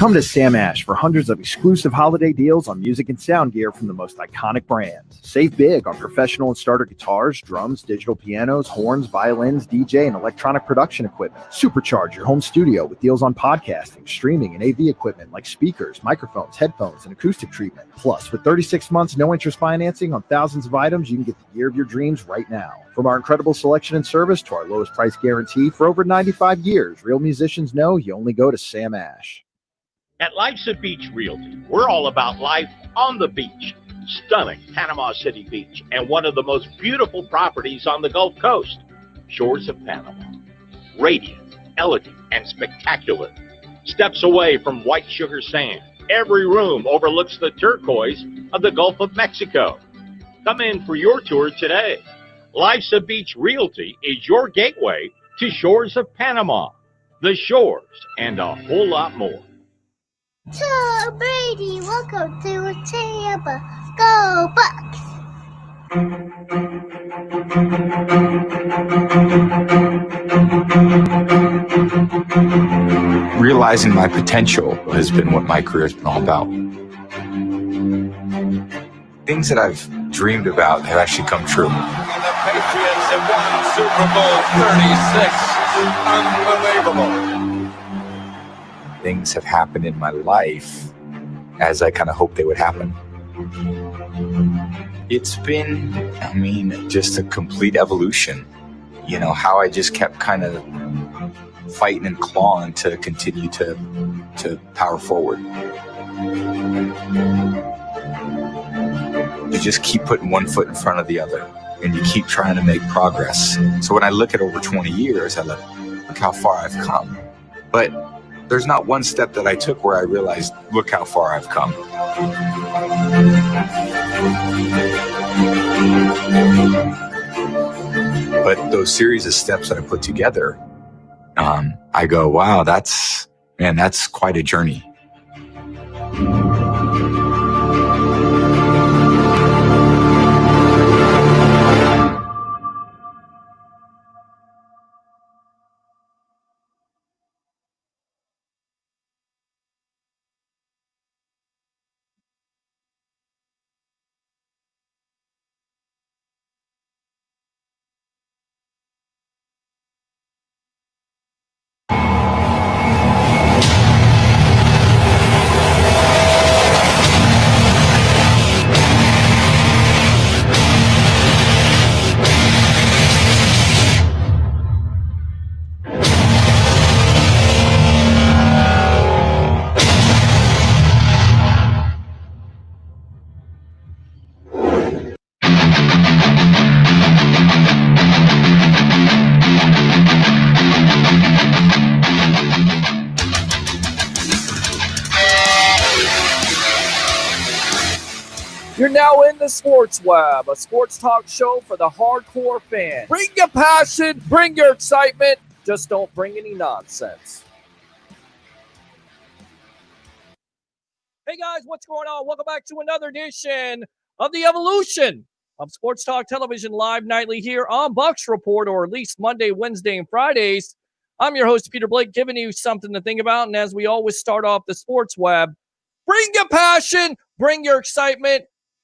Come to Sam Ash for hundreds of exclusive holiday deals on music and sound gear from the most iconic brands. Save big on professional and starter guitars, drums, digital pianos, horns, violins, DJ, and electronic production equipment. Supercharge your home studio with deals on podcasting, streaming, and AV equipment like speakers, microphones, headphones, and acoustic treatment. Plus, with 36 months no-interest financing on thousands of items, you can get the gear of your dreams right now. From our incredible selection and service to our lowest price guarantee for over 95 years, real musicians know you only go to Sam Ash. At Life's a Beach Realty, we're all about life on the beach. Stunning Panama City Beach and one of the most beautiful properties on the Gulf Coast, Shores of Panama. Radiant, elegant, and spectacular. Steps away from white sugar sand, every room overlooks the turquoise of the Gulf of Mexico. Come in for your tour today. Life's a Beach Realty is your gateway to Shores of Panama, the shores, and a whole lot more. Tom Brady, welcome to Tampa. Go Bucs! Realizing my potential has been what my career has been all about. Things that I've dreamed about have actually come true. And the Patriots have won Super Bowl 36. Unbelievable. Things have happened in my life as I kind of hoped they would happen. It's been, just a complete evolution. You know, how I just kept kind of fighting and clawing to continue to power forward. You just keep putting one foot in front of the other, and you keep trying to make progress. So when I look at over 20 years, I look how far I've come. But there's not one step that I took where I realized, look how far I've come. But those series of steps that I put together, I go, wow, that's quite a journey. You're now in the Sports Web, a sports talk show for the hardcore fan. Bring your passion, bring your excitement, just don't bring any nonsense. Hey guys, what's going on? Welcome back to another edition of the evolution of Sports Talk Television live nightly here on Bucs Report, or at least Monday, Wednesday, and Fridays. I'm your host, Peter Blake, giving you something to think about. And as we always start off the Sports Web, bring your passion, bring your excitement.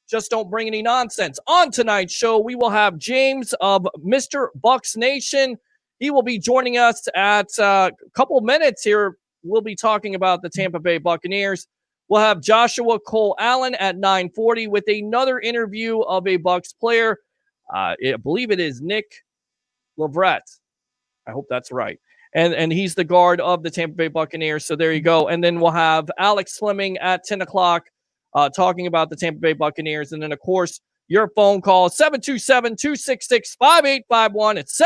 Just don't bring any nonsense. On tonight's show, we will have James of Mr. Bucs Nation. He will be joining us at a couple minutes here. We'll be talking about the Tampa Bay Buccaneers. We'll have Joshua Cole Allen at 9:40 with another interview of a Bucs player. I believe it is Nick Leverett. I hope that's right. And he's the guard of the Tampa Bay Buccaneers. So there you go. And then we'll have Alex Fleming at 10 o'clock. Talking about the Tampa Bay Buccaneers. And then, of course, your phone call, 727-266-5851. It's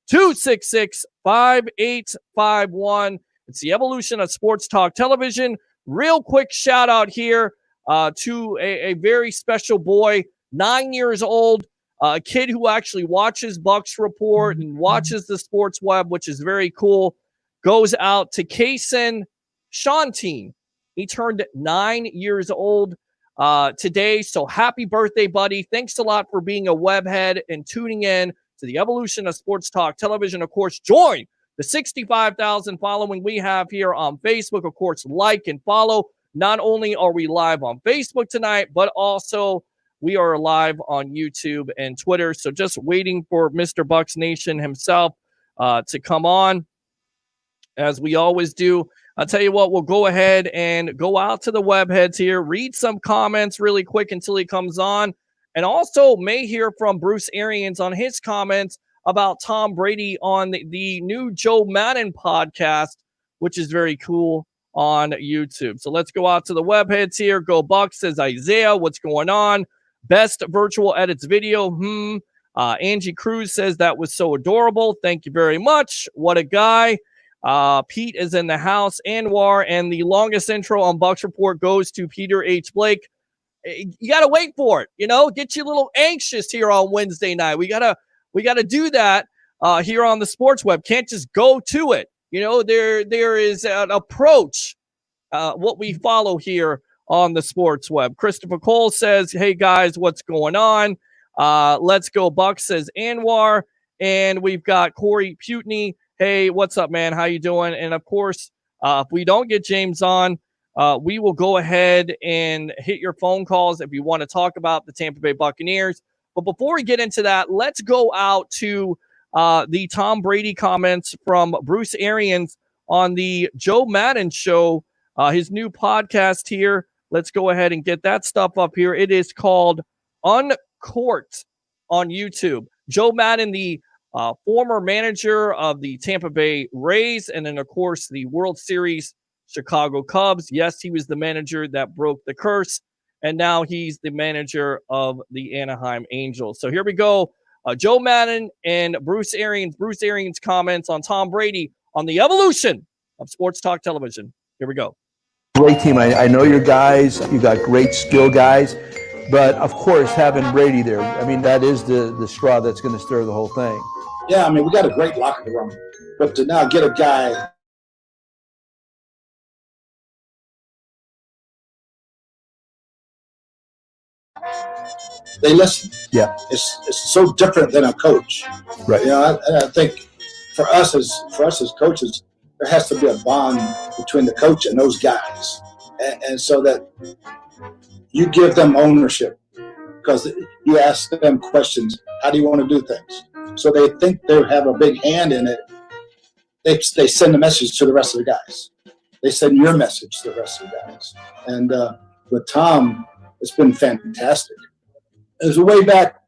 727-266-5851. It's the evolution of sports talk television. Real quick shout out here to a very special boy, 9 years old, a kid who actually watches Bucs Report and watches the Sports Web, which is very cool. Goes out to Kaysen Shantine. He turned 9 years old today. So happy birthday, buddy. Thanks a lot for being a webhead and tuning in to the evolution of sports talk television. Of course, join the 65,000 following we have here on Facebook. Of course, like and follow. Not only are we live on Facebook tonight, but also we are live on YouTube and Twitter. So just waiting for Mr. Bucs Nation himself to come on, as we always do. I'll tell you what, we'll go ahead and go out to the web heads here, read some comments really quick until he comes on, and also may hear from Bruce Arians on his comments about Tom Brady on the new Joe Madden podcast, which is very cool on YouTube. So let's go out to the web heads here. Go Bucs, says Isaiah. What's going on? Best virtual edits video. Angie Cruz says that was so adorable. Thank you very much. What a guy. Pete is in the house. Anwar, and the longest intro on Bucs Report goes to Peter H. Blake. You got to wait for it. Get you a little anxious here on Wednesday night. We gotta do that here on the Sports Web. Can't just go to it. There is an approach, what we follow here on the Sports Web. Christopher Cole says, hey guys, what's going on? Let's go Bucs, says Anwar. And we've got Corey Putney. Hey, what's up, man? How you doing? And of course, if we don't get James on, we will go ahead and hit your phone calls if you want to talk about the Tampa Bay Buccaneers. But before we get into that, let's go out to the Tom Brady comments from Bruce Arians on the Joe Madden show, his new podcast here. Let's go ahead and get that stuff up here. It is called Uncorked on YouTube. Joe Madden, the former manager of the Tampa Bay Rays, and then, of course, the World Series Chicago Cubs. Yes, he was the manager that broke the curse, and now he's the manager of the Anaheim Angels. So here we go. Joe Madden and Bruce Arians. Bruce Arians comments on Tom Brady on the evolution of sports talk television. Here we go. Great team. I know your guys. You got great skill guys. But, of course, having Brady there, that is the straw that's going to stir the whole thing. Yeah, we got a great locker room. But to now get a guy they listen. Yeah. It's so different than a coach. Right. I think for us as coaches, there has to be a bond between the coach and those guys. And so that you give them ownership, because you ask them questions. How do you want to do things? So they think they have a big hand in it. They send a message to the rest of the guys. They send your message to the rest of the guys. And with Tom, it's been fantastic. It was way back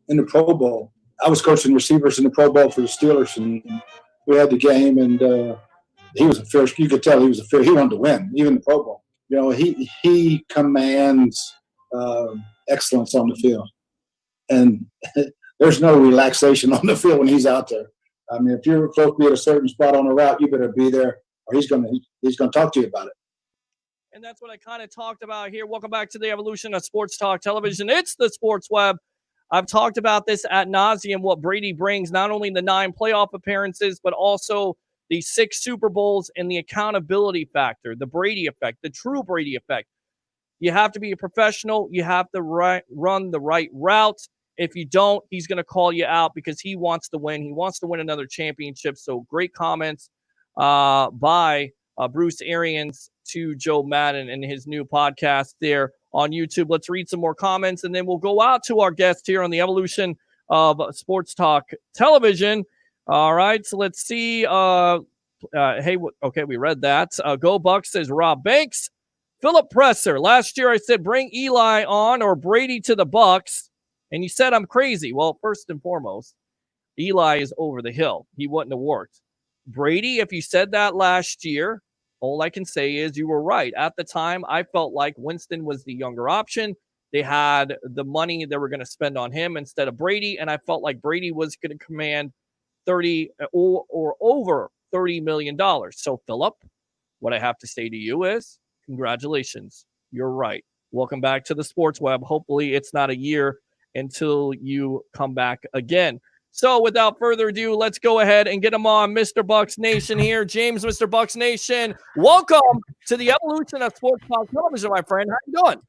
in the Pro Bowl. I was coaching receivers in the Pro Bowl for the Steelers, and we had the game, and he was a fierce. You could tell he was a fierce. He wanted to win, even the Pro Bowl. He commands excellence on the field, and there's no relaxation on the field when he's out there. If you're supposed to be at a certain spot on the route, you better be there, or he's gonna talk to you about it. And that's what I kind of talked about here. Welcome back to the evolution of sports talk television. It's the Sports Web. I've talked about this ad nauseum, what Brady brings, not only the 9 playoff appearances, but also the 6 Super Bowls and the accountability factor, the Brady effect, the true Brady effect. You have to be a professional. You have to run the right route. If you don't, he's going to call you out because he wants to win. He wants to win another championship. So great comments by Bruce Arians to Joe Madden and his new podcast there on YouTube. Let's read some more comments, and then we'll go out to our guest here on the evolution of sports talk television. All right, so let's see. Okay, we read that. Go Bucs, says Rob Banks. Philip Presser. Last year I said bring Eli on or Brady to the Bucs, and you said I'm crazy. Well, first and foremost, Eli is over the hill. He wouldn't have worked. Brady, if you said that last year, all I can say is you were right. At the time, I felt like Winston was the younger option. They had the money they were going to spend on him instead of Brady, and I felt like Brady was going to command 30 or over $30 million. So, Philip, what I have to say to you is congratulations. You're right. Welcome back to the Sports Web. Hopefully, it's not a year until you come back again. So without further ado, let's go ahead and get him on. Mr. Bucs Nation here. James, Mr. Bucs Nation, welcome to the evolution of sports talk television, my friend. How you doing?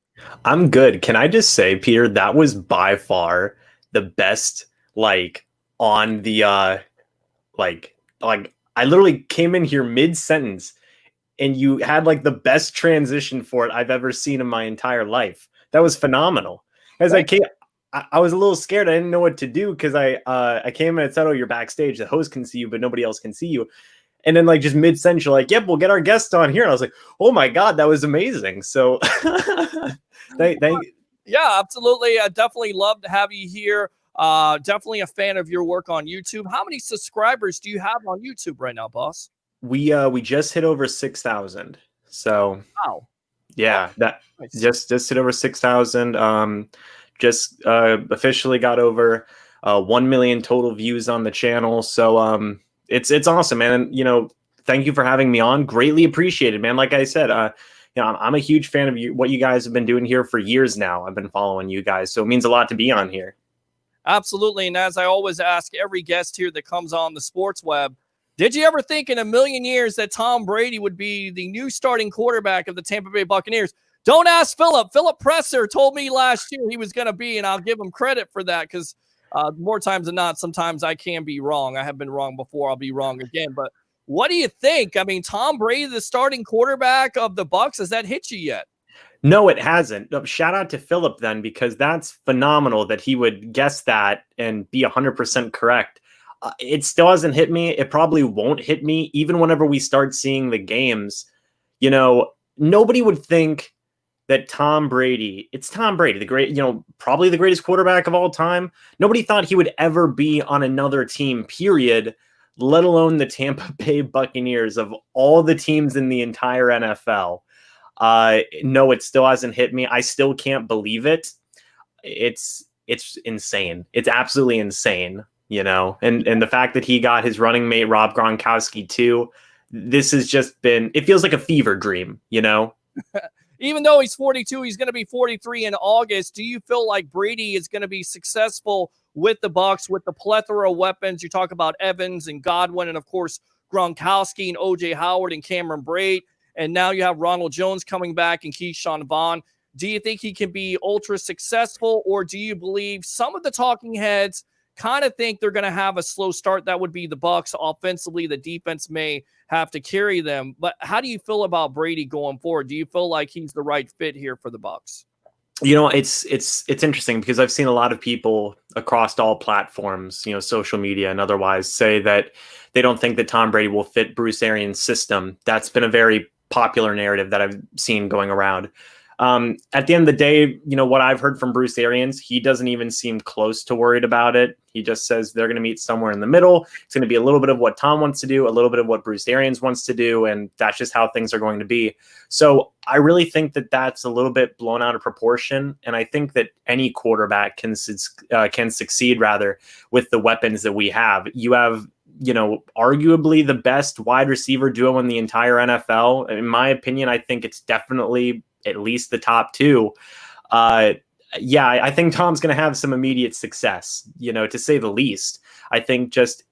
I'm good. Can I just say, Peter, that was by far the best, on the, I I literally came in here mid-sentence and you had like the best transition for it I've ever seen in my entire life. That was phenomenal. As I came, I was a little scared. I didn't know what to do because I came in and said, "Oh, you're backstage. The host can see you, but nobody else can see you." And then like just mid-sentence, you're like, "Yep, we'll get our guest on here." And I was like, "Oh my god, that was amazing!" So, thank. Yeah, absolutely. I definitely love to have you here. Definitely a fan of your work on YouTube. How many subscribers do you have on YouTube right now, boss? We just hit over 6,000. So Wow. yeah, that Nice. just hit over 6,000. Just officially got over 1 million total views on the channel. So it's awesome, man. And thank you for having me on. Greatly appreciated, man. Like I said, I'm a huge fan of what you guys have been doing here for years now. I've been following you guys, so it means a lot to be on here. Absolutely. And as I always ask every guest here that comes on the sports web, did you ever think in a million years that Tom Brady would be the new starting quarterback of the Tampa Bay Buccaneers? Don't ask Philip. Philip Presser told me last year he was going to be, and I'll give him credit for that because more times than not, sometimes I can be wrong. I have been wrong before. I'll be wrong again. But what do you think? I mean, Tom Brady, the starting quarterback of the Bucs, has that hit you yet? No, it hasn't. Shout out to Philip then, because that's phenomenal that he would guess that and be 100% correct. It still hasn't hit me. It probably won't hit me even whenever we start seeing the games. Nobody would think that Tom Brady, it's Tom Brady, the great, probably the greatest quarterback of all time. Nobody thought he would ever be on another team, period, let alone the Tampa Bay Buccaneers of all the teams in the entire NFL. No, it still hasn't hit me. I still can't believe it. It's insane. It's absolutely insane, and the fact that he got his running mate, Rob Gronkowski, too. This has just been, it feels like a fever dream, Even though he's 42, he's going to be 43 in August. Do you feel like Brady is going to be successful with the Bucs, with the plethora of weapons? You talk about Evans and Godwin, and of course, Gronkowski and O.J. Howard and Cameron Brate. And now you have Ronald Jones coming back and Keyshawn Vaughn. Do you think he can be ultra successful, or do you believe some of the talking heads kind of think they're going to have a slow start? That would be the Bucs. Offensively, the defense may have to carry them. But how do you feel about Brady going forward? Do you feel like he's the right fit here for the Bucs? It's interesting because I've seen a lot of people across all platforms, social media and otherwise, say that they don't think that Tom Brady will fit Bruce Arians' system. That's been a very popular narrative that I've seen going around. At the end of the day, what I've heard from Bruce Arians, he doesn't even seem close to worried about it. He just says they're going to meet somewhere in the middle. It's going to be a little bit of what Tom wants to do, a little bit of what Bruce Arians wants to do, and that's just how things are going to be. So I really think that that's a little bit blown out of proportion, and I think that any quarterback can succeed rather with the weapons that we have. You have arguably the best wide receiver duo in the entire NFL. In my opinion, I think it's definitely at least the top two. I think Tom's going to have some immediate success, to say the least. I think just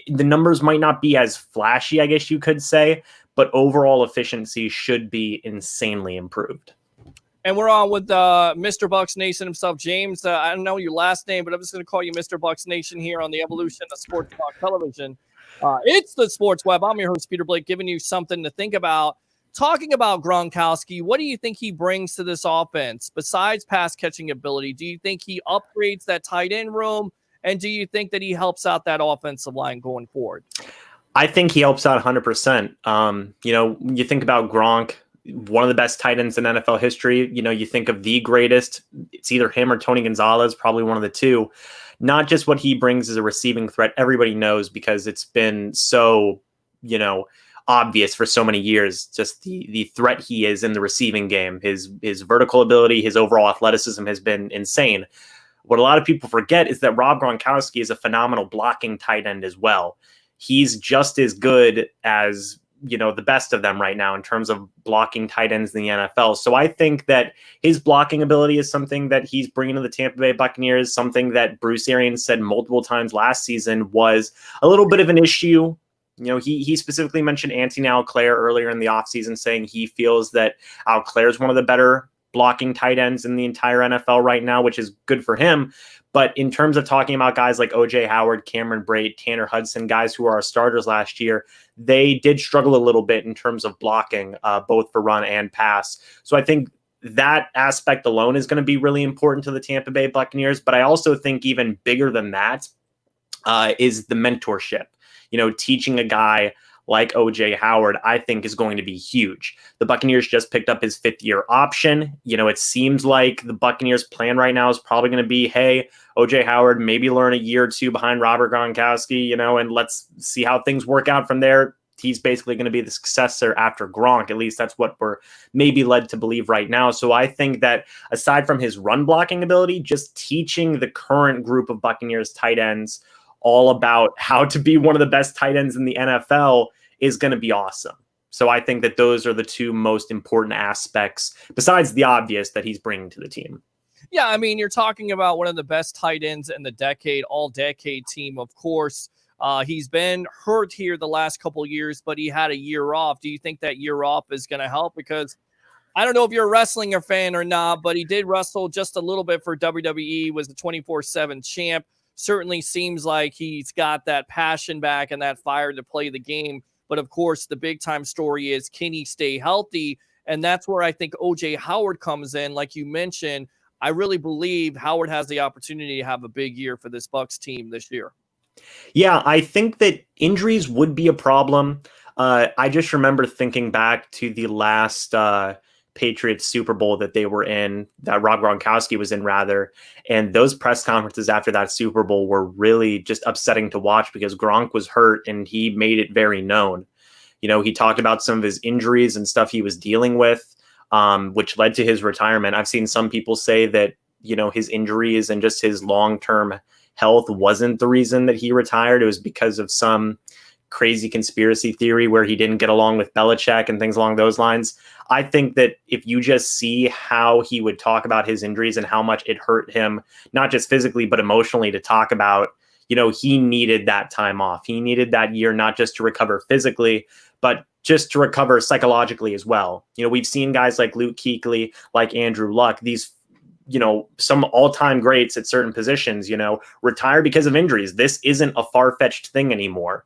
the numbers might not be as flashy, I guess you could say, but overall efficiency should be insanely improved. And we're on with Mr. Bucs Nation himself, James. I don't know your last name, but I'm just going to call you Mr. Bucs Nation here on the evolution of Sports Talk Television. It's the Sports Web. I'm your host, Peter Blake, giving you something to think about. Talking about Gronkowski, what do you think he brings to this offense besides pass catching ability? Do you think he upgrades that tight end room? And do you think that he helps out that offensive line going forward? I think he helps out 100%. You think about Gronk, one of the best tight ends in NFL history. You think of the greatest, it's either him or Tony Gonzalez, probably one of the two. Not just what he brings as a receiving threat. Everybody knows because it's been so, obvious for so many years, just the threat he is in the receiving game. His vertical ability, his overall athleticism has been insane. What a lot of people forget is that Rob Gronkowski is a phenomenal blocking tight end as well. He's just as good as, the best of them right now in terms of blocking tight ends in the NFL. So I think that his blocking ability is something that he's bringing to the Tampa Bay Buccaneers, something that Bruce Arians said multiple times last season was a little bit of an issue. He specifically mentioned Anthony Auclair earlier in the offseason, saying he feels that Auclair is one of the better blocking tight ends in the entire NFL right now, which is good for him. But in terms of talking about guys like OJ Howard, Cameron Brate, Tanner Hudson, guys who are our starters last year, they did struggle a little bit in terms of blocking, both for run and pass. So I think that aspect alone is going to be really important to the Tampa Bay Buccaneers. But I also think even bigger than that is the mentorship. Teaching a guy like OJ Howard, I think is going to be huge. The Buccaneers just picked up his 5th-year option. It seems like the Buccaneers' plan right now is probably going to be, hey, OJ Howard, maybe learn a year or two behind Robert Gronkowski, and let's see how things work out from there. He's basically going to be the successor after Gronk. At least that's what we're maybe led to believe right now. So I think that aside from his run blocking ability, just teaching the current group of Buccaneers tight ends all about how to be one of the best tight ends in the NFL is going to be awesome. So I think that those are the two most important aspects, besides the obvious, that he's bringing to the team. Yeah, I mean, you're talking about one of the best tight ends in the decade, all-decade team, of course. He's been hurt here the last couple of years, but he had a year off. Do you think that year off is going to help? Because I don't know if you're a wrestling fan or not, but he did wrestle just a little bit for WWE, was the 24/7 champ. Certainly seems like he's got that passion back and that fire to play the game. But of course, the big time story is, can he stay healthy? And that's where I think OJ Howard comes in. Like you mentioned, I really believe Howard has the opportunity to have a big year for this Bucs team this year. Yeah, I think that injuries would be a problem. I just remember thinking back to the last Patriots Super Bowl that they were in, that Rob Gronkowski was in rather. And those press conferences after that Super Bowl were really just upsetting to watch because Gronk was hurt and he made it very known. He talked about some of his injuries and stuff he was dealing with, which led to his retirement. I've seen some people say that, his injuries and just his long-term health wasn't the reason that he retired. It was because of some crazy conspiracy theory where he didn't get along with Belichick and things along those lines. I think that if you just see how he would talk about his injuries and how much it hurt him, not just physically, but emotionally, to talk about, he needed that time off. He needed that year, not just to recover physically, but just to recover psychologically as well. We've seen guys like Luke Kuechly, like Andrew Luck, these some all-time greats at certain positions, retire because of injuries. This isn't a far-fetched thing anymore,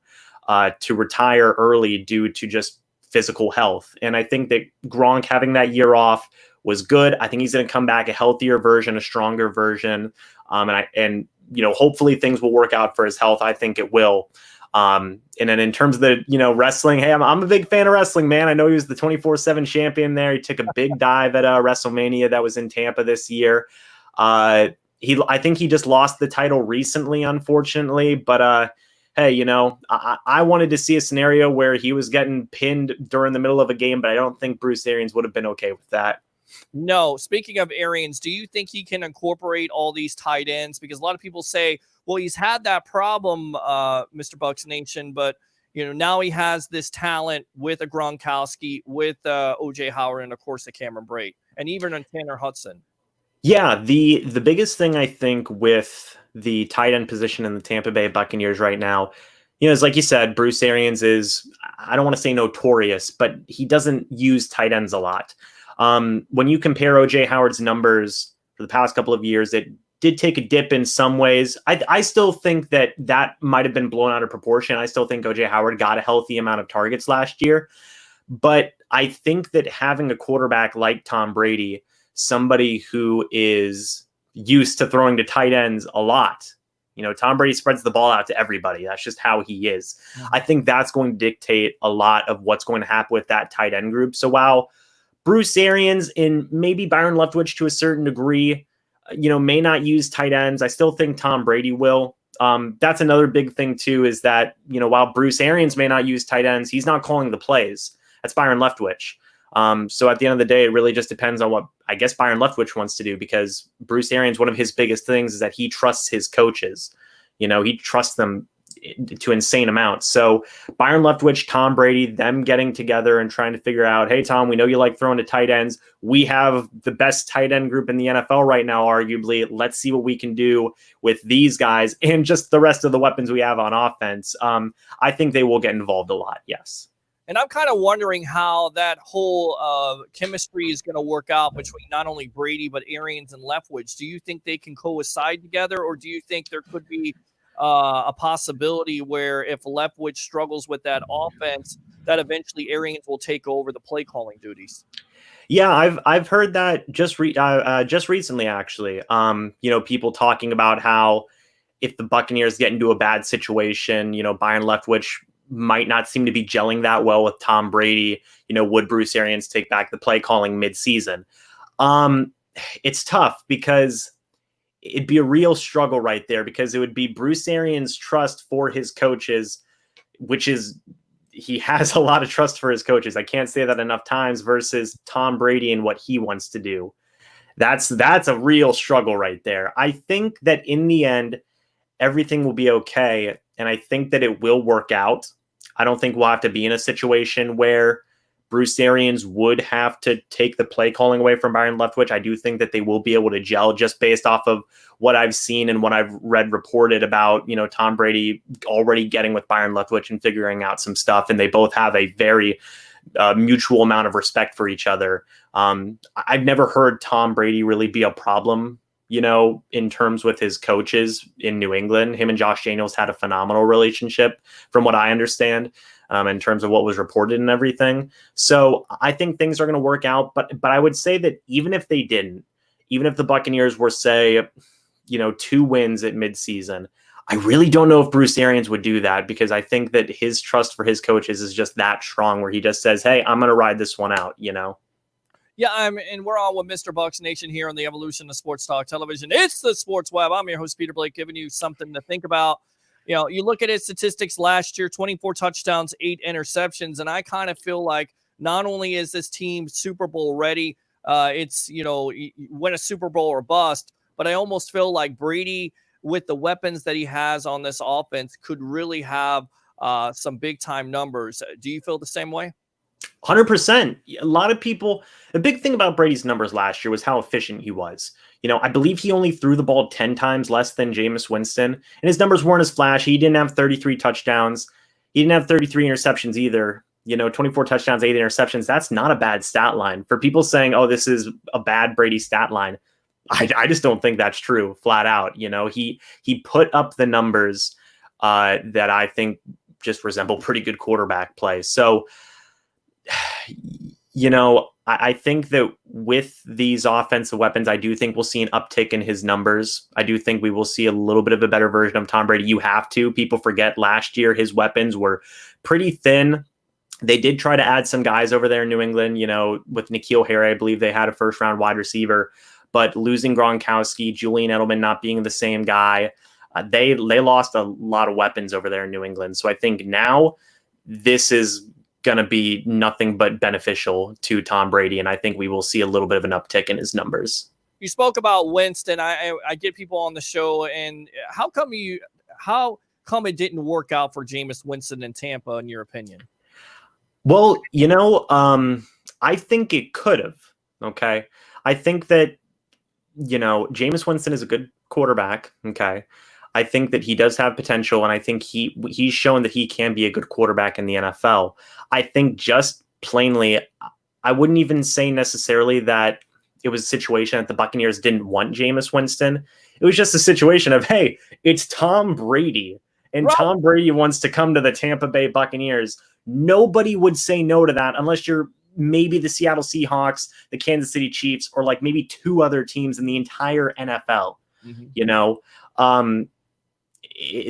to retire early due to just physical health. And I think that Gronk having that year off was good. I think he's going to come back a healthier version, a stronger version. And hopefully things will work out for his health. I think it will. And then in terms of the, wrestling, hey, I'm a big fan of wrestling, man. I know he was the 24/7 champion there. He took a big dive at WrestleMania that was in Tampa this year. I think he just lost the title recently, unfortunately, but hey, I wanted to see a scenario where he was getting pinned during the middle of a game, but I don't think Bruce Arians would have been okay with that. No. Speaking of Arians, do you think he can incorporate all these tight ends? Because a lot of people say, well, he's had that problem, Mr. Bucs Nation, but now he has this talent with a Gronkowski, with OJ Howard, and of course the Cameron Brate, and even on Tanner Hudson. Yeah, the biggest thing I think with the tight end position in the Tampa Bay Buccaneers right now, is like you said, Bruce Arians is, I don't want to say notorious, but he doesn't use tight ends a lot. When you compare OJ Howard's numbers for the past couple of years, it did take a dip in some ways. I still think that might have been blown out of proportion. I still think OJ Howard got a healthy amount of targets last year. But I think that having a quarterback like Tom Brady, somebody who is used to throwing to tight ends a lot, Tom Brady spreads the ball out to everybody. That's just how he is. I think that's going to dictate a lot of what's going to happen with that tight end group. So while Bruce Arians and maybe Byron Leftwich to a certain degree, may not use tight ends, I still think Tom Brady will. That's another big thing too, is that, while Bruce Arians may not use tight ends, he's not calling the plays. That's Byron Leftwich. So at the end of the day, it really just depends on what I guess Byron Leftwich wants to do, because Bruce Arians, one of his biggest things is that he trusts his coaches. He trusts them to insane amounts. So Byron Leftwich, Tom Brady, them getting together and trying to figure out, hey, Tom, we know you like throwing to tight ends. We have the best tight end group in the NFL right now, arguably. Let's see what we can do with these guys and just the rest of the weapons we have on offense. I think they will get involved a lot. Yes. And I'm kind of wondering how that whole chemistry is going to work out between not only Brady, but Arians and Leftwich. Do you think they can coincide together, or do you think there could be a possibility where if Leftwich struggles with that offense, that eventually Arians will take over the play calling duties? Yeah, I've heard that just recently, actually. People talking about how if the Buccaneers get into a bad situation, Byron Leftwich might not seem to be gelling that well with Tom Brady. Would Bruce Arians take back the play calling mid-season? It's tough because it'd be a real struggle right there, because it would be Bruce Arians' trust for his coaches, which is, he has a lot of trust for his coaches. I can't say that enough times, versus Tom Brady and what he wants to do. That's a real struggle right there. I think that in the end, everything will be okay. And I think that it will work out. I don't think we'll have to be in a situation where Bruce Arians would have to take the play calling away from Byron Leftwich. I do think that they will be able to gel, just based off of what I've seen and what I've read reported about, Tom Brady already getting with Byron Leftwich and figuring out some stuff. And they both have a very mutual amount of respect for each other. I've never heard Tom Brady really be a problem, in terms with his coaches in New England. Him and Josh Daniels had a phenomenal relationship, from what I understand, in terms of what was reported and everything. So I think things are going to work out. But I would say that even if they didn't, even if the Buccaneers were, say, 2 wins at midseason, I really don't know if Bruce Arians would do that, because I think that his trust for his coaches is just that strong, where he just says, hey, I'm going to ride this one out, Yeah, and we're on with Mr. Bucs Nation here on the Evolution of Sports Talk Television. It's the Sports Web. I'm your host, Peter Blake, giving you something to think about. You look at his statistics last year, 24 touchdowns, 8 interceptions, and I kind of feel like not only is this team Super Bowl ready, it's, win a Super Bowl or bust, but I almost feel like Brady, with the weapons that he has on this offense, could really have some big-time numbers. Do you feel the same way? 100%. A lot of people, the big thing about Brady's numbers last year was how efficient he was. I believe he only threw the ball 10 times less than Jameis Winston, and his numbers weren't as flashy. He didn't have 33 touchdowns. He didn't have 33 interceptions either. 24 touchdowns, 8 interceptions. That's not a bad stat line. For people saying, oh, this is a bad Brady stat line, I just don't think that's true, flat out. He put up the numbers that I think just resemble pretty good quarterback play. So, I think that with these offensive weapons, I do think we'll see an uptick in his numbers. I do think we will see a little bit of a better version of Tom Brady. You have to. People forget last year his weapons were pretty thin. They did try to add some guys over there in New England, with N'Keal Harry. I believe they had a first-round wide receiver. But losing Gronkowski, Julian Edelman not being the same guy, they lost a lot of weapons over there in New England. So I think now this is going to be nothing but beneficial to Tom Brady, and I think we will see a little bit of an uptick in his numbers. You spoke about Winston. I get people on the show, and how come it didn't work out for Jameis Winston in Tampa, in your opinion? Well, I think it could have. Okay, I think that Jameis Winston is a good quarterback. Okay. I think that he does have potential, and I think he's shown that he can be a good quarterback in the NFL. I think just plainly, I wouldn't even say necessarily that it was a situation that the Buccaneers didn't want Jameis Winston. It was just a situation of, hey, it's Tom Brady, and Right. Tom Brady wants to come to the Tampa Bay Buccaneers. Nobody would say no to that unless you're maybe the Seattle Seahawks, the Kansas City Chiefs, or like maybe 2 other teams in the entire NFL. Mm-hmm.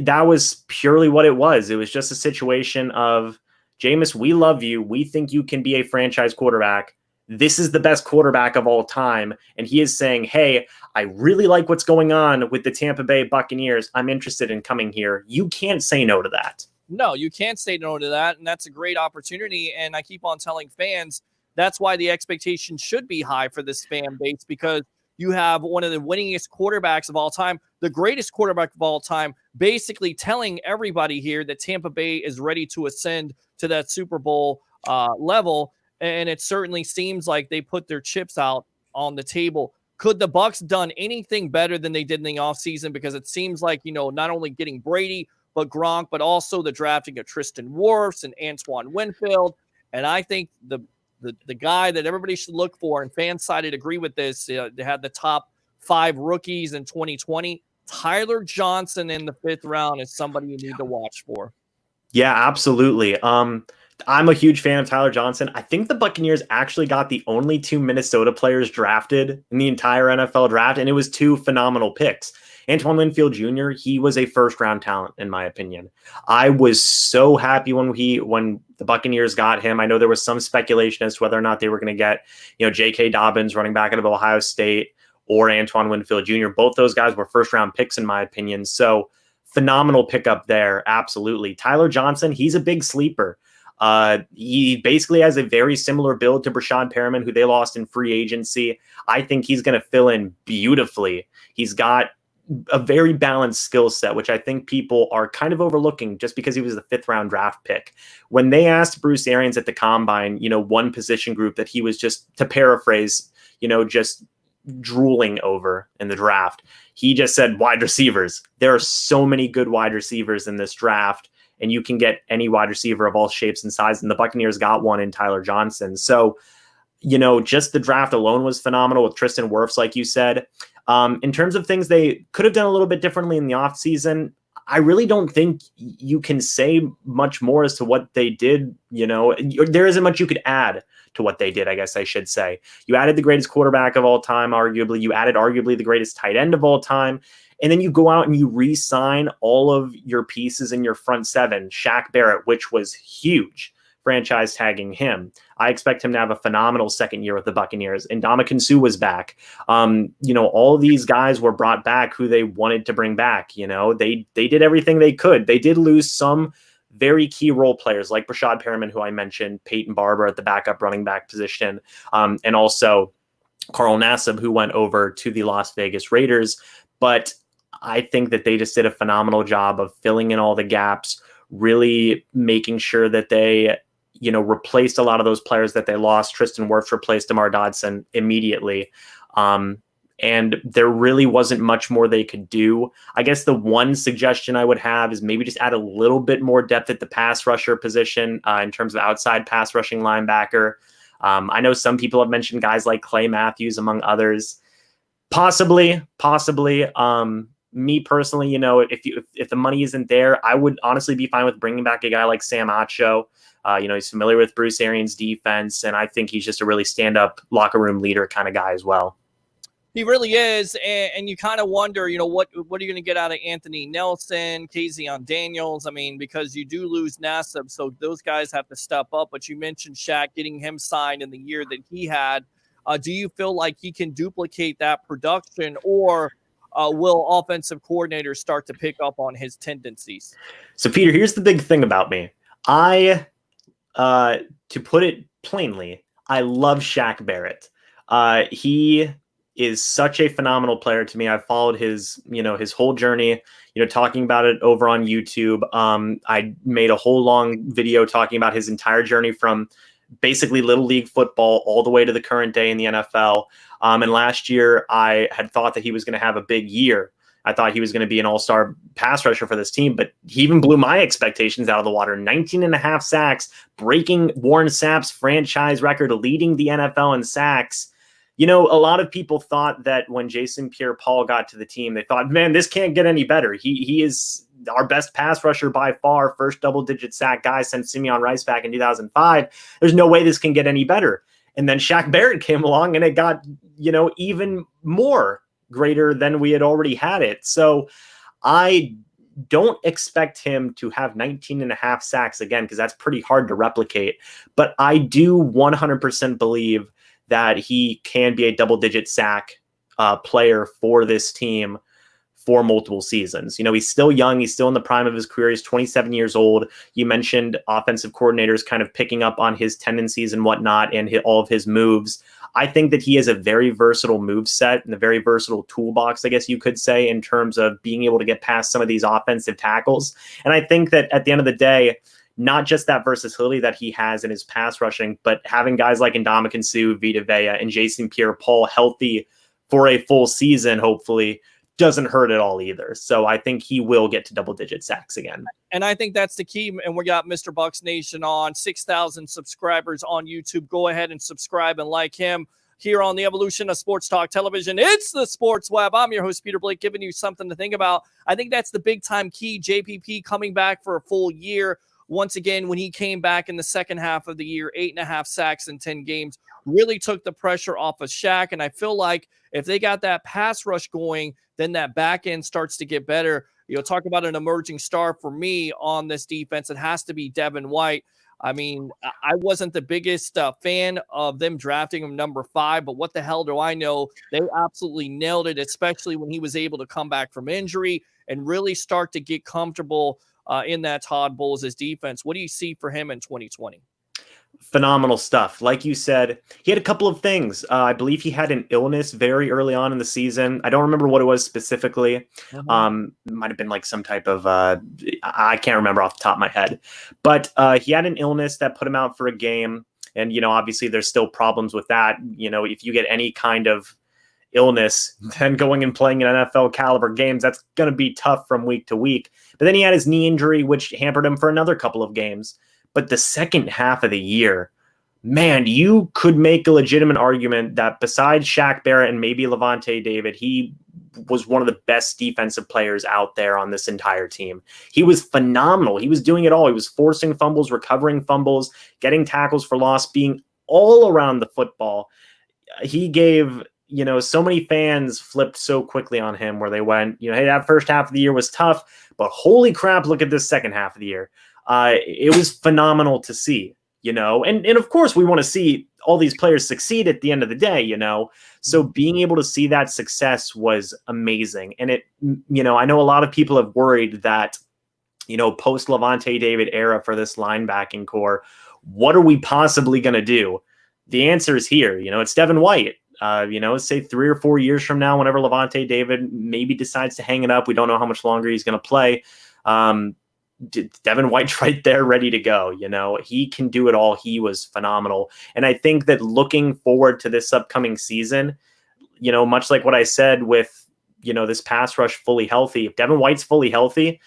That was purely what it was. It was just a situation of, Jameis, we love you. We think you can be a franchise quarterback. This is the best quarterback of all time. And he is saying, hey, I really like what's going on with the Tampa Bay Buccaneers. I'm interested in coming here. You can't say no to that. No, you can't say no to that. And that's a great opportunity. And I keep on telling fans, that's why the expectation should be high for this fan base, because you have one of the winningest quarterbacks of all time, the greatest quarterback of all time, basically telling everybody here that Tampa Bay is ready to ascend to that Super Bowl level. And it certainly seems like they put their chips out on the table. Could the Bucs done anything better than they did in the offseason? Because it seems like, not only getting Brady, but Gronk, but also the drafting of Tristan Wirfs and Antoine Winfield. And I think the guy that everybody should look for, and FanSided agree with this, they had the top 5 rookies in 2020. Tyler Johnson in the 5th round is somebody you need to watch for. Yeah, absolutely. I'm a huge fan of Tyler Johnson. I think the Buccaneers actually got the only 2 Minnesota players drafted in the entire NFL draft, and it was 2 phenomenal picks. Antoine Winfield Jr., he was a first-round talent, in my opinion. I was so happy when the Buccaneers got him. I know there was some speculation as to whether or not they were going to get, J.K. Dobbins, running back out of Ohio State, or Antoine Winfield Jr. Both those guys were first-round picks, in my opinion. So phenomenal pickup there, absolutely. Tyler Johnson, he's a big sleeper. He basically has a very similar build to Brashad Perriman, who they lost in free agency. I think he's going to fill in beautifully. He's got a very balanced skill set, which I think people are kind of overlooking just because he was the 5th round draft pick. When they asked Bruce Arians at the combine, one position group that he was, just to paraphrase, just drooling over in the draft, he just said wide receivers. There are so many good wide receivers in this draft, and you can get any wide receiver of all shapes and sizes. And the Buccaneers got one in Tyler Johnson. So, just the draft alone was phenomenal with Tristan Wirfs, like you said. In terms of things they could have done a little bit differently in the offseason, I really don't think you can say much more as to what they did. There isn't much you could add to what they did, I guess I should say. You added the greatest quarterback of all time, arguably. You added arguably the greatest tight end of all time. And then you go out and you re-sign all of your pieces in your front 7. Shaq Barrett, which was huge, franchise tagging him. I expect him to have a phenomenal second year with the Buccaneers. And Ndamukong Suh was back. All these guys were brought back who they wanted to bring back. They did everything they could. They did lose some very key role players like Brashad Perriman, who I mentioned, Peyton Barber at the backup running back position, and also Carl Nassib, who went over to the Las Vegas Raiders. But I think that they just did a phenomenal job of filling in all the gaps, really making sure that they, replaced a lot of those players that they lost. Tristan Wirfs replaced DeMar Dodson immediately. And there really wasn't much more they could do. I guess the one suggestion I would have is maybe just add a little bit more depth at the pass rusher position in terms of outside pass rushing linebacker. I know some people have mentioned guys like Clay Matthews, among others. Possibly. Me personally, if the money isn't there, I would honestly be fine with bringing back a guy like Sam Acho. He's familiar with Bruce Arians' defense, and I think he's just a really stand-up locker room leader kind of guy as well. He really is, and you kind of wonder, what are you going to get out of Anthony Nelson, Kayzion Daniels? I mean, because you do lose Nassib, so those guys have to step up. But you mentioned Shaq, getting him signed in the year that he had. Do you feel like he can duplicate that production, or will offensive coordinators start to pick up on his tendencies? So, Peter, here's the big thing about me. To put it plainly, I love Shaq Barrett. He is such a phenomenal player to me. I've followed his whole journey, talking about it over on YouTube. I made a whole long video talking about his entire journey from basically little league football all the way to the current day in the NFL. And last year I had thought that he was going to have a big year. I thought he was going to be an all-star pass rusher for this team, but he even blew my expectations out of the water. 19.5 sacks, breaking Warren Sapp's franchise record, leading the NFL in sacks. A lot of people thought that when Jason Pierre-Paul got to the team, they thought, man, this can't get any better. He is our best pass rusher by far, first double-digit sack guy since Simeon Rice back in 2005. There's no way this can get any better. And then Shaq Barrett came along, and it got, even more greater than we had already had it. So I don't expect him to have 19.5 sacks again, because that's pretty hard to replicate. But I do 100% believe that he can be a double-digit sack player for this team for multiple seasons. He's still young. He's still in the prime of his career. He's 27 years old. You mentioned offensive coordinators kind of picking up on his tendencies and whatnot and all of his moves. I think that he has a very versatile move set and a very versatile toolbox, I guess you could say, in terms of being able to get past some of these offensive tackles. And I think that at the end of the day, not just that versatility that he has in his pass rushing, but having guys like Ndamukong Suh, Vita Vea, and Jason Pierre-Paul healthy for a full season, hopefully, doesn't hurt at all either. So I think he will get to double-digit sacks again. And I think that's the key. And we got Mr. Bucks Nation on 6,000 subscribers on YouTube. Go ahead and subscribe and like him here on the evolution of sports talk television. It's the Sports Web. I'm your host, Peter Blake, giving you something to think about. I think that's the big time key. JPP coming back for a full year. Once again, when he came back in the second half of the year, 8.5 sacks in 10 games, really took the pressure off of Shaq. And I feel like if they got that pass rush going, then that back end starts to get better. Talk about an emerging star for me on this defense. It has to be Devin White. I mean, I wasn't the biggest fan of them drafting him number 5, but what the hell do I know? They absolutely nailed it, especially when he was able to come back from injury and really start to get comfortable in that Todd Bowles' defense. What do you see for him in 2020? Phenomenal stuff. Like you said, he had a couple of things. I believe he had an illness very early on in the season. I don't remember what it was specifically. It might have been like some type of, I can't remember off the top of my head. But he had an illness that put him out for a game. And, obviously there's still problems with that. If you get any kind of illness, then going and playing in NFL caliber games, that's going to be tough from week to week. But then he had his knee injury, which hampered him for another couple of games. But the second half of the year, man, you could make a legitimate argument that besides Shaq Barrett and maybe Levante David, he was one of the best defensive players out there on this entire team. He was phenomenal. He was doing it all. He was forcing fumbles, recovering fumbles, getting tackles for loss, being all around the football. He gave, so many fans flipped so quickly on him where they went, hey, that first half of the year was tough, but holy crap, look at this second half of the year. It was phenomenal to see, and of course we want to see all these players succeed at the end of the day, so being able to see that success was amazing. And it, I know a lot of people have worried that, post Levante David era for this linebacking core, what are we possibly going to do? The answer is here, it's Devin White. Say 3 or 4 years from now, whenever Levante David maybe decides to hang it up, we don't know how much longer he's going to play. Devin White's right there ready to go. He can do it all. He was phenomenal. And I think that looking forward to this upcoming season, much like what I said with, this pass rush fully healthy, if Devin White's fully healthy,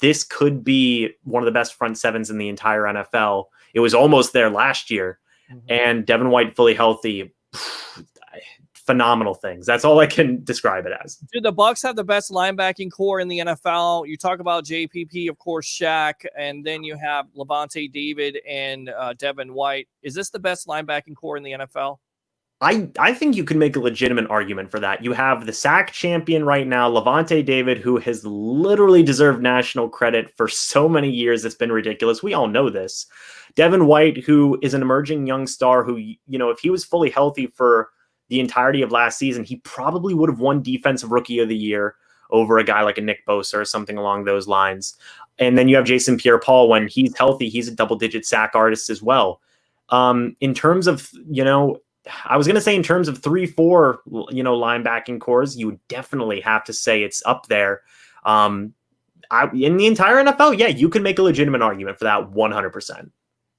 this could be one of the best front sevens in the entire NFL. It was almost there last year. And Devin White fully healthy, phenomenal things. That's all I can describe it as. Do the Bucs have the best linebacking core in the NFL? You talk about JPP, of course, Shaq, and then you have Levante David and Devin White. Is this the best linebacking core in the NFL? I think you can make a legitimate argument for that. You have the sack champion right now, Levante David, who has literally deserved national credit for so many years. It's been ridiculous. We all know this. Devin White, who is an emerging young star who, if he was fully healthy for the entirety of last season, he probably would have won Defensive Rookie of the Year over a guy like a Nick Bosa or something along those lines. And then you have Jason Pierre-Paul. When he's healthy, he's a double-digit sack artist as well. In terms of, I was going to say in terms of 3-4, linebacking cores, you would definitely have to say it's up there. In the entire NFL, yeah, you can make a legitimate argument for that 100%.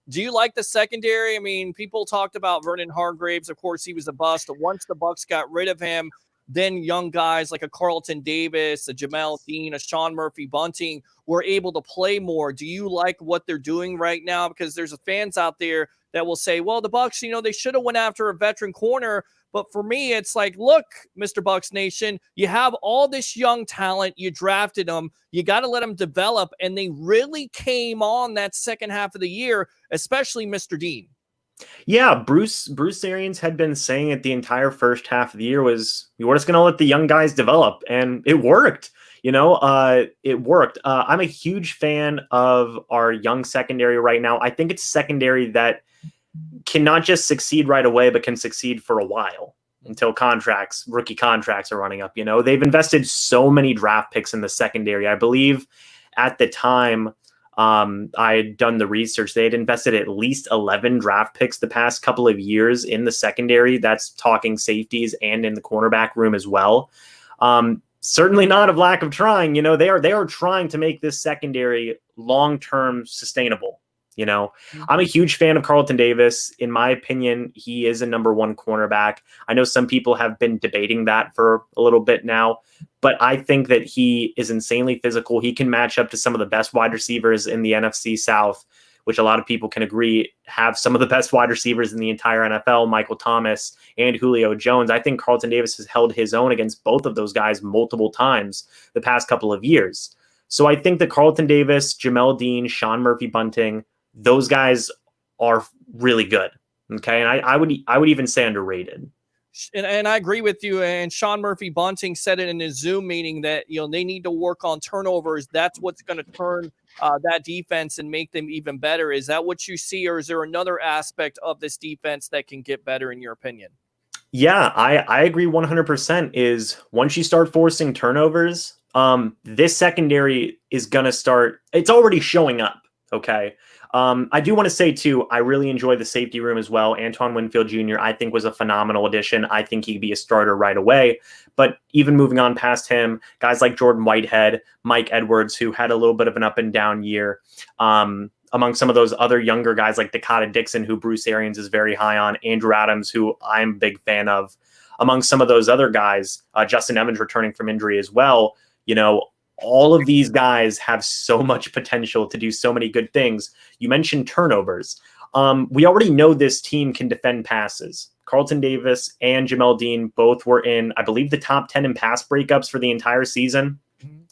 Do you like the secondary? I mean, people talked about Vernon Hargreaves. Of course, he was a bust. Once the Bucs got rid of him, then young guys like a Carlton Davis, a Jamel Dean, a Sean Murphy Bunting were able to play more. Do you like what they're doing right now? Because there's fans out there that will say, well, the Bucs, they should have went after a veteran corner. But for me, it's like, look, Mr. Bucs Nation, you have all this young talent. You drafted them. You got to let them develop. And they really came on that second half of the year, especially Mr. Dean. Yeah, Bruce Arians had been saying it the entire first half of the year was, we're just going to let the young guys develop. And it worked. It worked. I'm a huge fan of our young secondary right now. I think it's a secondary that can not just succeed right away, but can succeed for a while until rookie contracts are running up. They've invested so many draft picks in the secondary. I believe at the time I had done the research, they had invested at least 11 draft picks the past couple of years in the secondary. That's talking safeties and in the cornerback room as well. Certainly not of lack of trying. They are trying to make this secondary long-term sustainable. I'm a huge fan of Carlton Davis. In my opinion, he is a number one cornerback. I know some people have been debating that for a little bit now, but I think that he is insanely physical. He can match up to some of the best wide receivers in the NFC South, which a lot of people can agree have some of the best wide receivers in the entire NFL, Michael Thomas and Julio Jones. I think Carlton Davis has held his own against both of those guys multiple times the past couple of years. So I think that Carlton Davis, Jamel Dean, Sean Murphy-Bunting, those guys are really good. Okay. And I would even say underrated. And I agree with you. And Sean Murphy-Bunting said it in his Zoom meeting that, they need to work on turnovers. That's what's going to turn that defense and make them even better. Is that what you see, or is there another aspect of this defense that can get better in your opinion? Yeah, I agree 100%. Is once you start forcing turnovers, this secondary is going to start, it's already showing up. Okay. I do want to say too, I really enjoy the safety room as well. Antoine Winfield Jr. I think was a phenomenal addition. I think he'd be a starter right away, but even moving on past him, guys like Jordan Whitehead, Mike Edwards, who had a little bit of an up and down year, among some of those other younger guys like Dakota Dixon, who Bruce Arians is very high on, Andrew Adams, who I'm a big fan of, among some of those other guys, Justin Evans returning from injury as well. All of these guys have so much potential to do so many good things. You mentioned turnovers. We already know this team can defend passes. Carlton Davis and Jamel Dean both were in, I believe, the top 10 in pass breakups for the entire season.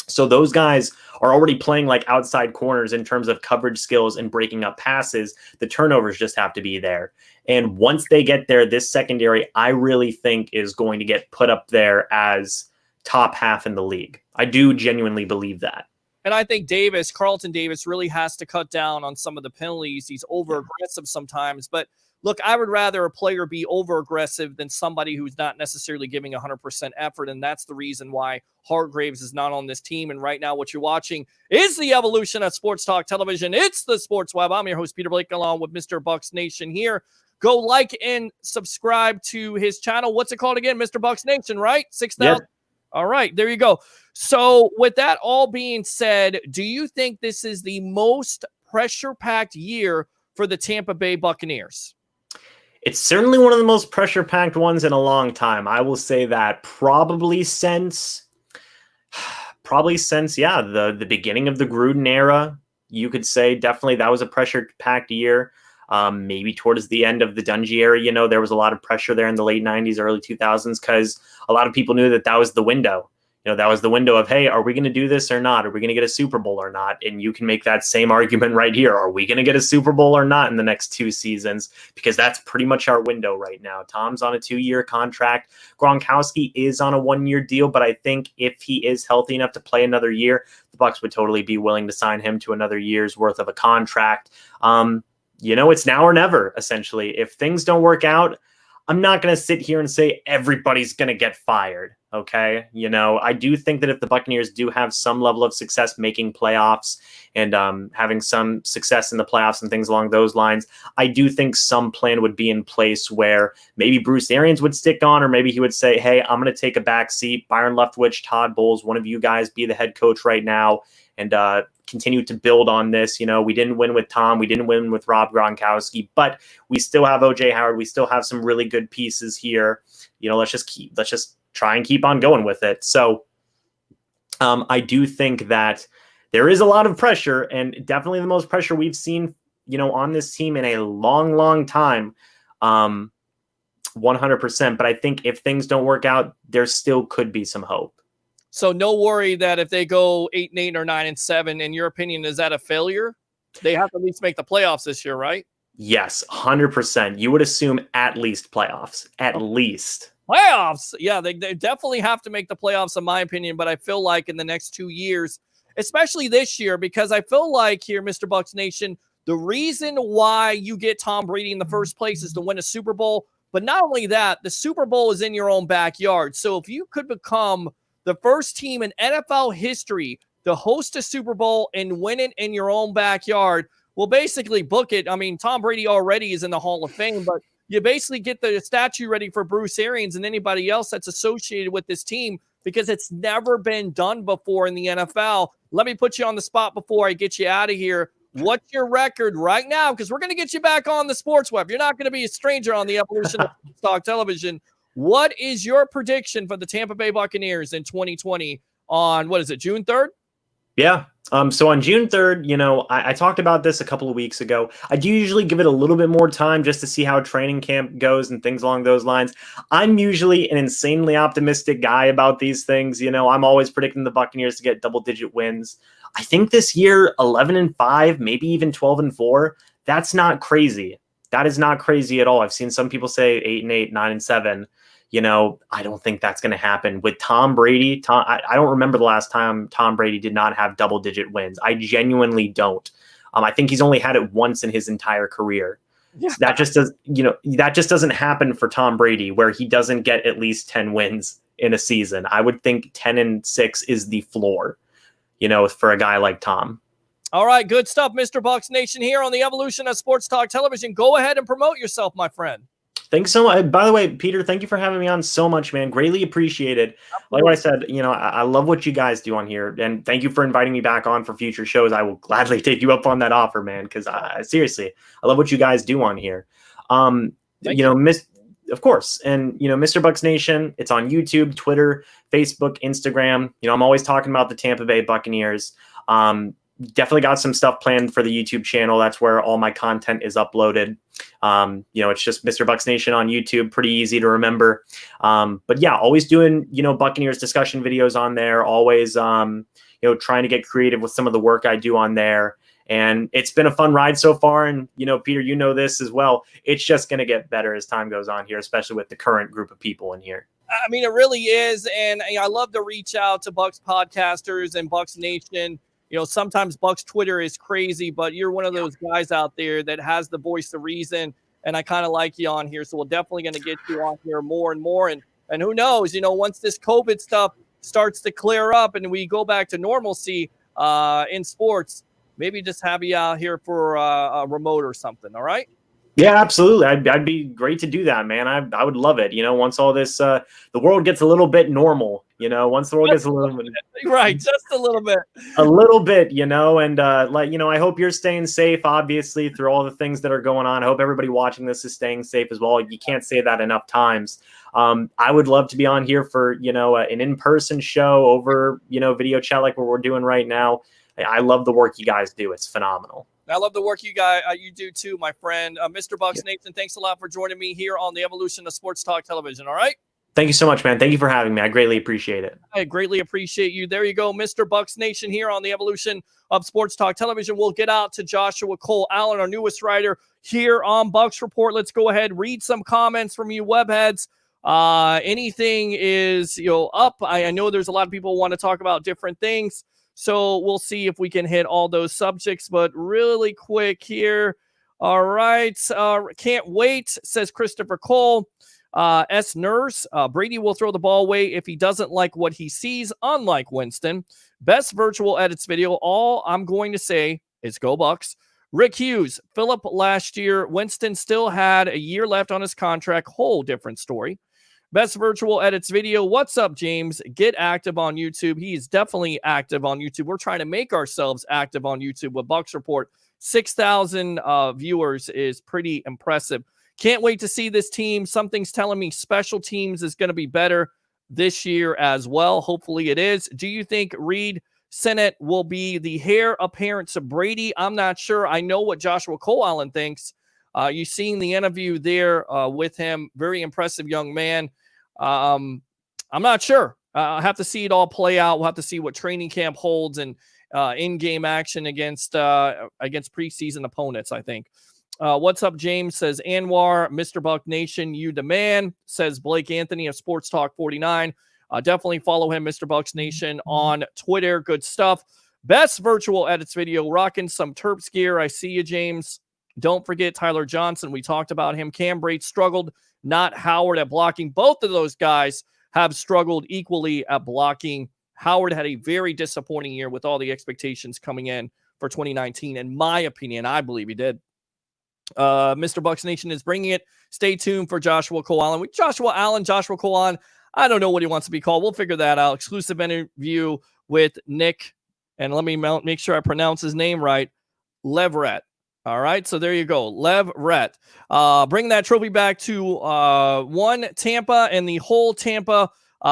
So those guys are already playing like outside corners in terms of coverage skills and breaking up passes. The turnovers just have to be there. And once they get there, this secondary, I really think, is going to get put up there as top half in the league. I do genuinely believe that. And I think Carlton Davis really has to cut down on some of the penalties. He's over-aggressive sometimes. But look, I would rather a player be over-aggressive than somebody who's not necessarily giving 100% effort. And that's the reason why Hargraves is not on this team. And right now what you're watching is the evolution of Sports Talk Television. It's the Sports Web. I'm your host, Peter Blake, along with Mr. Bucs Nation here. Go like and subscribe to his channel. What's it called again? Mr. Bucs Nation, right? 6,000. Yep. All right, there you go. So with that all being said, do you think this is the most pressure-packed year for the Tampa Bay Buccaneers? It's certainly one of the most pressure-packed ones in a long time. I will say that probably since the beginning of the Gruden era. You could say definitely that was a pressure-packed year. Maybe towards the end of the Dungy era, there was a lot of pressure there in the late 90s, early 2000s, because a lot of people knew that was the window. That was the window of, hey, are we going to do this or not? Are we going to get a Super Bowl or not? And you can make that same argument right here. Are we going to get a Super Bowl or not in the next 2 seasons? Because that's pretty much our window right now. Tom's on a 2-year contract. Gronkowski is on a 1-year deal, but I think if he is healthy enough to play another year, the Bucs would totally be willing to sign him to another year's worth of a contract. It's now or never, essentially. If things don't work out, I'm not going to sit here and say everybody's going to get fired, okay? I do think that if the Buccaneers do have some level of success making playoffs and having some success in the playoffs and things along those lines, I do think some plan would be in place where maybe Bruce Arians would stick on, or maybe he would say, hey, I'm going to take a back seat. Byron Leftwich, Todd Bowles, one of you guys be the head coach right now, and continue to build on this. We didn't win with Tom. We didn't win with Rob Gronkowski, but we still have OJ Howard. We still have some really good pieces here. Let's just try and keep on going with it. So I do think that there is a lot of pressure, and definitely the most pressure we've seen, on this team in a long, long time. 100%. But I think if things don't work out, there still could be some hope. So no worry that if they go 8-8 or 9-7, in your opinion, is that a failure? They have to at least make the playoffs this year, right? Yes, 100%. You would assume at least playoffs. At least. Playoffs? Yeah, they definitely have to make the playoffs, in my opinion. But I feel like in the next 2 years, especially this year, because I feel like here, Mr. Bucs Nation, the reason why you get Tom Brady in the first place is to win a Super Bowl. But not only that, the Super Bowl is in your own backyard. So if you could become the first team in NFL history to host a Super Bowl and win it in your own backyard, will basically book it. I mean, Tom Brady already is in the Hall of Fame, but you basically get the statue ready for Bruce Arians and anybody else that's associated with this team, because it's never been done before in the NFL. Let me put you on the spot before I get you out of here. what's your record right now? Because we're going to get you back on the sports web. You're not going to be a stranger on the evolution of Talk Television. What is your prediction for the Tampa Bay Buccaneers in 2020 on, what is it, June 3rd? Yeah. So on June 3rd, I talked about this a couple of weeks ago. I do usually give it a little bit more time just to see how training camp goes and things along those lines. I'm usually an insanely optimistic guy about these things. I'm always predicting the Buccaneers to get double-digit wins. I think this year, 11-5, maybe even 12-4. That's not crazy. That is not crazy at all. I've seen some people say 8-8, 9-7. I don't think that's going to happen with Tom Brady. I don't remember the last time Tom Brady did not have double-digit wins. I genuinely don't. I think he's only had it once in his entire career. Yeah. So that just doesn't happen for Tom Brady, where he doesn't get at least 10 wins in a season. I would think 10-6 is the floor, for a guy like Tom. All right, good stuff, Mr. Bucs Nation here on the Evolution of Sports Talk Television. Go ahead and promote yourself, my friend. Thanks so much. By the way, Peter, thank you for having me on so much, man. Greatly appreciated. Like I said, I love what you guys do on here. And thank you for inviting me back on for future shows. I will gladly take you up on that offer, man, because seriously, I love what you guys do on here. Of course. And, Mr. Bucs Nation, it's on YouTube, Twitter, Facebook, Instagram. I'm always talking about the Tampa Bay Buccaneers. Definitely got some stuff planned for the YouTube channel. That's where all my content is uploaded. It's just Mr. Bucs Nation on YouTube. Pretty easy to remember. But yeah, always doing, Buccaneers discussion videos on there. Always, trying to get creative with some of the work I do on there. And it's been a fun ride so far. And, Peter, this as well. It's just going to get better as time goes on here, especially with the current group of people in here. I mean, it really is. And I love to reach out to Bucs podcasters and Bucs Nation. Sometimes Bucs Twitter is crazy, but you're one of those guys out there that has the voice of reason, and I kind of like you on here. So we're definitely going to get you on here more and more. And who knows, once this COVID stuff starts to clear up and we go back to normalcy in sports, maybe just have you out here for a remote or something. All right? Yeah, absolutely. I'd be great to do that, man. I would love it. Once all this, the world gets a little bit normal, once the world gets a little bit. Right. Just a little bit. A little bit, and I hope you're staying safe, obviously, through all the things that are going on. I hope everybody watching this is staying safe as well. You can't say that enough times. I would love to be on here for, an in-person show over, video chat like what we're doing right now. I love the work you guys do. It's phenomenal. I love the work you do too, my friend. Mr. Bucs Nathan, thanks a lot for joining me here on the Evolution of Sports Talk Television. All right? Thank you so much, man. Thank you for having me. I greatly appreciate it. I greatly appreciate you. There you go, Mr. Bucs Nation here on the Evolution of Sports Talk Television. We'll get out to Joshua Cole Allen, our newest writer here on Bucs Report. Let's go ahead, read some comments from you webheads. Anything is up. I know there's a lot of people who want to talk about different things. So we'll see if we can hit all those subjects, but really quick here. All right. Can't wait, says Christopher Cole. S. Nurse, Brady will throw the ball away if he doesn't like what he sees, unlike Winston. Best virtual edits video. All I'm going to say is go Bucs. Rick Hughes, Phillip last year. Winston still had a year left on his contract. Whole different story. Best virtual edits video. What's up, James? Get active on YouTube. He is definitely active on YouTube. We're trying to make ourselves active on YouTube with Bucs Report. 6,000 viewers is pretty impressive. Can't wait to see this team. Something's telling me special teams is going to be better this year as well. Hopefully it is. Do you think Reed Sennett will be the heir apparent to Brady? I'm not sure. I know what Joshua Cole Allen thinks. You've seen the interview there with him. Very impressive young man. I'm not sure. I'll have to see it all play out. We'll have to see what training camp holds and in-game action against preseason opponents, I think. What's up, James, says Anwar. Mr. Buck Nation, you the man, says Blake Anthony of Sports Talk 49. Definitely follow him, Mr. Bucks Nation, on Twitter. Good stuff. Best virtual edits video, rocking some Terps gear. I see you, James. Don't forget Tyler Johnson. We talked about him. Cam Brate struggled, not Howard at blocking. Both of those guys have struggled equally at blocking. Howard had a very disappointing year with all the expectations coming in for 2019. In my opinion, I believe he did. Mr. Bucks Nation is bringing it. Stay tuned for Joshua Cole Allen. Joshua Cole Allen. I don't know what he wants to be called. We'll figure that out. Exclusive interview with Nick. And let me make sure I pronounce his name right. Leverett. All right, so there you go, Leverett. Bring that trophy back to one Tampa and the whole Tampa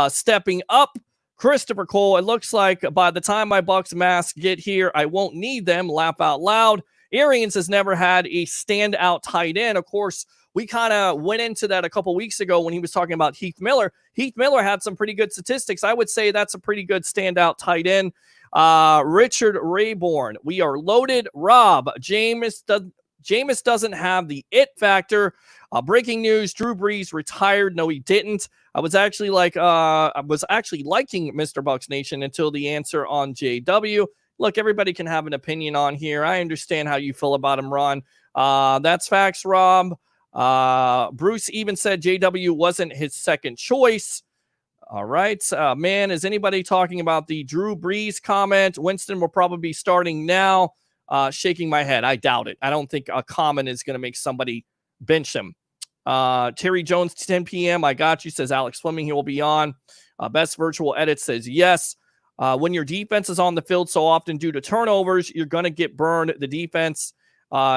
stepping up. Christopher Cole, it looks like by the time my Bucs masks get here, I won't need them. Laugh out loud. Arians has never had a standout tight end. Of course, we kind of went into that a couple weeks ago when he was talking about Heath Miller. Heath Miller had some pretty good statistics. I would say that's a pretty good standout tight end. Richard Rayborn, we are loaded. Rob, Jameis doesn't have the it factor. Breaking news: Drew Brees retired. No, he didn't. I was actually liking Mr. Bucks Nation until the answer on JW. Look, everybody can have an opinion on here. I understand how you feel about him, Ron. That's facts, Rob. Bruce even said JW wasn't his second choice. All right. Man, is anybody talking about the Drew Brees comment? Winston will probably be starting now. Shaking my head. I doubt it. I don't think a comment is going to make somebody bench him. Terry Jones, 10 p.m. I got you, says Alex Fleming. He will be on. Best Virtual Edit says yes. When your defense is on the field so often due to turnovers, you're going to get burned. The defense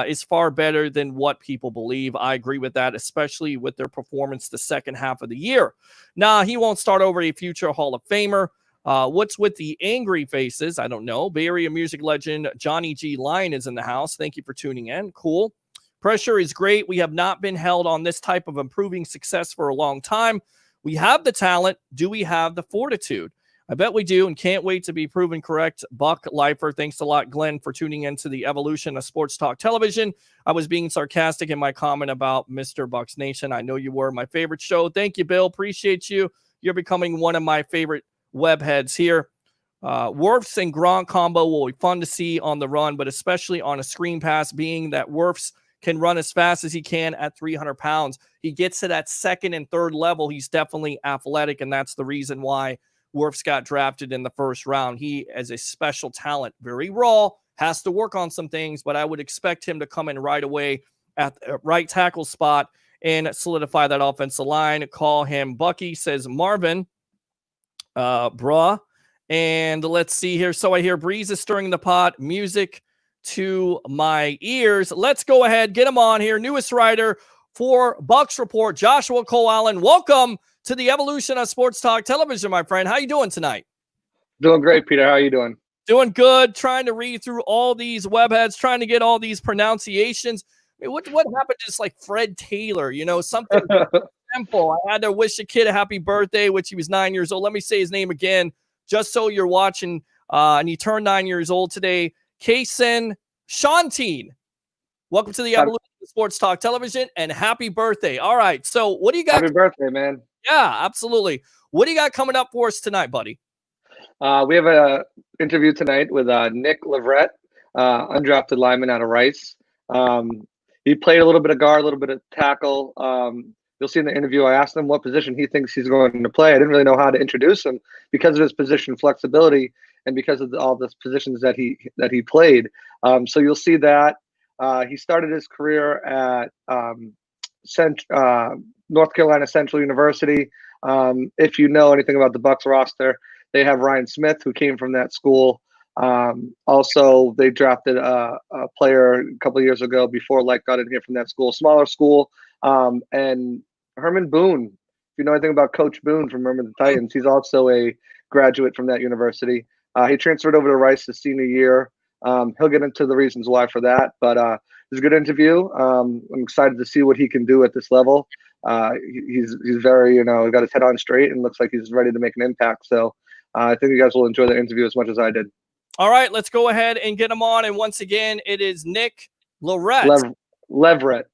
is far better than what people believe. I agree with that, especially with their performance the second half of the year. Nah, he won't start over a future Hall of Famer. What's with the angry faces? I don't know. Bay Area music legend Johnny G. Lyon is in the house. Thank you for tuning in. Cool. Pressure is great. We have not been held on this type of improving success for a long time. We have the talent. Do we have the fortitude? I bet we do, and can't wait to be proven correct. Buck Lifer, thanks a lot, Glenn, for tuning into the evolution of Sports Talk Television. I was being sarcastic in my comment about Mr. Bucks Nation. I know you were my favorite show. Thank you, Bill. Appreciate you. You're becoming one of my favorite web heads here. Wirfs and Gronk combo will be fun to see on the run, but especially on a screen pass, being that Wirfs can run as fast as he can at 300 pounds. He gets to that second and third level. He's definitely athletic, and that's the reason why Wirfs got drafted in the first round. He is a special talent, very raw, has to work on some things, but I would expect him to come in right away at the right tackle spot and solidify that offensive line. Call him Bucky, says Marvin. Bruh. And let's see here. So I hear Breeze is stirring the pot. Music to my ears. Let's go ahead, get him on here. Newest writer for Bucs Report, Joshua Cole Allen. Welcome to the evolution of Sports Talk Television, my friend. How you doing tonight? Doing great, Peter. How are you doing? Doing good. Trying to read through all these webheads, trying to get all these pronunciations. I mean, what happened to just like Fred Taylor? You know, something simple. I had to wish a kid a happy birthday, which he was 9 years old. Let me say his name again, just so you're watching. And he turned 9 years old today. Kaysen Shantine. Welcome to the evolution of Sports Talk Television, and happy birthday. All right. So what do you got? Happy birthday, man. Yeah, absolutely. What do you got coming up for us tonight, buddy? We have an interview tonight with Nick Leverett, undrafted lineman out of Rice. He played a little bit of guard, a little bit of tackle. You'll see in the interview, I asked him what position he thinks he's going to play. I didn't really know how to introduce him because of his position flexibility and because of all the positions that he played. So you'll see that. He started his career at North Carolina Central University. If you know anything about the Bucs roster, they have Ryan Smith, who came from that school. Also, they drafted a player a couple of years ago before Light got in here from that school, smaller school. And Herman Boone, if you know anything about Coach Boone from Remember the Titans, he's also a graduate from that university. He transferred over to Rice his senior year. He'll get into the reasons why for that, but it was a good interview. I'm excited to see what he can do at this level. He's very, got his head on straight and looks like he's ready to make an impact. So I think you guys will enjoy the interview as much as I did. All right, let's go ahead and get him on. And once again, it is Nick Leverett. Leverett.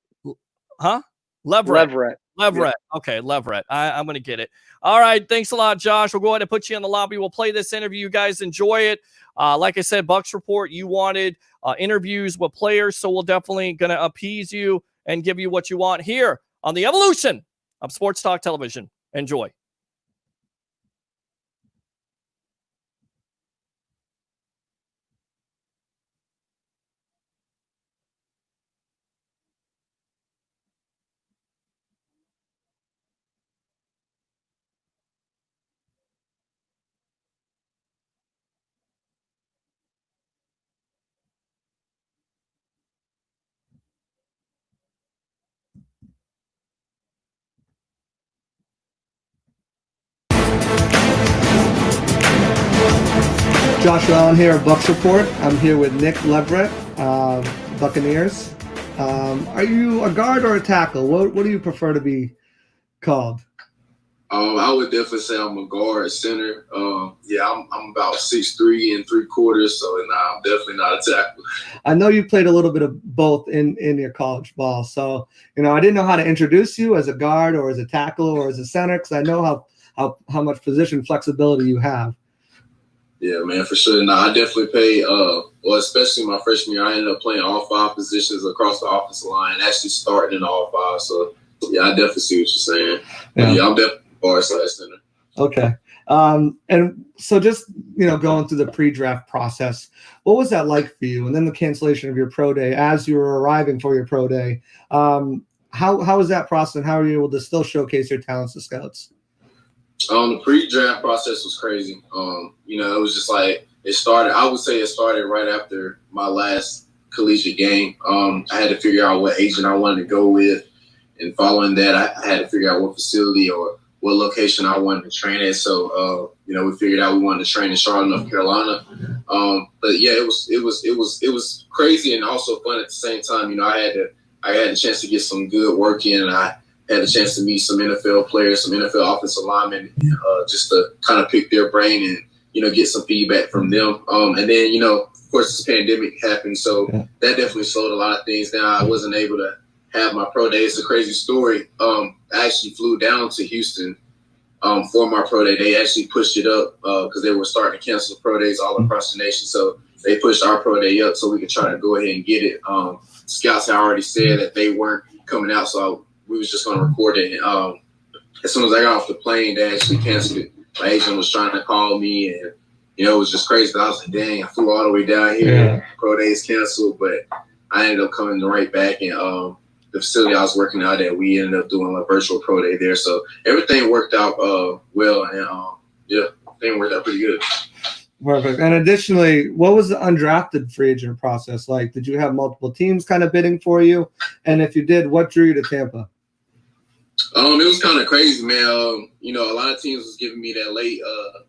Huh? Leverett. Yeah. Okay, Leverett. I'm going to get it. All right, thanks a lot, Josh. We'll go ahead and put you in the lobby. We'll play this interview. You guys enjoy it. Like I said, Bucs Report, you wanted interviews with players, so we'll definitely going to appease you and give you what you want here on the evolution of Sports Talk Television. Enjoy. Joshua Allen here at Bucs Report. I'm here with Nick Leverett, Buccaneers. Are you a guard or a tackle? What do you prefer to be called? I would definitely say I'm a guard, center. I'm about 6'3" and 3/4, so I'm definitely not a tackle. I know you played a little bit of both in your college ball, so I didn't know how to introduce you as a guard or as a tackle or as a center, because I know how much position flexibility you have. Yeah, man, for sure. No, I definitely played. Especially my freshman year, I ended up playing all 5 positions across the offensive line, actually starting in all 5. So yeah, I definitely see what you're saying. Yeah, I'm definitely guard / center. Okay. And so just, going through the pre-draft process, what was that like for you? And then the cancellation of your pro day as you were arriving for your pro day. How was that process, and how were you able to still showcase your talents to scouts? The pre-draft process was crazy. It was just like I would say it started right after my last collegiate game. I had to figure out what agent I wanted to go with. And following that, I had to figure out what facility or what location I wanted to train at. So, we figured out we wanted to train in Charlotte, North Carolina. But yeah, it was crazy and also fun at the same time. I had a chance to get some good work in. I had a chance to meet some NFL players, some NFL offensive linemen, just to kind of pick their brain and, get some feedback from them. And then, of course, this pandemic happened. So that definitely slowed a lot of things down. I wasn't able to have my pro day. It's a crazy story. I actually flew down to Houston for my pro day. They actually pushed it up because they were starting to cancel pro days all across the nation. So they pushed our pro day up so we could try to go ahead and get it. Scouts had already said that they weren't coming out, so we was just going to record it. And, as soon as I got off the plane, they actually canceled it. My agent was trying to call me, and it was just crazy. I was like, dang, I flew all the way down here. Yeah. Pro days canceled, but I ended up coming right back, and the facility I was working out at, we ended up doing a virtual pro day there. So everything worked out well, and everything worked out pretty good. Perfect. And additionally, what was the undrafted free agent process like? Did you have multiple teams kind of bidding for you? And if you did, what drew you to Tampa? It was kind of crazy, man. A lot of teams was giving me that late,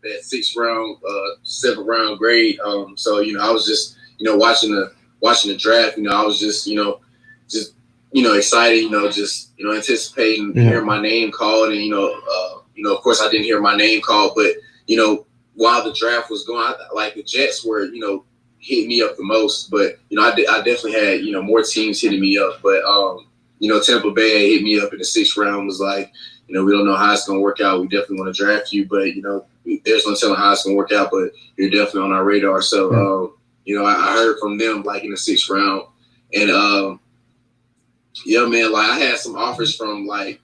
that 6th round, 7th round grade. So I was just, watching the draft. I was just, excited. Anticipating hearing my name called, and of course I didn't hear my name called, but while the draft was going, the Jets were, hitting me up the most, but I definitely had more teams hitting me up, but Tampa Bay hit me up in the 6th round, was like, we don't know how it's gonna work out. We definitely want to draft you, but there's no telling how it's gonna work out. But you're definitely on our radar. So I heard from them in the 6th round, and man, I had some offers from I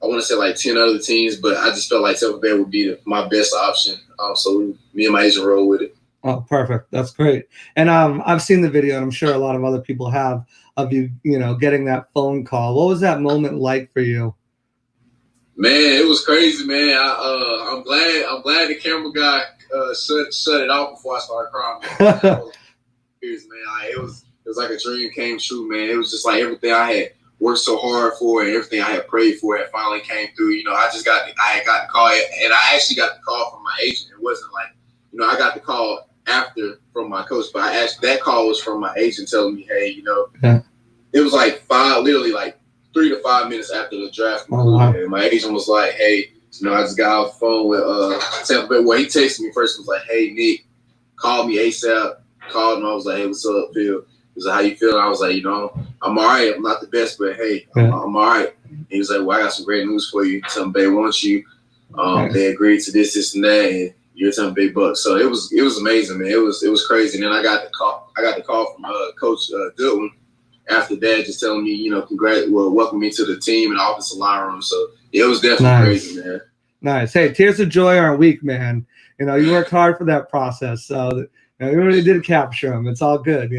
want to say 10 other teams, but I just felt like Tampa Bay would be my best option. So me and my agent rolled with it. Oh, perfect. That's great. And I've seen the video, and I'm sure a lot of other people have, of you, getting that phone call. What was that moment like for you? Man, it was crazy, man. I'm glad the camera guy shut it off before I started crying. It was like a dream came true, man. It was just like everything I had worked so hard for and everything I had prayed for had finally came through. I had got the call, and I actually got the call from my agent. It wasn't I got the call after from my coach, but that call was from my agent telling me, hey, it was literally 3 to 5 minutes after the draft concluded. Oh, wow. And my agent was like, hey, I just got off the phone with Tampa Bay. Well, he texted me first and was like, hey, Nick, call me ASAP. Called him. I was like, hey, what's up, Phil? He was like, how you feeling? I was like, I'm all right. I'm not the best, but hey, I'm all right. And he was like, well, I got some great news for you. Tampa Bay wants you. They agreed to this, and that, and you're Tampa Bay Bucs. So it was amazing, man. It was crazy. And then I got the call from Coach Goodwin after that, just telling me, welcome me to the team and offensive line room. So it was definitely crazy, man. Nice. Hey, tears of joy aren't weak, man. You worked hard for that process, so you really did capture them. It's all good,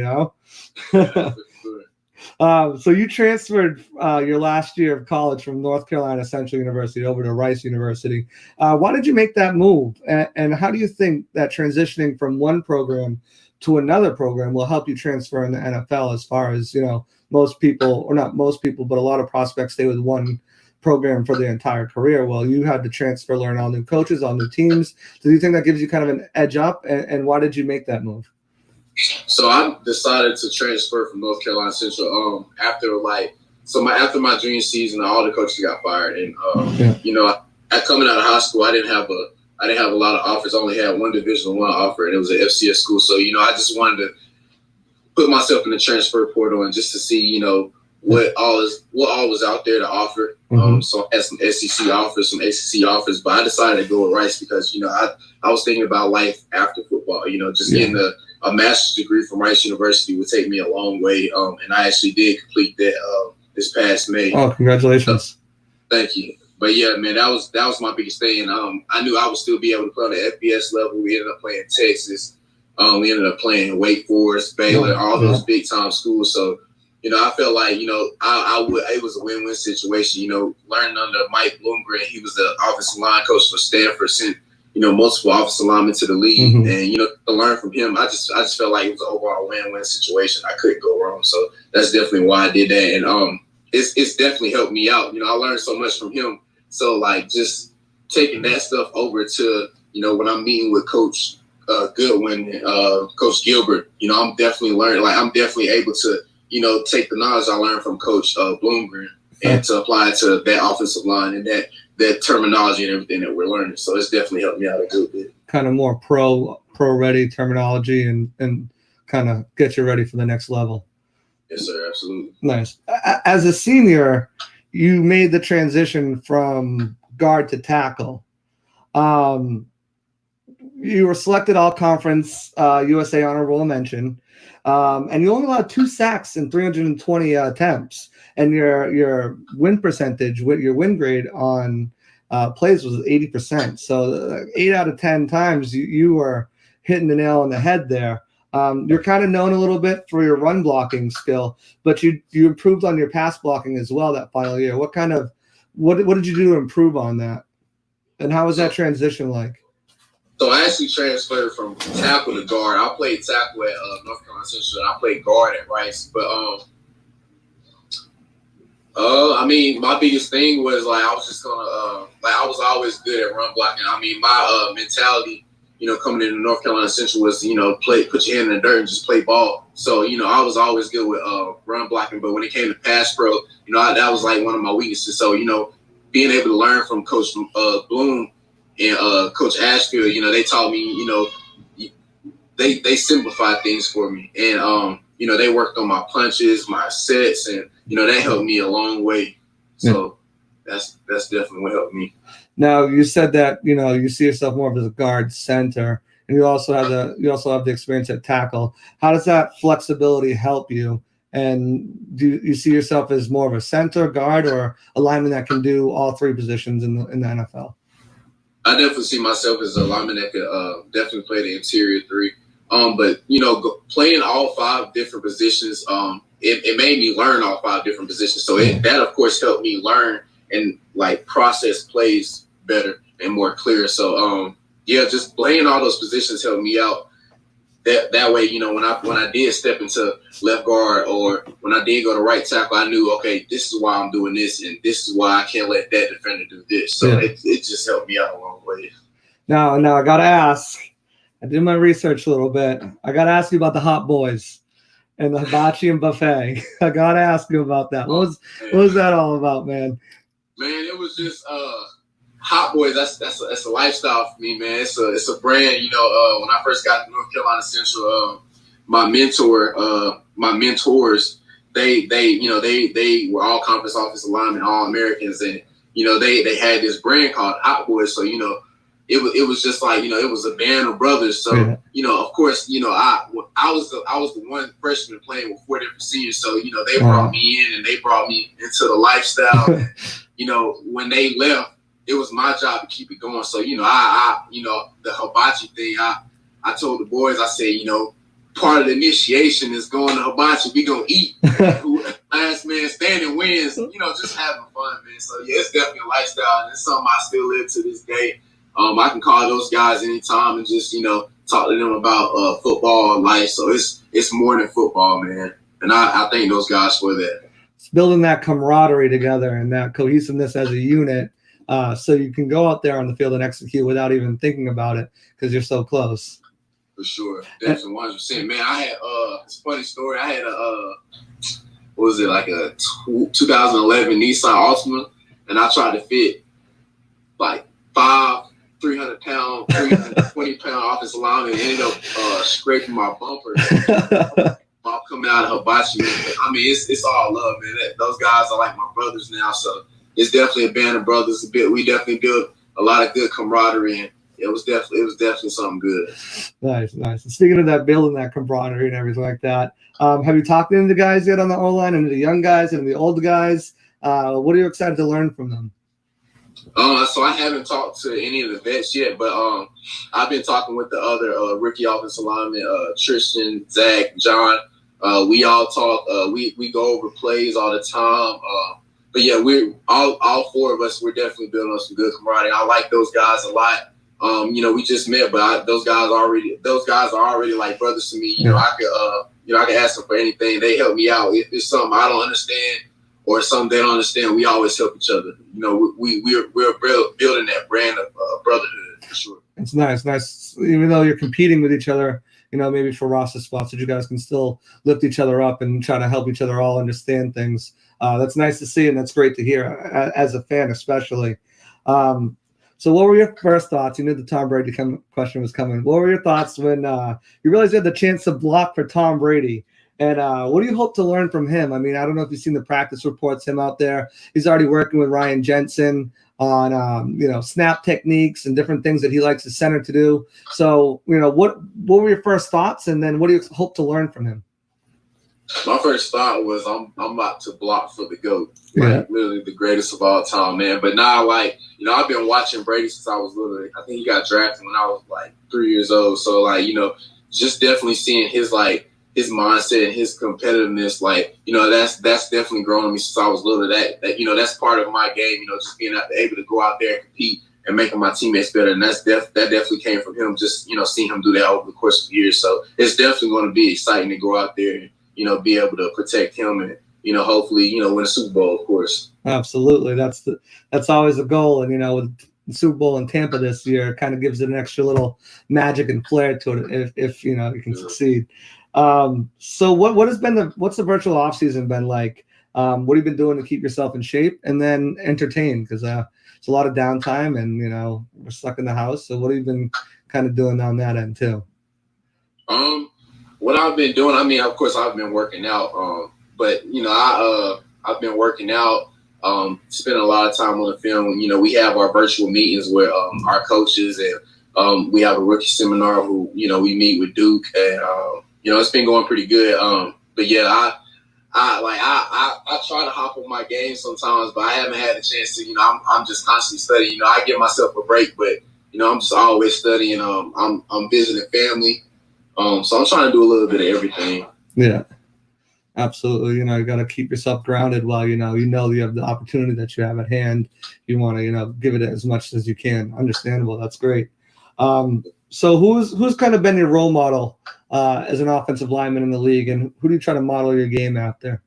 So you transferred your last year of college from North Carolina Central University over to Rice University. Why did you make that move? And how do you think that transitioning from one program to another program will help you transfer in the NFL, as far as, most people, or not most people, but a lot of prospects stay with one program for their entire career. Well, you had to transfer, learn all new coaches, all new teams. Do you think that gives you kind of an edge up? And why did you make that move? So I decided to transfer from North Carolina Central after my junior season, all the coaches got fired, and coming out of high school, I didn't have a lot of offers. I only had one Division I offer, and it was an FCS school. So I just wanted to put myself in the transfer portal and just to see what all was out there to offer. So I had some SEC offers, some ACC offers, but I decided to go with Rice because I was thinking about life after football. Getting a master's degree from Rice University would take me a long way, and I actually did complete that this past May. Oh, congratulations! Thank you. But yeah, man, that was my biggest thing. I knew I would still be able to play on the FBS level. We ended up playing Texas. We ended up playing Wake Forest, Baylor, all those big time schools. So, I felt like, it was a win-win situation. Learning under Mike Bloomgren, he was the offensive line coach for Stanford, sent, multiple offensive linemen to the league. And, to learn from him, I just felt like it was an overall win-win situation. I couldn't go wrong. So that's definitely why I did that. And it's definitely helped me out. I learned so much from him. So, just taking that stuff over to, when I'm meeting with Coach Goodwin, Coach Gilbert, I'm definitely learning. I'm definitely able to, take the knowledge I learned from Coach Bloomgren and to apply it to that offensive line and that terminology and everything that we're learning. So it's definitely helped me out a good bit. Kind of more pro ready terminology and kind of get you ready for the next level. Yes, sir. Absolutely. Nice. As a senior, you made the transition from guard to tackle. You were selected all conference USA honorable mention. And you only allowed 2 sacks in 320 attempts. And your win percentage, with your win grade on plays was 80%. So 8 out of 10 times you were hitting the nail on the head there. You're kind of known a little bit for your run blocking skill, but you improved on your pass blocking as well that final year. What did you do to improve on that? And how was that transition like? So I actually transferred from tackle to guard. I played tackle at North Carolina Central, and I played guard at Rice. But my biggest thing was I was just gonna I was always good at run blocking. My mentality, coming into North Carolina Central was put your hand in the dirt and just play ball. So I was always good with run blocking. But when it came to pass pro, that was one of my weaknesses. So being able to learn from Coach Bloom and Coach Ashfield, they taught me, they simplified things for me. And, they worked on my punches, my sets, and, that helped me a long way. So that's definitely what helped me. Now, you said that, you see yourself more as a guard center, and you also have the experience at tackle. How does that flexibility help you? And do you see yourself as more of a center, guard, or a lineman that can do all 3 positions in the NFL? I definitely see myself as a lineman that could definitely play the interior 3. But playing all 5 different positions, it made me learn all 5 different positions. So that of course helped me learn and process plays better and more clear. So just playing all those positions helped me out. That way, when I did step into left guard or when I did go to right tackle, I knew, okay, this is why I'm doing this, and this is why I can't let that defender do this. So it just helped me out a long way. Now I gotta ask. I did my research a little bit. I gotta ask you about the Hot Boys and the hibachi and buffet. I gotta ask you about that. What was that all about, man? Man, it was just Hot Boys, that's a lifestyle for me, man. It's a brand. When I first got to North Carolina Central, my mentors, they were all conference offensive linemen, all Americans, and they had this brand called Hot Boys. So it was just it was a band of brothers. So of course, I was the one freshman playing with 4 different seniors. So they brought me in and they brought me into the lifestyle. And, when they left, it was my job to keep it going. So, the hibachi thing, I told the boys, I said, part of the initiation is going to hibachi. We going to eat. Last man standing wins, just having fun, man. So, yeah, it's definitely a lifestyle. And it's something I still live to this day. I can call those guys anytime and just, talk to them about football and life. So it's more than football, man. And I thank those guys for that. it's building that camaraderie together and that cohesiveness as a unit, so you can go out there on the field and execute without even thinking about it because you're so close. For sure, definitely 100%. Man, I had it's a funny story. I had a what was it, like a 2011 Nissan Altima, and I tried to fit like 300-pound, 320-pound offensive lineman, and ended up scraping my bumper while coming out of Hibachi. I mean, it's all love, man. Those guys are like my brothers now, so it's definitely a band of brothers. We definitely built a lot of good camaraderie, and it was definitely something good. Nice. And speaking of that, building that camaraderie and everything like that, have you talked to any of the guys yet on the O-line, and the young guys and the old guys? What are you excited to learn from them? So I haven't talked to any of the vets yet, but I've been talking with the other rookie offensive linemen, Tristan, Zach, John. We all talk. We go over plays all the time. But yeah, we're all four of us. We're definitely building on some good camaraderie. I like those guys a lot. We just met, but those guys are already like brothers to me. I could ask them for anything. They help me out. If it's something I don't understand or something they don't understand, we always help each other. We're building that brand of brotherhood for sure. It's nice. Even though you're competing with each other, maybe for roster spots, that you guys can still lift each other up and try to help each other all understand things. That's nice to see, and that's great to hear as a fan, especially. So what were your first thoughts? You knew the Tom Brady question was coming. What were your thoughts when you realized you had the chance to block for Tom Brady? And what do you hope to learn from him? I mean, I don't know if you've seen the practice reports, him out there. He's already working with Ryan Jensen on, snap techniques and different things that he likes his center to do. So, what were your first thoughts? And then what do you hope to learn from him? My first thought was I'm about to block for the GOAT. Literally the greatest of all time, man. But now, I've been watching Brady since I was little. I think he got drafted when I was 3 years old. So just definitely seeing his mindset and his competitiveness, that's definitely grown on me since I was little. That's part of my game, just being able to go out there and compete and making my teammates better. And that definitely came from him, just, seeing him do that over the course of the years. So it's definitely going to be exciting to go out there and, be able to protect him and, hopefully, win a Super Bowl, of course. Absolutely. That's always the goal. And, with the Super Bowl in Tampa this year, it kind of gives it an extra little magic and flair to it if you can succeed. So what's the virtual off season been like? What have you been doing to keep yourself in shape and then entertain? Because it's a lot of downtime and, we're stuck in the house. So what have you been kind of doing on that end too? What I've been doing, I mean, of course, I've been working out, but I've been working out, spending a lot of time on the film. We have our virtual meetings with our coaches, and we have a rookie seminar who we meet with Duke, and it's been going pretty good. But yeah, I try to hop on my game sometimes, but I haven't had a chance to. I'm just constantly studying. I give myself a break, but I'm just always studying. I'm visiting family. So I'm trying to do a little bit of everything. Yeah, absolutely. You got to keep yourself grounded while you have the opportunity that you have at hand. You want to give it as much as you can. Understandable. That's great. So who's kind of been your role model as an offensive lineman in the league, and who do you try to model your game after?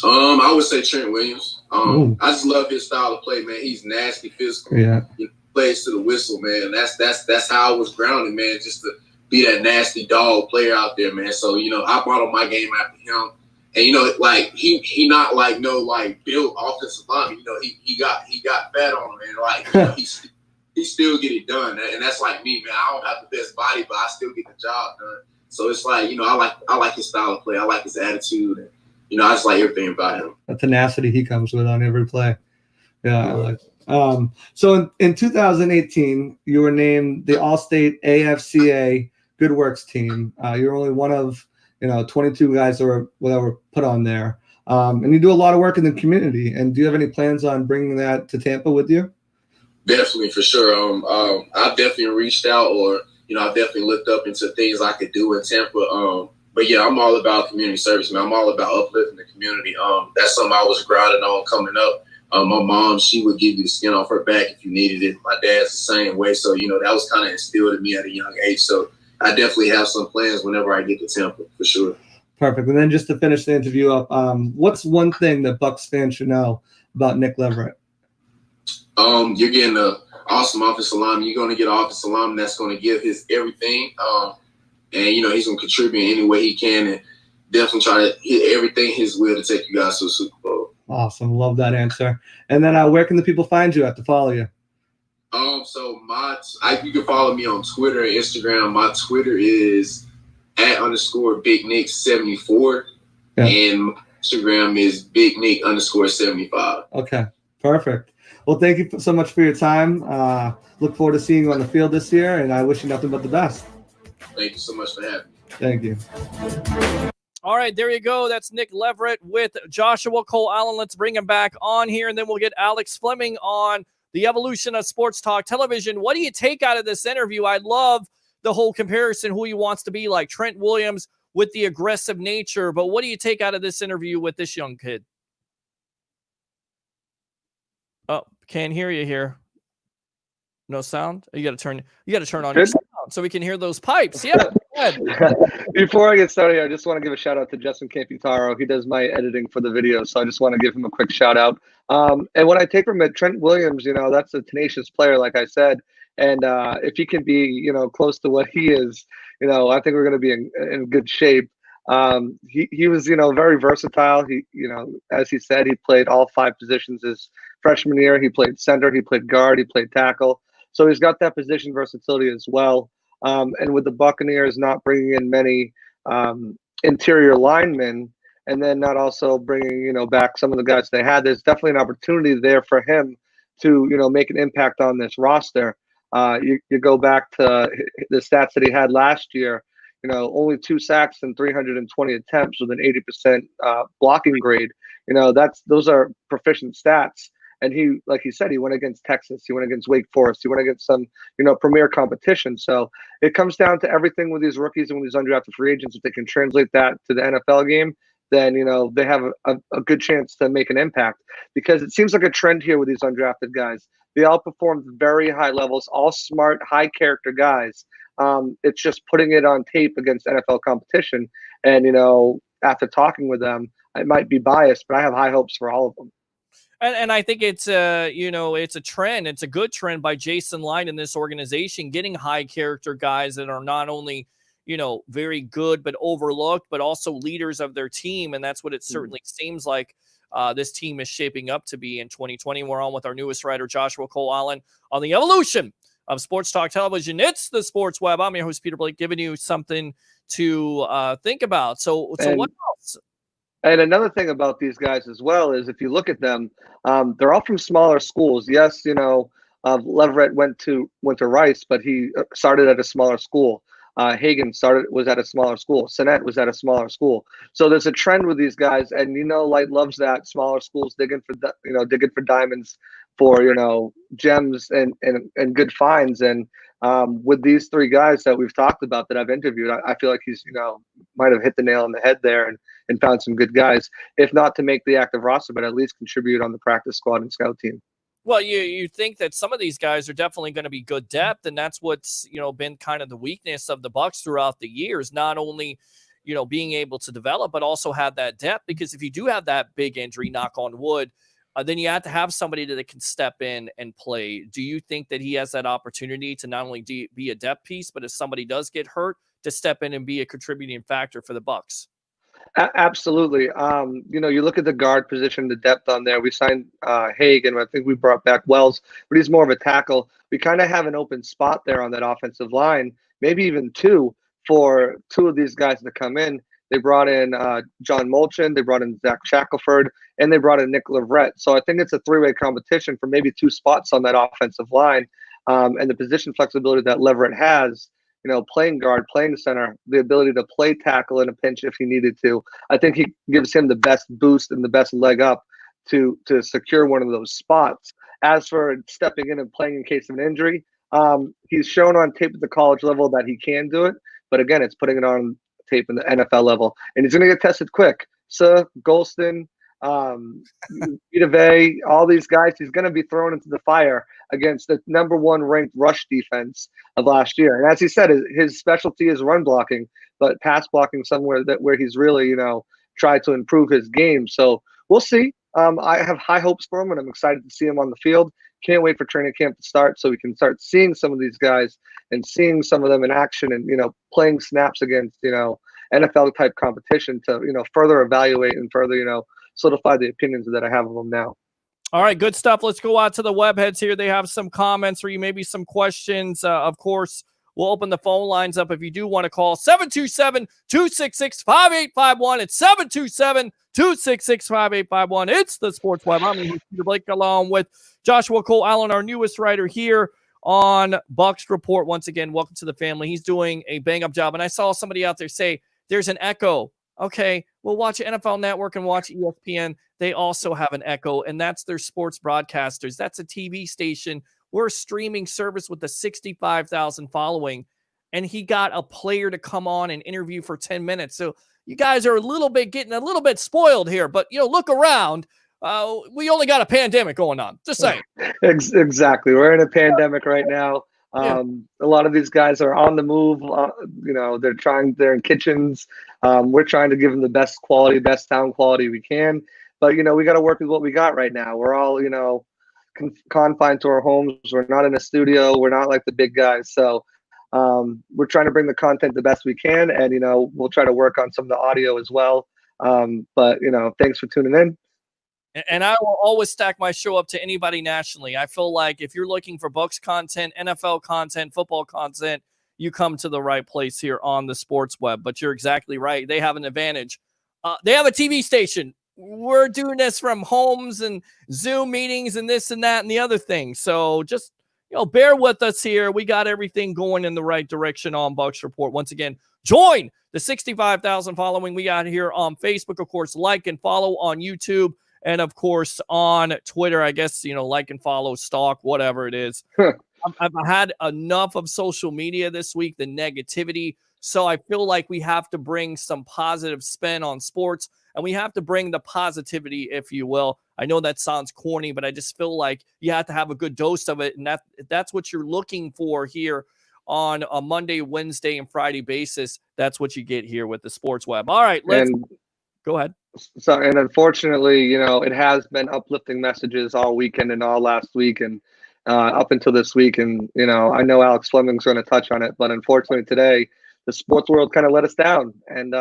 I would say Trent Williams. I just love his style of play, man. He's nasty, physical. Yeah, he plays to the whistle, man. That's how I was grounded, man. Just to be that nasty dog player out there, man. So, I modeled my game after him. And, he not built offensive lineman. He got fat on him, and he still get it done. And that's like me, man. I don't have the best body, but I still get the job done. So it's I like his style of play. I like his attitude, and I just like everything about him. The tenacity he comes with on every play. Yeah. So in 2018, you were named the All-State AFCA Good Works team. You're only one of 22 guys that were put on there, and you do a lot of work in the community. And do you have any plans on bringing that to Tampa with you? Definitely, for sure. I've definitely reached out, or I've definitely looked up into things I could do in Tampa. But yeah, I'm all about community service, man. I'm all about uplifting the community. That's something I was grounded on coming up. My mom, she would give you the skin off her back if you needed it. My dad's the same way, so that was kind of instilled in me at a young age. So I definitely have some plans whenever I get to Tampa, for sure. Perfect. And then just to finish the interview up, what's one thing that Bucs fans should know about Nick Leverett? You're getting an awesome offensive lineman. You're going to get an offensive lineman that's going to give his everything. And, he's going to contribute any way he can and definitely try to hit everything his will to take you guys to the Super Bowl. Awesome. Love that answer. And then where can the people find you to follow you? So you can follow me on Twitter and Instagram. My Twitter is @_BigNick74. Yeah. And my Instagram is BigNick_75. Okay. Perfect. Well, thank you so much for your time. Look forward to seeing you on the field this year, and I wish you nothing but the best. Thank you so much for having me. Thank you. All right, there you go. That's Nick Leverett with Joshua Cole Allen. Let's bring him back on here, and then we'll get Alex Fleming on the evolution of sports talk television. What do you take out of this interview? I love the whole comparison, who he wants to be like Trent Williams with the aggressive nature. But what do you take out of this interview with this young kid? Oh, can't hear you here. No sound? You got to turn on your sound so we can hear those pipes. Yeah. Go ahead. Before I get started, I just want to give a shout out to Justin Camputaro. He does my editing for the video, so I just want to give him a quick shout out. And what I take from it, Trent Williams, that's a tenacious player, like I said. And if he can be, close to what he is, I think we're going to be in good shape. He was, very versatile. He, as he said, he played all 5 positions his freshman year. He played center, he played guard, he played tackle. So he's got that position versatility as well. And with the Buccaneers not bringing in many interior linemen, and then not also bringing, back some of the guys they had, there's definitely an opportunity there for him to, make an impact on this roster. You go back to the stats that he had last year, only 2 sacks and 320 attempts with an 80% blocking grade. Those are proficient stats. And he, like he said, he went against Texas, he went against Wake Forest, he went against some, premier competition. So it comes down to everything with these rookies and with these undrafted free agents. If they can translate that to the NFL game, then, they have a good chance to make an impact, because it seems like a trend here with these undrafted guys. They all performed very high levels, all smart, high character guys. It's just putting it on tape against NFL competition. And, after talking with them, I might be biased, but I have high hopes for all of them. And I think it's it's a trend. It's a good trend by Jason Light in this organization, getting high character guys that are not only, very good, but overlooked, but also leaders of their team. And that's what it certainly seems like this team is shaping up to be in 2020. We're on with our newest writer, Joshua Cole Allen, on the evolution of sports talk television. It's the Sports Web. I'm your host, Peter Blake, giving you something to think about. So what else? And another thing about these guys as well is, if you look at them, they're all from smaller schools. Yes, Leverett went to Rice, but he started at a smaller school. Hagan was at a smaller school. Sinnett was at a smaller school. So there's a trend with these guys, and Light loves that, smaller schools digging for diamonds, for gems and good finds. And with these 3 guys that we've talked about that I've interviewed, I feel like he's might have hit the nail on the head there and found some good guys, if not to make the active roster, but at least contribute on the practice squad and scout team. Well, you think that some of these guys are definitely going to be good depth, and that's what's been kind of the weakness of the Bucs throughout the years. Not only being able to develop, but also have that depth. Because if you do have that big injury, knock on wood, then you have to have somebody that can step in and play. Do you think that he has that opportunity to not only be a depth piece, but if somebody does get hurt, to step in and be a contributing factor for the Bucs? Absolutely. You look at the guard position, the depth on there. We signed Hagan. I think we brought back Wells, but he's more of a tackle. We kind of have an open spot there on that offensive line, maybe even 2 for 2 of these guys to come in. They brought in John Molchin, they brought in Zach Shackelford, and they brought in Nick Leverett. So I think it's a 3-way competition for maybe 2 spots on that offensive line. And the position flexibility that Leverett has, playing guard, playing center, the ability to play tackle in a pinch if he needed to. I think he gives him the best boost and the best leg up to secure one of those spots. As for stepping in and playing in case of an injury, he's shown on tape at the college level that he can do it. But again, it's putting it on tape in the NFL level. And he's going to get tested quick. So Golston, Vita Vea, all these guys, he's going to be thrown into the fire against the #1 ranked rush defense of last year. And as he said, his specialty is run blocking, but pass blocking somewhere where he's really, tried to improve his game. So we'll see. I have high hopes for him, and I'm excited to see him on the field. Can't wait for training camp to start so we can start seeing some of these guys and seeing some of them in action and, playing snaps against, NFL type competition to, further evaluate and further, solidify the opinions that I have of them now. All right, good stuff. Let's go out to the web heads here. They have some comments for you, maybe some questions. Of course, we'll open the phone lines up if you do want to call. 727-266-5851. It's 727-266-5851. It's the Sports Web. I'm Peter Blake along with Joshua Cole Allen, our newest writer here on Bucs Report. Once again, welcome to the family. He's doing a bang-up job. And I saw somebody out there say, there's an echo. Okay, well, watch NFL Network and watch ESPN. They also have an echo, and that's their sports broadcasters. That's a TV station. We're a streaming service with a 65,000 following, and he got a player to come on and interview for 10 minutes. So you guys are getting a little bit spoiled here, but, look around. We only got a pandemic going on. Just saying. Exactly. We're in a pandemic right now. A lot of these guys are on the move. They're in kitchens. We're trying to give them the best sound quality we can. But, we got to work with what we got right now. We're all, confined to our homes. We're not in a studio. We're not like the big guys. So we're trying to bring the content the best we can. And, we'll try to work on some of the audio as well. But, thanks for tuning in. And I will always stack my show up to anybody nationally. I feel like if you're looking for Bucs content, NFL content, football content, you come to the right place here on the Sports Web. But you're exactly right. They have an advantage. They have a TV station. We're doing this from homes and Zoom meetings and this and that and the other thing. So just, bear with us here. We got everything going in the right direction on Bucs Report. Once again, join the 65,000 following we got here on Facebook. Of course, like and follow on YouTube. And, of course, on Twitter, I guess, like and follow, stalk, whatever it is. I've had enough of social media this week, the negativity. So I feel like we have to bring some positive spin on sports, and we have to bring the positivity, if you will. I know that sounds corny, but I just feel like you have to have a good dose of it. And that's what you're looking for here on a Monday, Wednesday, and Friday basis. That's what you get here with the Sports Web. All right, go ahead. So, and unfortunately, it has been uplifting messages all weekend and all last week and up until this week. And, I know Alex Fleming's going to touch on it, but unfortunately today, the sports world kind of let us down. And,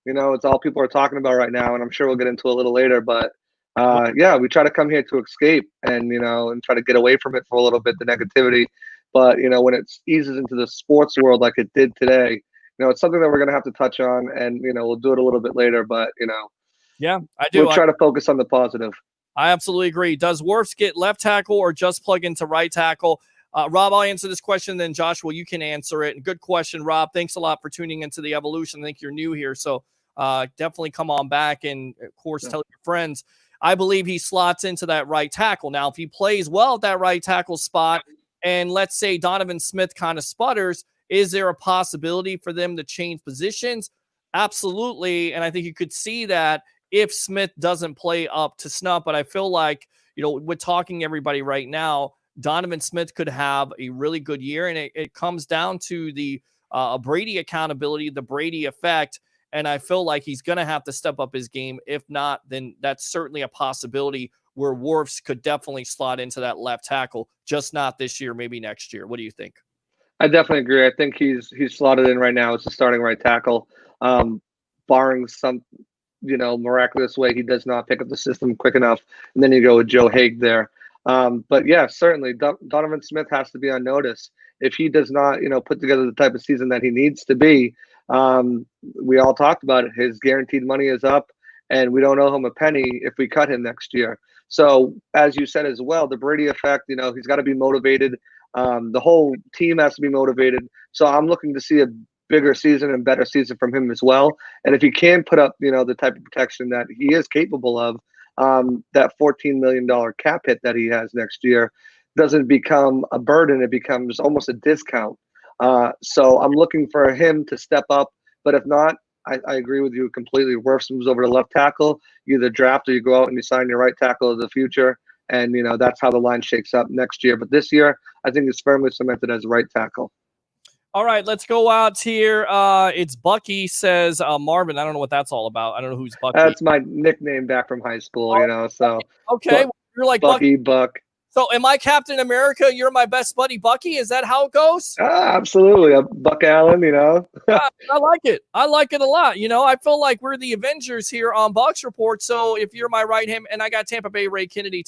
it's all people are talking about right now. And I'm sure we'll get into a little later, but we try to come here to escape and, and try to get away from it for a little bit, the negativity. But, when it eases into the sports world like it did today, it's something that we're going to have to touch on, and, we'll do it a little bit later, but, yeah, I do. We'll try to focus on the positive. I absolutely agree. Does Wirfs get left tackle or just plug into right tackle? Rob, I'll answer this question, then Joshua, you can answer it. And good question, Rob. Thanks a lot for tuning into the Evolution. I think you're new here, so definitely come on back and, of course, tell your friends. I believe he slots into that right tackle. Now, if he plays well at that right tackle spot, and let's say Donovan Smith kind of sputters, is there a possibility for them to change positions? Absolutely. And I think you could see that if Smith doesn't play up to snuff. But I feel like, we're talking everybody right now, Donovan Smith could have a really good year. And it comes down to the Brady accountability, the Brady effect. And I feel like he's going to have to step up his game. If not, then that's certainly a possibility where Wirfs could definitely slot into that left tackle, just not this year, maybe next year. What do you think? I definitely agree. I think he's slotted in right now as the starting right tackle, barring some, miraculous way he does not pick up the system quick enough, and then you go with Joe Haig there. But yeah, certainly Donovan Smith has to be on notice. If he does not, put together the type of season that he needs to be, we all talked about it. His guaranteed money is up, and we don't owe him a penny if we cut him next year. So as you said as well, the Brady effect, he's got to be motivated. The whole team has to be motivated. So I'm looking to see a bigger season and better season from him as well. And if he can put up, the type of protection that he is capable of, that $14 million cap hit that he has next year doesn't become a burden. It becomes almost a discount. So I'm looking for him to step up. But if not, I agree with you completely. Wirfs moves over to left tackle. You either draft or you go out and you sign your right tackle of the future. And, that's how the line shakes up next year. But this year, I think it's firmly cemented as right tackle. All right, let's go out here. It's Bucky, says Marvin. I don't know what that's all about. I don't know who's Bucky. That's my nickname back from high school, so. Okay, you're like Bucky, Buck. So am I Captain America? You're my best buddy, Bucky? Is that how it goes? Absolutely. Buck Allen, I like it. I like it a lot. I feel like we're the Avengers here on Bucs Report. So if you're my right hand, and I got Tampa Bay Ray Kennedy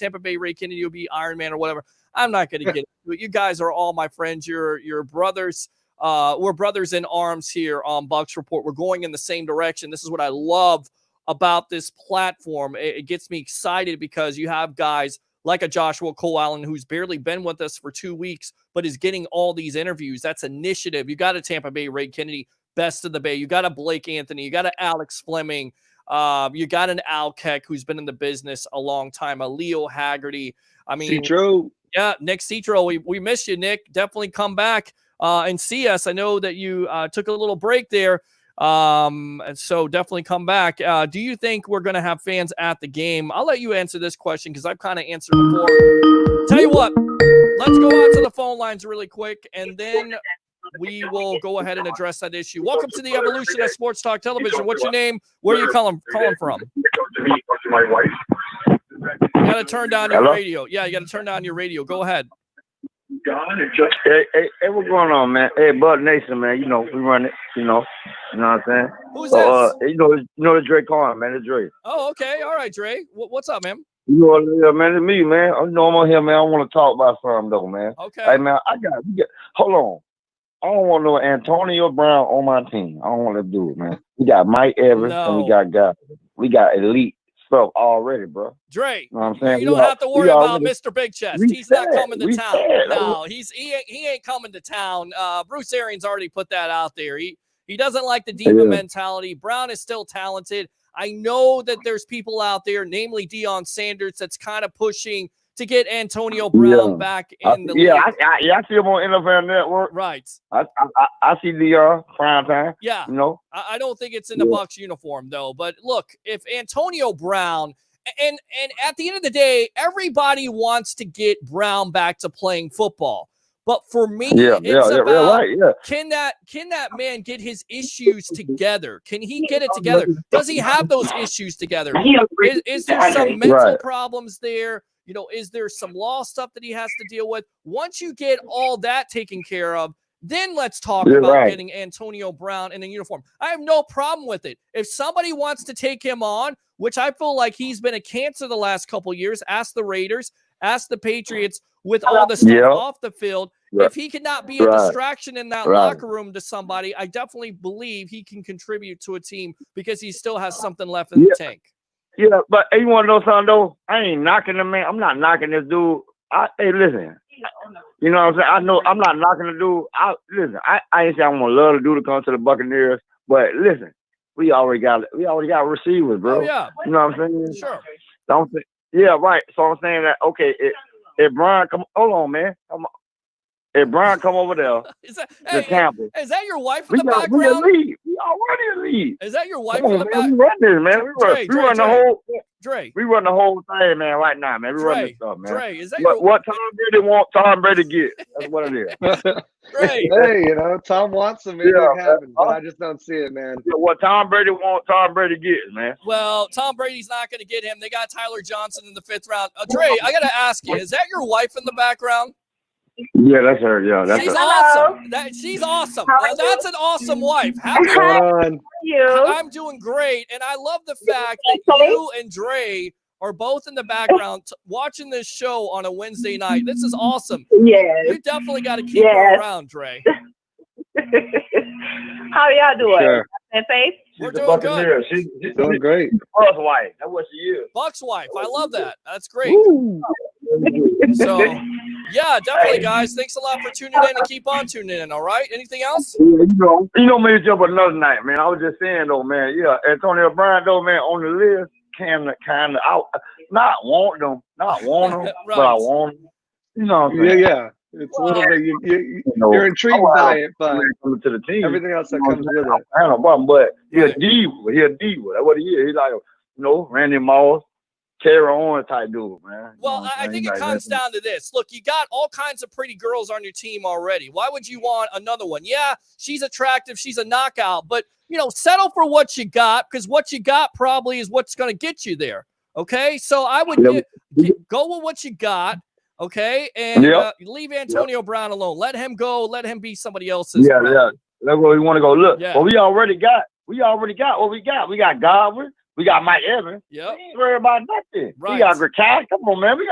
will be Iron Man or whatever. I'm not going to get into it. You guys are all my friends. You're brothers. We're brothers in arms here on Bucs Report. We're going in the same direction. This is what I love about this platform. It gets me excited because you have guys like a Joshua Cole Allen, who's barely been with us for 2 weeks, but is getting all these interviews. That's initiative. You got a Tampa Bay Ray Kennedy, best of the Bay. You got a Blake Anthony. You got an Alex Fleming. You got an Al Keck, who's been in the business a long time. A Leo Haggerty. I mean, Citro. Yeah, Nick Citro. We miss you, Nick. Definitely come back and see us. I know that you took a little break there. And so definitely come back. Do you think we're going to have fans at the game? I'll let you answer this question because I've kind of answered before. Tell you what, let's go out to the phone lines really quick, and then we will go ahead and address that issue. Welcome to the evolution of Sports Talk Television. What's your name? Where are you calling from? My wife. You got to turn down your radio. Yeah, you got to turn down your radio. Go ahead. Hey, what's going on, man? Hey, Bud Nation, man. We run it. You know what I'm saying? Who's this? It's Dre calling, man. It's Dre. Oh, okay. All right, Dre. What's up, man? Man, it's me, man. I'm on here, man. I want to talk about something, though, man. Okay. Hey, man, hold on. I don't want no Antonio Brown on my team. I don't want to do it, man. We got Mike Evans and we got guys. We got elite stuff already, bro. Dre, you know what I'm saying? You don't have to worry about Mr. Big Chest. He's not coming to town. No, he ain't coming to town. Bruce Arians already put that out there. He doesn't like the diva mentality. Brown is still talented. I know that there's people out there, namely Deion Sanders, that's kind of pushing to get Antonio Brown back in the league. I see him on NFL Network. Right. I see Deion prime time. Yeah. I don't think it's in the Bucs uniform though. But look, if Antonio Brown and at the end of the day, everybody wants to get Brown back to playing football. But for me, it's about can that man get his issues together? Can he get it together? Does he have those issues together? Is there some mental problems there? Is there some law stuff that he has to deal with? Once you get all that taken care of, then let's talk about getting Antonio Brown in a uniform. I have no problem with it. If somebody wants to take him on, which I feel like he's been a cancer the last couple years, ask the Raiders, ask the Patriots with all the stuff off the field. If he cannot be a distraction in that locker room to somebody, I definitely believe he can contribute to a team because he still has something left in the tank. Yeah, but you want to know something, though? I ain't knocking the man. I'm not knocking this dude. Hey, listen. You know what I'm saying? I know I'm not knocking the dude. Listen, I ain't saying I'm going to love the dude to come to the Buccaneers, but listen, we already got receivers, bro. Oh, yeah. You know what I'm saying? Sure. Yeah, right. So I'm saying that, okay, if Brian hold on, man. If Brian come over there to Tampa. Is that your wife in the background? We already a lead. Is that your wife in the background? We run this, man. We run the whole Dre. We run the whole thing, man, right now, man. We run this stuff, man. Dre, is that what Tom Brady want, Tom Brady get. That's what it is. Dre. Hey, Tom wants them. It happen, but I just don't see it, man. What Tom Brady want, Tom Brady gets, man. Well, Tom Brady's not going to get him. They got Tyler Johnson in the 5th round. Dre, I got to ask you, is that your wife in the background? Yeah, that's her. Yeah, that's she's her. Awesome. She's awesome. That's an awesome wife. What's going on? I'm doing great, and I love the fact that you and Dre are both in the background watching this show on a Wednesday night. This is awesome. Yes. You definitely got to keep her around, Dre. How y'all doing? Sure. And Faith? We're doing good. She's doing great. Bucks wife. That's what she is. Bucks wife. I love that. That's great. So, yeah, definitely, guys. Thanks a lot for tuning in and keep on tuning in, all right? Anything else? You know, maybe jump another night, man. I was just saying, though, man. Yeah, Antonio Brown, though, man, on the list, kind of, not want them, Right. but I want them. You know what I'm saying? Yeah. It's a little bit you're intrigued by it, but coming to the team. everything else that comes with it. I have no problem, but he a diva. He a diva. That's what he is. He's like, Randy Moss, Terry Owens type dude, man. Well, I think it comes down to this. Look, you got all kinds of pretty girls on your team already. Why would you want another one? Yeah, she's attractive. She's a knockout. But, settle for what you got, because what you got probably is what's going to get you there. Okay? So I would go with what you got, okay? And leave Antonio Brown alone. Let him go. Let him be somebody else's. Yeah. That's where we want to go. Look, well, we already got what we got. We got Godwin. We got Mike Evans. Yep. We ain't worried about nothing. Right. We got Grachak. Come on, man. We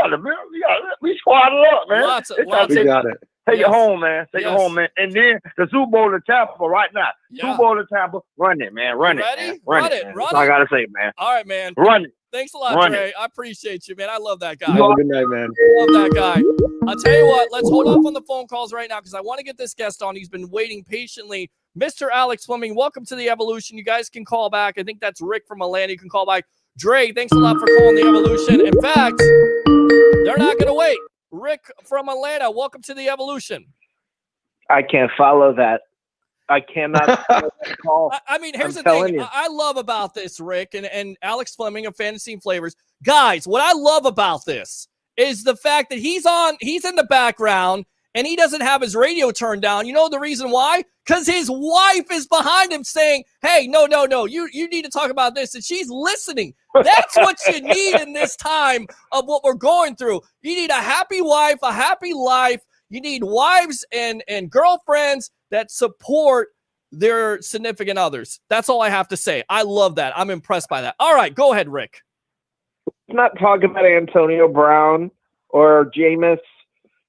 squadded up, man. We got it. Take it home, man. Take it home, man. And then the Super Bowl in Tampa right now. Super Bowl in Tampa. Run it, man. Run it. Ready? Man. Run it. That's all I got to say, man. All right, man. Run it. Thanks a lot, Trey. I appreciate you, man. I love that guy. Have a good night, man. Love that guy. I'll tell you what. Let's hold off on the phone calls right now because I want to get this guest on. He's been waiting patiently. Mr. Alex Fleming, welcome to the Evolution. You guys can call back. I think that's Rick from Atlanta. You can call back. Dre, thanks a lot for calling the Evolution. In fact, they're not going to wait. Rick from Atlanta, welcome to the Evolution. I can't follow that. I cannot call. I mean, here's the thing. I love about this, Rick, and Alex Fleming of Fantasy and Flavors. Guys, what I love about this is the fact that he's in the background, and he doesn't have his radio turned down. You know the reason why? Because his wife is behind him saying, hey, no, you need to talk about this. And she's listening. That's what you need in this time of what we're going through. You need a happy wife, a happy life. You need wives and girlfriends that support their significant others. That's all I have to say. I love that. I'm impressed by that. All right, go ahead, Rick. Let's not talk about Antonio Brown or Jameis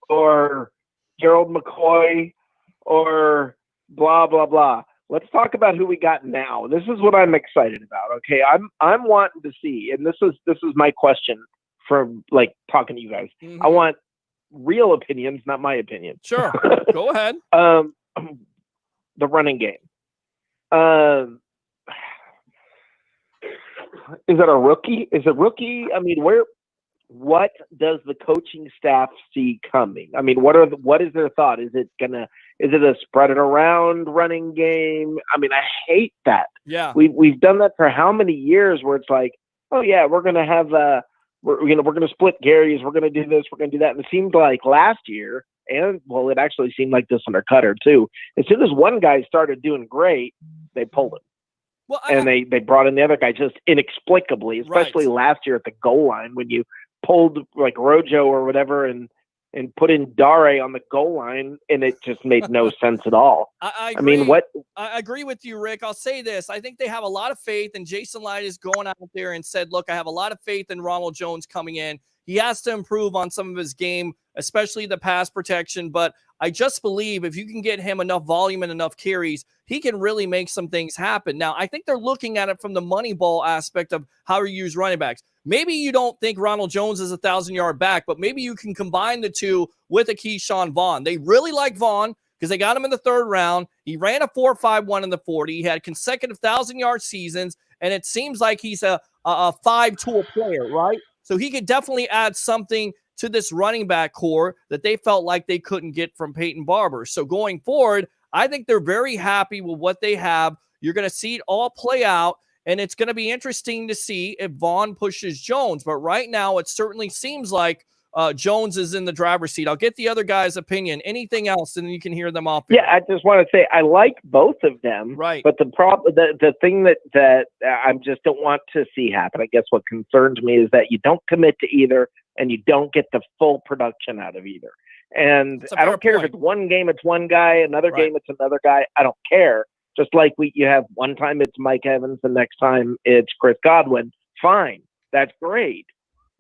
or Gerald McCoy or blah, blah, blah. Let's talk about who we got now. This is what I'm excited about. Okay. I'm wanting to see, and this is my question from talking to you guys. Mm-hmm. I want real opinions, not my opinion. Sure. Go ahead. The running game. Is it a rookie? Is it rookie? I mean, what does the coaching staff see coming? I mean, what is their thought? Is it a spread it around running game? I mean, I hate that. Yeah. We've done that for how many years where it's like, oh yeah, we're going to have we're going to split Gary's. We're going to do this. We're going to do that. And it seemed like last year, and well, it actually seemed like this under Cutter too. As soon as one guy started doing great, they pulled him. Well, and they brought in the other guy just inexplicably, especially last year at the goal line when you pulled like Rojo or whatever and put in Dare on the goal line, and it just made no sense at all. I mean, what? I agree with you, Rick. I'll say this. I think they have a lot of faith, and Jason Light is going out there and said, look, I have a lot of faith in Ronald Jones coming in. He has to improve on some of his game, especially the pass protection, but I just believe if you can get him enough volume and enough carries, he can really make some things happen. Now, I think they're looking at it from the money ball aspect of how you use running backs. Maybe you don't think Ronald Jones is a 1,000-yard back, but maybe you can combine the two with a Keyshawn Vaughn. They really like Vaughn because they got him in the third round. He ran a 4.51 in the 40. He had consecutive 1,000-yard seasons, and it seems like he's a five-tool player, right? So he could definitely add something to this running back core that they felt like they couldn't get from Peyton Barber. So going forward, I think they're very happy with what they have. You're going to see it all play out, and it's going to be interesting to see if Vaughn pushes Jones. But right now, it certainly seems like Jones is in the driver's seat. I'll get the other guy's opinion. Anything else, and then you can hear them off. Yeah, I just want to say I like both of them. Right. But the thing that I just don't want to see happen, I guess what concerns me is that you don't commit to either and you don't get the full production out of either. And I don't care if it's one game, it's one guy, another game, it's another guy. I don't care. Just like you have one time it's Mike Evans, the next time it's Chris Godwin. Fine. That's great.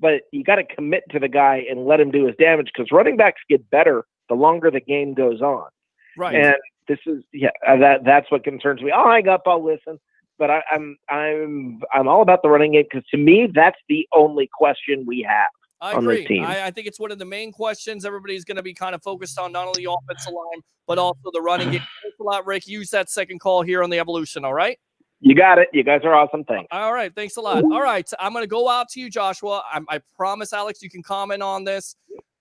But you got to commit to the guy and let him do his damage because running backs get better the longer the game goes on. Right. And this is that's what concerns me. I'll hang up. I'll listen. But I'm all about the running game because to me that's the only question we have. I on agree. this team. I think it's one of the main questions everybody's going to be kind of focused on, not only the offensive line but also the running game. Thanks a lot, Rick. Use that second call here on the Evolution. All right. You got it. You guys are awesome. Thanks. All right. Thanks a lot. All right. I'm going to go out to you, Joshua. I promise, Alex, you can comment on this.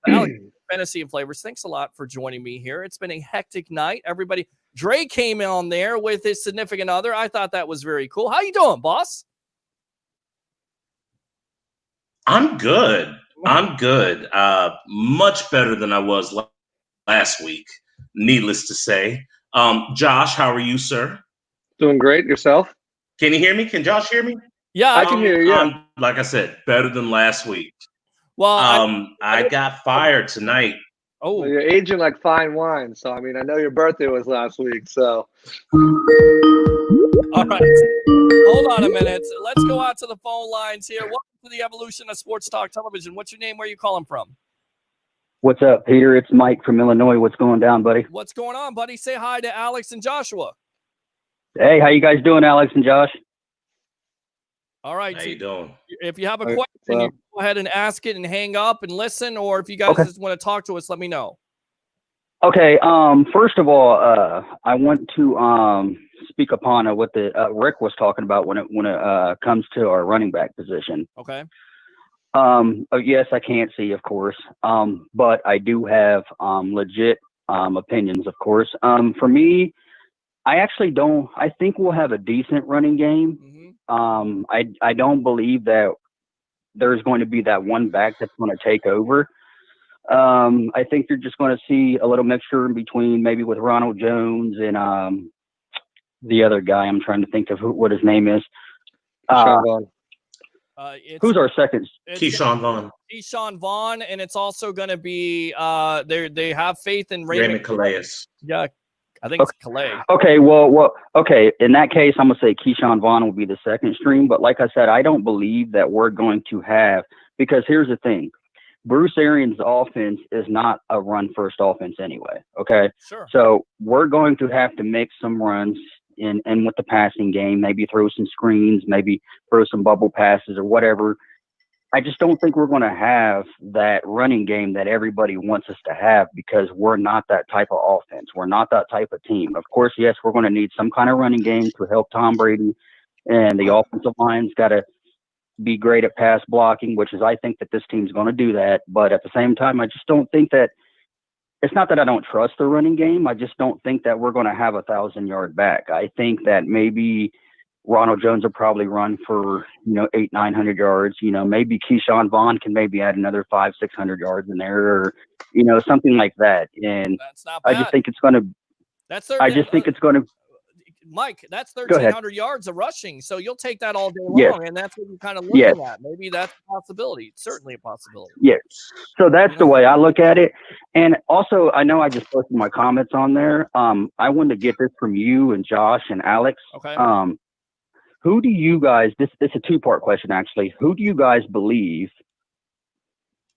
Alex, Fantasy and Flavors. Thanks a lot for joining me here. It's been a hectic night. Everybody, Dre came on there with his significant other. I thought that was very cool. How you doing, boss? I'm good. I'm good. Much better than I was last week, needless to say. Josh, how are you, sir? Doing great. Yourself? Can you hear me? Can Josh hear me? Yeah, I can hear you. Yeah. Like I said, better than last week. Well, I got fired tonight. Oh, well, you're aging like fine wine. So, I mean, I know your birthday was last week. So, all right. Hold on a minute. Let's go out to the phone lines here. Welcome to the evolution of Sports Talk Television. What's your name? Where are you calling from? What's up, Peter? It's Mike from Illinois. What's going down, buddy? What's going on, buddy? Say hi to Alex and Joshua. Hey, how you guys doing, Alex and Josh? All right. How you doing? If you have a question, you go ahead and ask it and hang up and listen. Or if you guys just want to talk to us, let me know. Okay. First of all, I want to speak upon what the Rick was talking about when it comes to our running back position. Okay. Yes, I can't see, of course. But I do have legit opinions, of course. For me, I actually don't. I think we'll have a decent running game. I don't believe that there's going to be that one back that's going to take over. I think you're just going to see a little mixture in between, maybe with Ronald Jones and the other guy. I'm trying to think of what his name is. Who's our second? Keyshawn Vaughn. Keyshawn Vaughn, and it's also going to be they have faith in Raymond Calais. Yeah, I think it's Calais. Okay, well, okay. In that case, I'm gonna say Keyshawn Vaughn will be the second string. But like I said, I don't believe that we're going to have, because here's the thing: Bruce Arians' offense is not a run-first offense anyway. Okay, sure. So we're going to have to make some runs in with the passing game. Maybe throw some screens, maybe throw some bubble passes or whatever. I just don't think we're going to have that running game that everybody wants us to have, because we're not that type of offense. We're not that type of team. Of course, yes, we're going to need some kind of running game to help Tom Brady, and the offensive line's got to be great at pass blocking, which is, I think that this team's going to do that. But at the same time, I just don't think that, it's not that I don't trust the running game. I just don't think that we're going to have 1,000-yard back. I think that maybe Ronald Jones will probably run for, 800-900 yards. Maybe Keyshawn Vaughn can maybe add another 500-600 yards in there, or, something like that. And that's not I bad. just think it's going to, I just think it's going to, Mike, that's 1,300 yards of rushing. So you'll take that all day long. Yes. And that's what you're kind of looking Yes. at. Maybe that's a possibility. It's certainly a possibility. Yes. So that's the way I look at it. And also, I know I just posted my comments on there. I wanted to get this from you and Josh and Alex. Okay. Who do you guys, this is a two-part question, actually. Who do you guys believe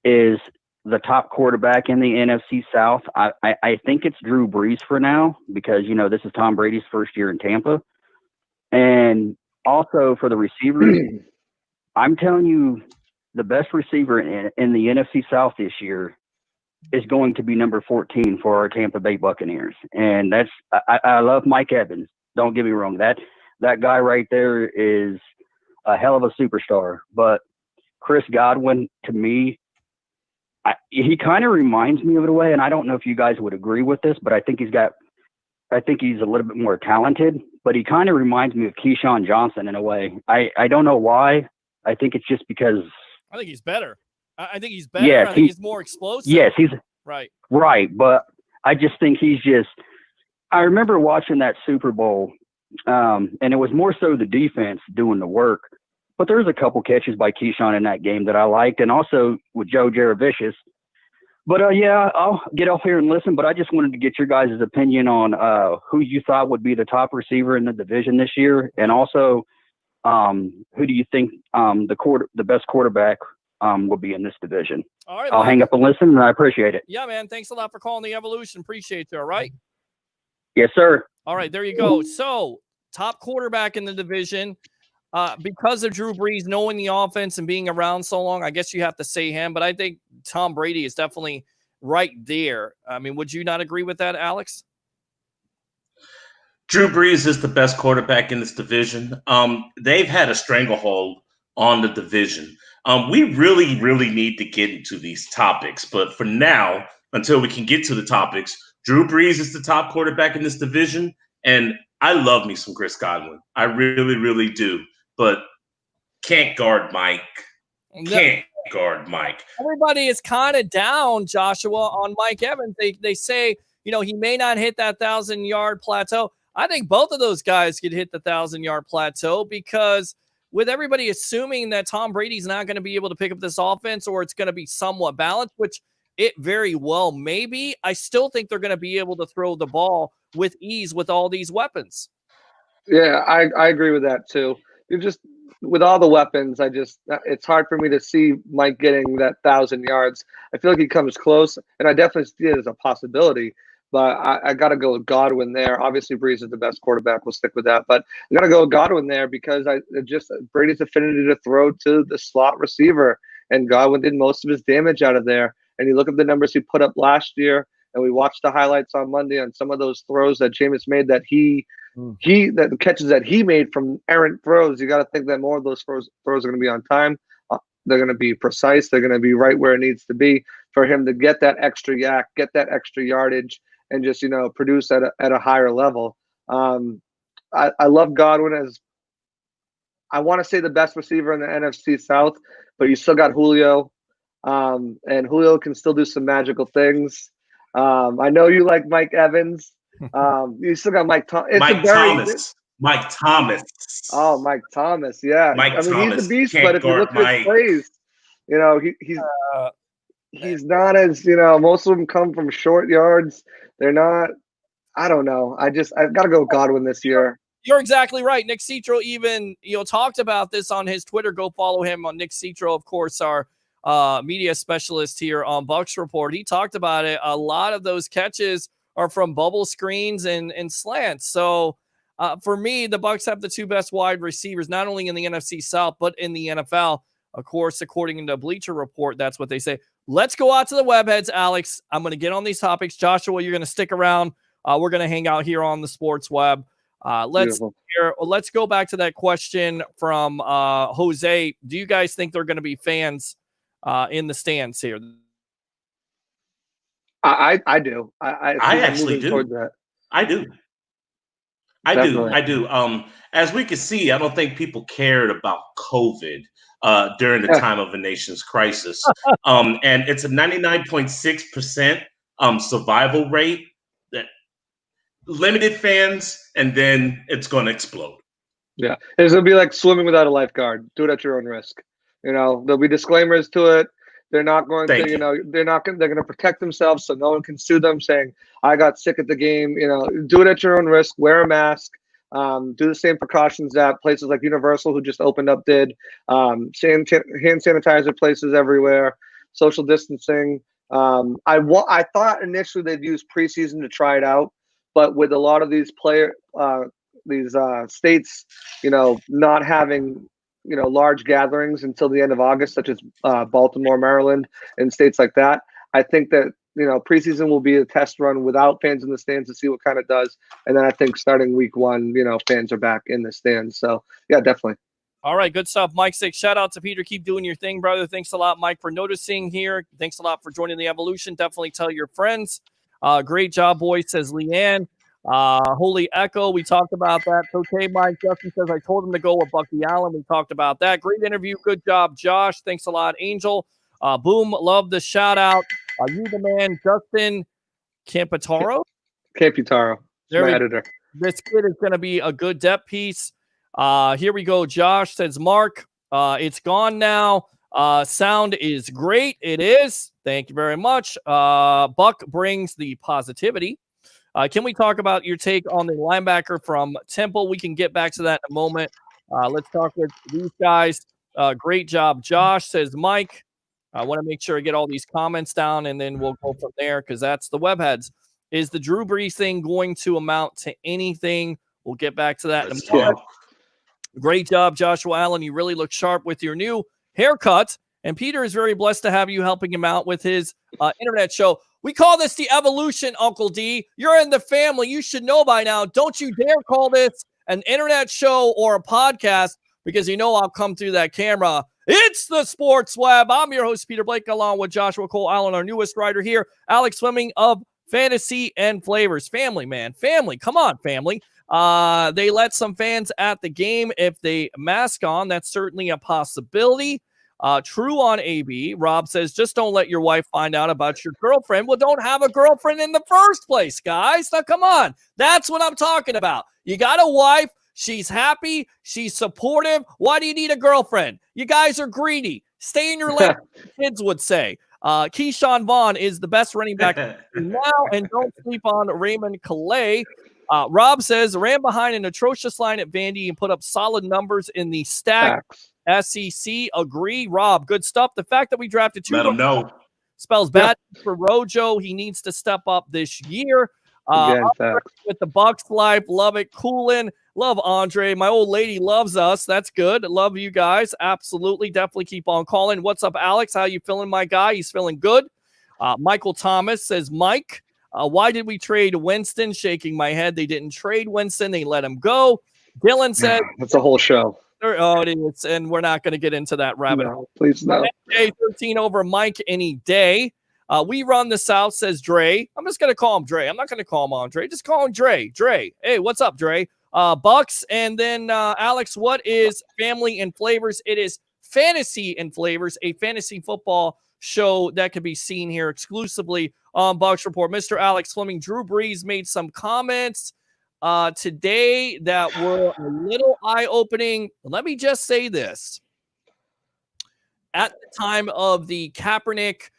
is the top quarterback in the NFC South? I think it's Drew Brees for now, because, this is Tom Brady's first year in Tampa. And also for the receivers, I'm telling you, the best receiver in the NFC South this year is going to be number 14 for our Tampa Bay Buccaneers. And that's, I love Mike Evans. Don't get me wrong. That guy right there is a hell of a superstar. But Chris Godwin, to me, he kind of reminds me of it a way, and I don't know if you guys would agree with this, but I think he's a little bit more talented, but he kind of reminds me of Keyshawn Johnson in a way. I don't know why. I think it's just because I think he's better. I think he's better. Yes, I think he's more explosive. Yes, he's right. Right, but I just think I remember watching that Super Bowl, and it was more so the defense doing the work. But there was a couple catches by Keyshawn in that game that I liked, and also with Joe Jaravicious. But, yeah, I'll get off here and listen, but I just wanted to get your guys' opinion on who you thought would be the top receiver in the division this year, and also who do you think the best quarterback will be in this division. All right, I'll hang up and listen, and I appreciate it. Yeah, man. Thanks a lot for calling the Evolution. Appreciate you, all right? Yes, sir. All right, there you go. So, top quarterback in the division. Because of Drew Brees knowing the offense and being around so long, I guess you have to say him. But I think Tom Brady is definitely right there. I mean, would you not agree with that, Alex? Drew Brees is the best quarterback in this division. They've had a stranglehold on the division. We really, really need to get into these topics. But for now, until we can get to the topics. Drew Brees is the top quarterback in this division, and I love me some Chris Godwin. I really, really do. But can't guard Mike. Can't guard Mike. Everybody is kind of down, Joshua, on Mike Evans. They say, he may not hit that 1,000-yard plateau. I think both of those guys could hit the 1,000-yard plateau because with everybody assuming that Tom Brady's not going to be able to pick up this offense or it's going to be somewhat balanced, which it very well may be, I still think they're going to be able to throw the ball with ease with all these weapons. Yeah, I agree with that too. You're just with all the weapons, it's hard for me to see Mike getting that 1,000 yards. I feel like he comes close, and I definitely see it as a possibility. But I got to go with Godwin there. Obviously, Brees is the best quarterback. We'll stick with that. But I got to go with Godwin there because Brady's affinity to throw to the slot receiver, and Godwin did most of his damage out of there. And you look at the numbers he put up last year, and we watched the highlights on Monday on some of those throws that Jameis made that that the catches that he made from errant throws. You got to think that more of those throws are going to be on time. They're going to be precise. They're going to be right where it needs to be for him to get that extra yak, get that extra yardage, and just produce at a higher level. I love Godwin as I want to say the best receiver in the NFC South, but you still got Julio, and Julio can still do some magical things. I know you like Mike Evans. You still got Mike Thomas. Mike Thomas. Oh, Mike Thomas. Yeah. Thomas. He's a beast, but if you look at his plays, he's not as, most of them come from short yards. They're not, I don't know. I've got to go with Godwin this year. You're exactly right. Nick Citro even, talked about this on his Twitter. Go follow him on Nick Citro, of course, our media specialist here on Bucs Report. He talked about it. A lot of those catches are from bubble screens and slants. So for me, the Bucs have the two best wide receivers, not only in the NFC South, but in the NFL. Of course, according to Bleacher Report, that's what they say. Let's go out to the webheads, Alex. I'm going to get on these topics. Joshua, you're going to stick around. We're going to hang out here on the sports web. Let's go back to that question from Jose. Do you guys think they're going to be fans in the stands here? I do. I actually do. I do. I do. As we can see, I don't think people cared about COVID during the time of a nation's crisis. And it's a 99.6% survival rate. That limited fans, and then it's going to explode. Yeah, it's going to be like swimming without a lifeguard. Do it at your own risk. There'll be disclaimers to it. They're not going to, they're going to protect themselves so no one can sue them saying, I got sick at the game. Do it at your own risk. Wear a mask. Do the same precautions that places like Universal, who just opened up, did. Hand sanitizer places everywhere. Social distancing. I thought initially they'd use preseason to try it out, but with a lot of these states, not having large gatherings until the end of August, such as Baltimore, Maryland, and states like that. I think that, preseason will be a test run without fans in the stands to see what kind of does. And then I think starting week 1, fans are back in the stands. So, yeah, definitely. All right, good stuff. Mike 6, shout out to Peter. Keep doing your thing, brother. Thanks a lot, Mike, for noticing here. Thanks a lot for joining the Evolution. Definitely tell your friends. Great job, boys, says Leanne. Holy Echo, we talked about that. Okay, Mike. Justin says, I told him to go with Bucky Allen. We talked about that. Great interview. Good job, Josh. Thanks a lot, Angel. Boom, love the shout out. You the man, Justin Campitaro. My editor. This kid is going to be a good depth piece. Here we go. Josh says, Mark, it's gone now. Sound is great. It is. Thank you very much. Buck brings the positivity. Can we talk about your take on the linebacker from Temple? We can get back to that in a moment. Let's talk with these guys. Great job, Josh, says Mike. I want to make sure I get all these comments down, and then we'll go from there because that's the webheads. Is the Drew Brees thing going to amount to anything? We'll get back to that in a moment. Great job, Joshua Allen. You really look sharp with your new haircut. And Peter is very blessed to have you helping him out with his internet show. We call this the Evolution, Uncle D. You're in the family. You should know by now. Don't you dare call this an internet show or a podcast because I'll come through that camera It's the Sports Web. I'm your host, Peter Blake, along with Joshua Cole Allen, our newest writer here, Alex Fleming of Fantasy and Flavors. Family, man. Family. Come on, family. They let some fans at the game if they mask on. That's certainly a possibility. True on AB. Rob says, just don't let your wife find out about your girlfriend. Well, don't have a girlfriend in the first place, guys. Now, come on. That's what I'm talking about. You got a wife. She's happy. She's supportive. Why do you need a girlfriend? You guys are greedy. Stay in your lane, kids would say. Keyshawn Vaughn is the best running back now, and don't sleep on Raymond Calais. Rob says, ran behind an atrocious line at Vandy and put up solid numbers in the stack. SEC. Agree. Rob, good stuff. The fact that we drafted two Let them know. spells bad for Rojo. He needs to step up this year. With the Bucs life. Love it. Coolin. Love Andre. My old lady loves us. That's good. Love you guys. Absolutely. Definitely keep on calling. What's up, Alex? How you feeling, my guy? He's feeling good. Michael Thomas says, Mike, why did we trade Winston? Shaking my head. They didn't trade Winston. They let him go. Dylan said, that's a whole show. Oh, it is. And we're not going to get into that rabbit hole. Please no. NBA 13 over Mike any day. We run the South, says Dre. I'm just going to call him Dre. I'm not going to call him Andre. Just call him Dre. Dre. Hey, what's up, Dre? Bucks. And then, Alex, what is Family and Flavors? It is Fantasy and Flavors, a fantasy football show that can be seen here exclusively on Bucs Report. Mr. Alex Fleming, Drew Brees made some comments today that were a little eye-opening. Let me just say this. At the time of the Kaepernick,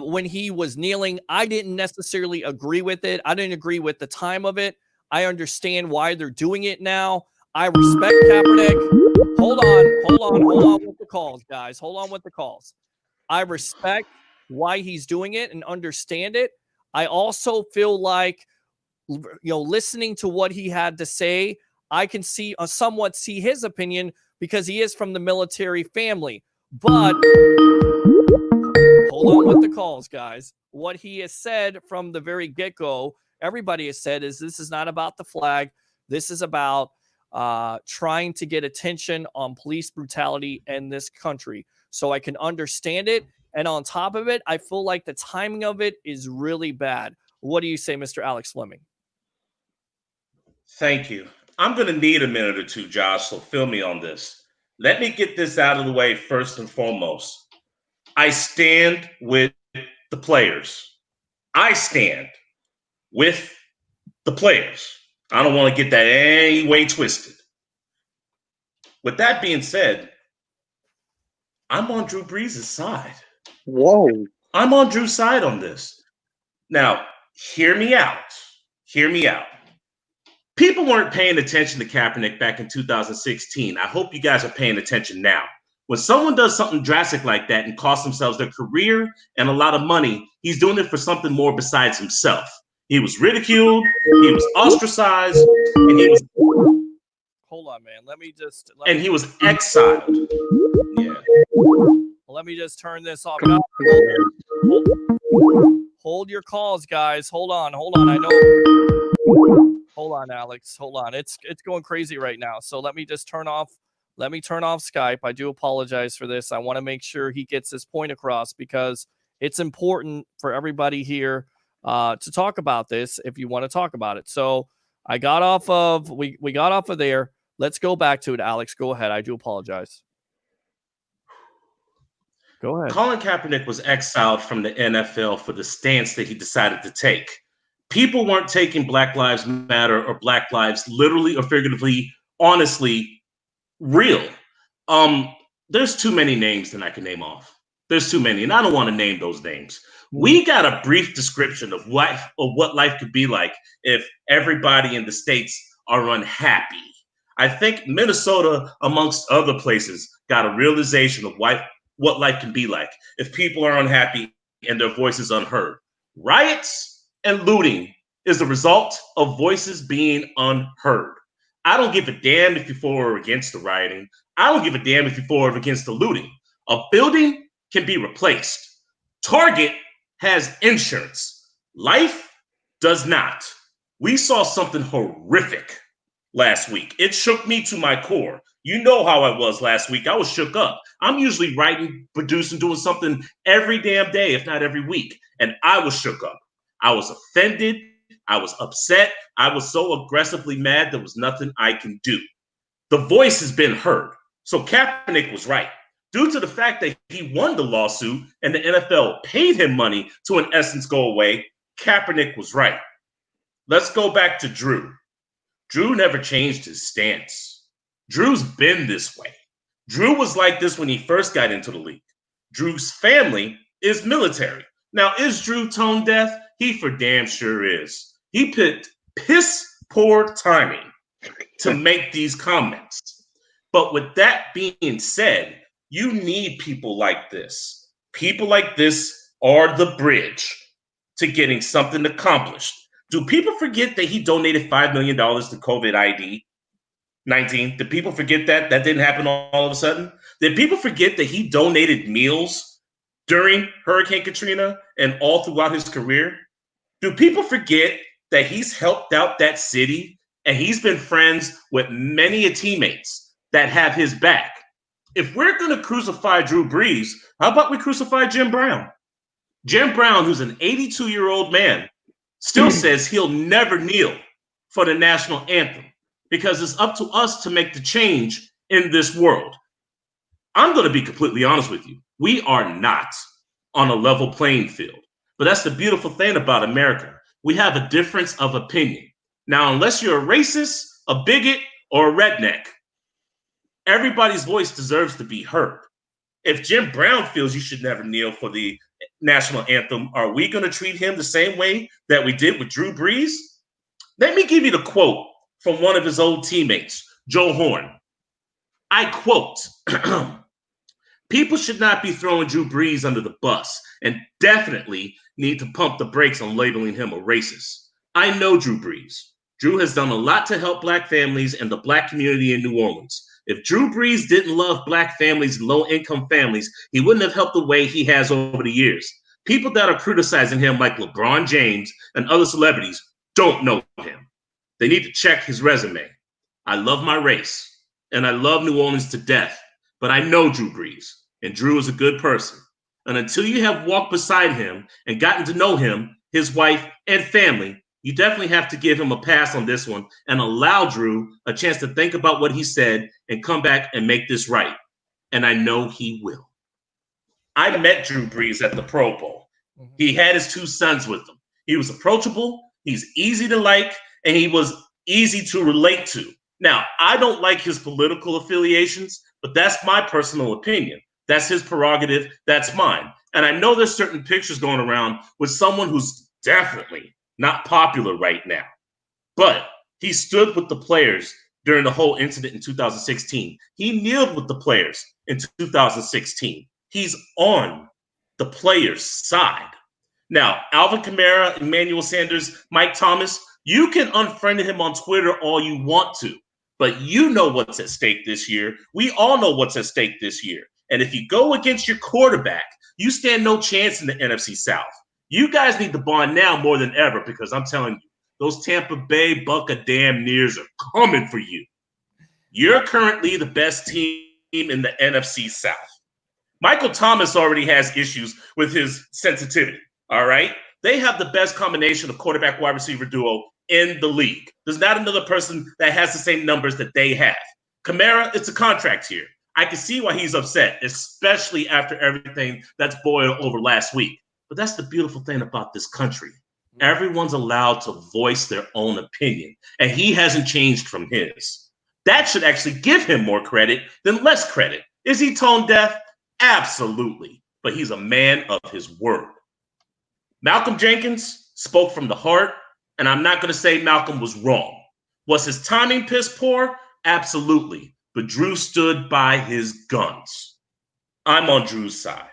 when he was kneeling, I didn't necessarily agree with it. I didn't agree with the time of it. I understand why they're doing it now. I respect Kaepernick. Hold on with the calls, guys. Hold on with the calls. I respect why he's doing it and understand it. I also feel like, listening to what he had to say, I can somewhat see his opinion because he is from the military family. But hold on with the calls, guys. What he has said from the very get-go, everybody has said, is this is not about the flag. This is about trying to get attention on police brutality in this country. So I can understand it. And on top of it, I feel like the timing of it is really bad. What do you say, Mr. Alex Fleming? Thank you. I'm going to need a minute or two, Josh, so fill me on this. Let me get this out of the way first and foremost. I stand with the players. I stand with the players. I don't want to get that any way twisted. With that being said, I'm on Drew Brees' side. Whoa. I'm on Drew's side on this. Now, hear me out. Hear me out. People weren't paying attention to Kaepernick back in 2016. I hope you guys are paying attention now. When someone does something drastic like that and costs themselves their career and a lot of money, he's doing it for something more besides himself. He was ridiculed, he was ostracized, and he was... Hold on, man. He was exiled. Yeah. Let me just turn this off. Hold your calls, guys. Hold on. I know... Hold on, Alex. Hold on. It's going crazy right now. So let me just turn off Skype. I do apologize for this. I want to make sure he gets his point across because it's important for everybody here to talk about this if you want to talk about it. So we got off of there. Let's go back to it, Alex. Go ahead. I do apologize. Go ahead. Colin Kaepernick was exiled from the NFL for the stance that he decided to take. People weren't taking Black Lives Matter or Black Lives literally or figuratively, honestly, real. There's too many names that I can name off. There's too many, and I don't want to name those names. We got a brief description of what life could be like if everybody in the States are unhappy. I think Minnesota, amongst other places, got a realization of what life can be like if people are unhappy and their voices unheard. Riots and looting is the result of voices being unheard. I don't give a damn if you're for or against the rioting. I don't give a damn if you're for or against the looting. A building can be replaced. Target has insurance. Life does not. We saw something horrific last week. It shook me to my core. You know how I was last week. I was shook up. I'm usually writing, producing, doing something every damn day, if not every week. And I was shook up. I was offended. I was upset. I was so aggressively mad there was nothing I can do. The voice has been heard. So Kaepernick was right. Due to the fact that he won the lawsuit and the NFL paid him money to, in essence, go away, Kaepernick was right. Let's go back to Drew. Drew never changed his stance. Drew's been this way. Drew was like this when he first got into the league. Drew's family is military. Now, is Drew tone deaf? He for damn sure is. He picked piss poor timing to make these comments. But with that being said, you need people like this. People like this are the bridge to getting something accomplished. Do people forget that he donated $5 million to COVID ID-19? Did people forget that? That didn't happen all of a sudden? Did people forget that he donated meals during Hurricane Katrina and all throughout his career? Do people forget that he's helped out that city and he's been friends with many teammates that have his back? If we're going to crucify Drew Brees, how about we crucify Jim Brown? Jim Brown, who's an 82-year-old man, still says he'll never kneel for the national anthem because it's up to us to make the change in this world. I'm going to be completely honest with you. We are not on a level playing field. But that's the beautiful thing about America. We have a difference of opinion. Now, unless you're a racist, a bigot, or a redneck, everybody's voice deserves to be heard. If Jim Brown feels you should never kneel for the national anthem, are we going to treat him the same way that we did with Drew Brees? Let me give you the quote from one of his old teammates, Joe Horn. I quote, people should not be throwing Drew Brees under the bus and definitely need to pump the brakes on labeling him a racist. I know Drew Brees. Drew has done a lot to help Black families and the Black community in New Orleans. If Drew Brees didn't love Black families and low-income families, he wouldn't have helped the way he has over the years. People that are criticizing him like LeBron James and other celebrities don't know him. They need to check his resume. I love my race, and I love New Orleans to death, but I know Drew Brees, and Drew is a good person. And until you have walked beside him and gotten to know him, his wife, and family, you definitely have to give him a pass on this one and allow Drew a chance to think about what he said and come back and make this right. And I know he will. I met Drew Brees at the Pro Bowl. He had his two sons with him. He was approachable, he's easy to like, and he was easy to relate to. Now, I don't like his political affiliations, but that's my personal opinion. That's his prerogative. That's mine. And I know there's certain pictures going around with someone who's definitely not popular right now. But he stood with the players during the whole incident in 2016. He kneeled with the players in 2016. He's on the players' side. Now, Alvin Kamara, Emmanuel Sanders, Mike Thomas, you can unfriend him on Twitter all you want to, but you know what's at stake this year. We all know what's at stake this year. And if you go against your quarterback, you stand no chance in the NFC South. You guys need to bond now more than ever because I'm telling you, those Tampa Bay Buccaneers are coming for you. You're currently the best team in the NFC South. Michael Thomas already has issues with his sensitivity, all right? They have the best combination of quarterback wide receiver duo in the league. There's not another person that has the same numbers that they have. Kamara, it's a contract here. I can see why he's upset, especially after everything that's boiled over last week. But that's the beautiful thing about this country. Everyone's allowed to voice their own opinion, and he hasn't changed from his. That should actually give him more credit than less credit. Is he tone deaf? Absolutely. But he's a man of his word. Malcolm Jenkins spoke from the heart, and I'm not going to say Malcolm was wrong. Was his timing piss poor? Absolutely. But Drew stood by his guns. I'm on Drew's side.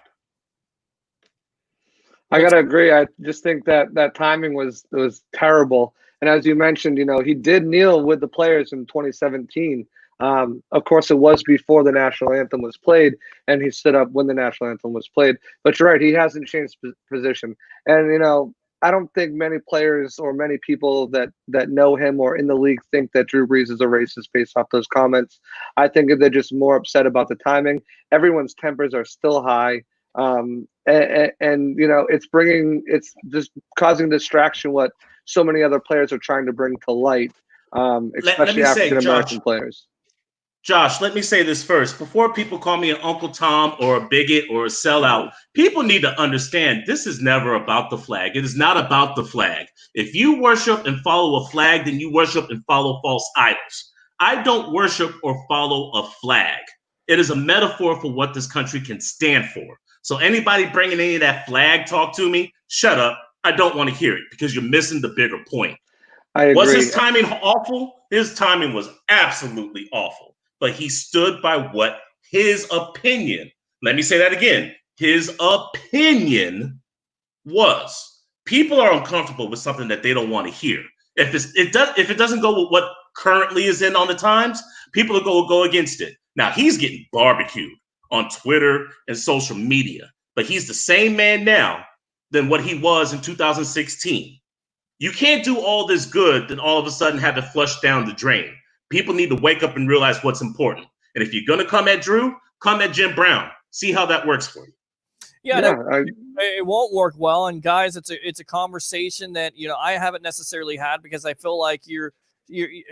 I gotta agree. I just think that timing was terrible. And as you mentioned, he did kneel with the players in 2017. Of course, it was before the national anthem was played, and he stood up when the national anthem was played. But you're right, he hasn't changed position. And I don't think many players or many people that know him or in the league think that Drew Brees is a racist based off those comments. I think they're just more upset about the timing. Everyone's tempers are still high, and it's just causing distraction. What so many other players are trying to bring to light, especially African American players. Josh, let me say this first. Before people call me an Uncle Tom or a bigot or a sellout, people need to understand this is never about the flag. It is not about the flag. If you worship and follow a flag, then you worship and follow false idols. I don't worship or follow a flag. It is a metaphor for what this country can stand for. So anybody bringing any of that flag talk to me, shut up. I don't want to hear it because you're missing the bigger point. I agree. Was his timing awful? His timing was absolutely awful. But he stood by what his opinion, let me say that again, his opinion was. People are uncomfortable with something that they don't want to hear. If it doesn't go with what currently is in on the Times, people will go against it. Now, he's getting barbecued on Twitter and social media, but he's the same man now than what he was in 2016. You can't do all this good, then all of a sudden have to flush down the drain. People need to wake up and realize what's important. And if you're going to come at Drew, come at Jim Brown. See how that works for you. Yeah, it won't work well. And guys, it's a conversation that I haven't necessarily had because I feel like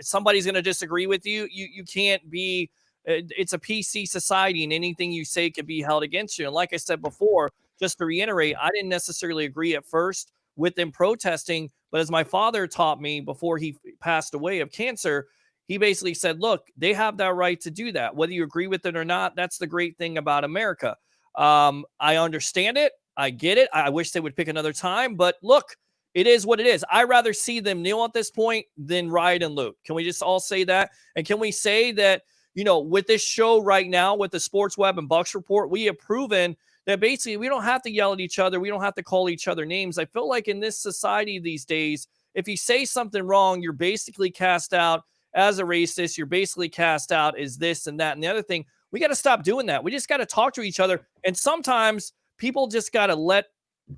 somebody's going to disagree with you. You can't be. It's a PC society, and anything you say can be held against you. And like I said before, just to reiterate, I didn't necessarily agree at first with them protesting, but as my father taught me before he passed away of cancer. He basically said, look, they have that right to do that. Whether you agree with it or not, that's the great thing about America. I understand it. I get it. I wish they would pick another time. But look, it is what it is. I'd rather see them kneel at this point than riot and loot. Can we just all say that? And can we say that, with this show right now, with the Sports Web and Bucs Report, we have proven that basically we don't have to yell at each other. We don't have to call each other names. I feel like in this society these days, if you say something wrong, you're basically cast out as a racist. You're basically cast out as this and that. And the other thing, we got to stop doing that. We just got to talk to each other. And sometimes people just got to let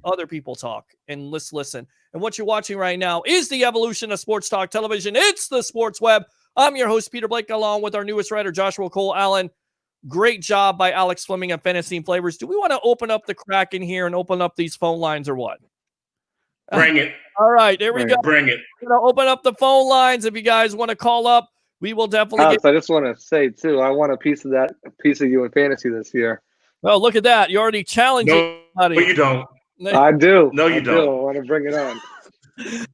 other people talk and listen. And what you're watching right now is the evolution of sports talk television. It's the Sports Web. I'm your host, Peter Blake, along with our newest writer, Joshua Cole Allen. Great job by Alex Fleming of Fantasy and Flavors. Do we want to open up the crack in here and open up these phone lines or what? Bring it. All right, there we go. Bring it. We're going to open up the phone lines. If you guys want to call up, we will definitely Alex, I just want to say, too, I want a piece of you in fantasy this year. Oh, look at that. You already challenged No, but you don't. I do. No, you don't. I want to bring it on.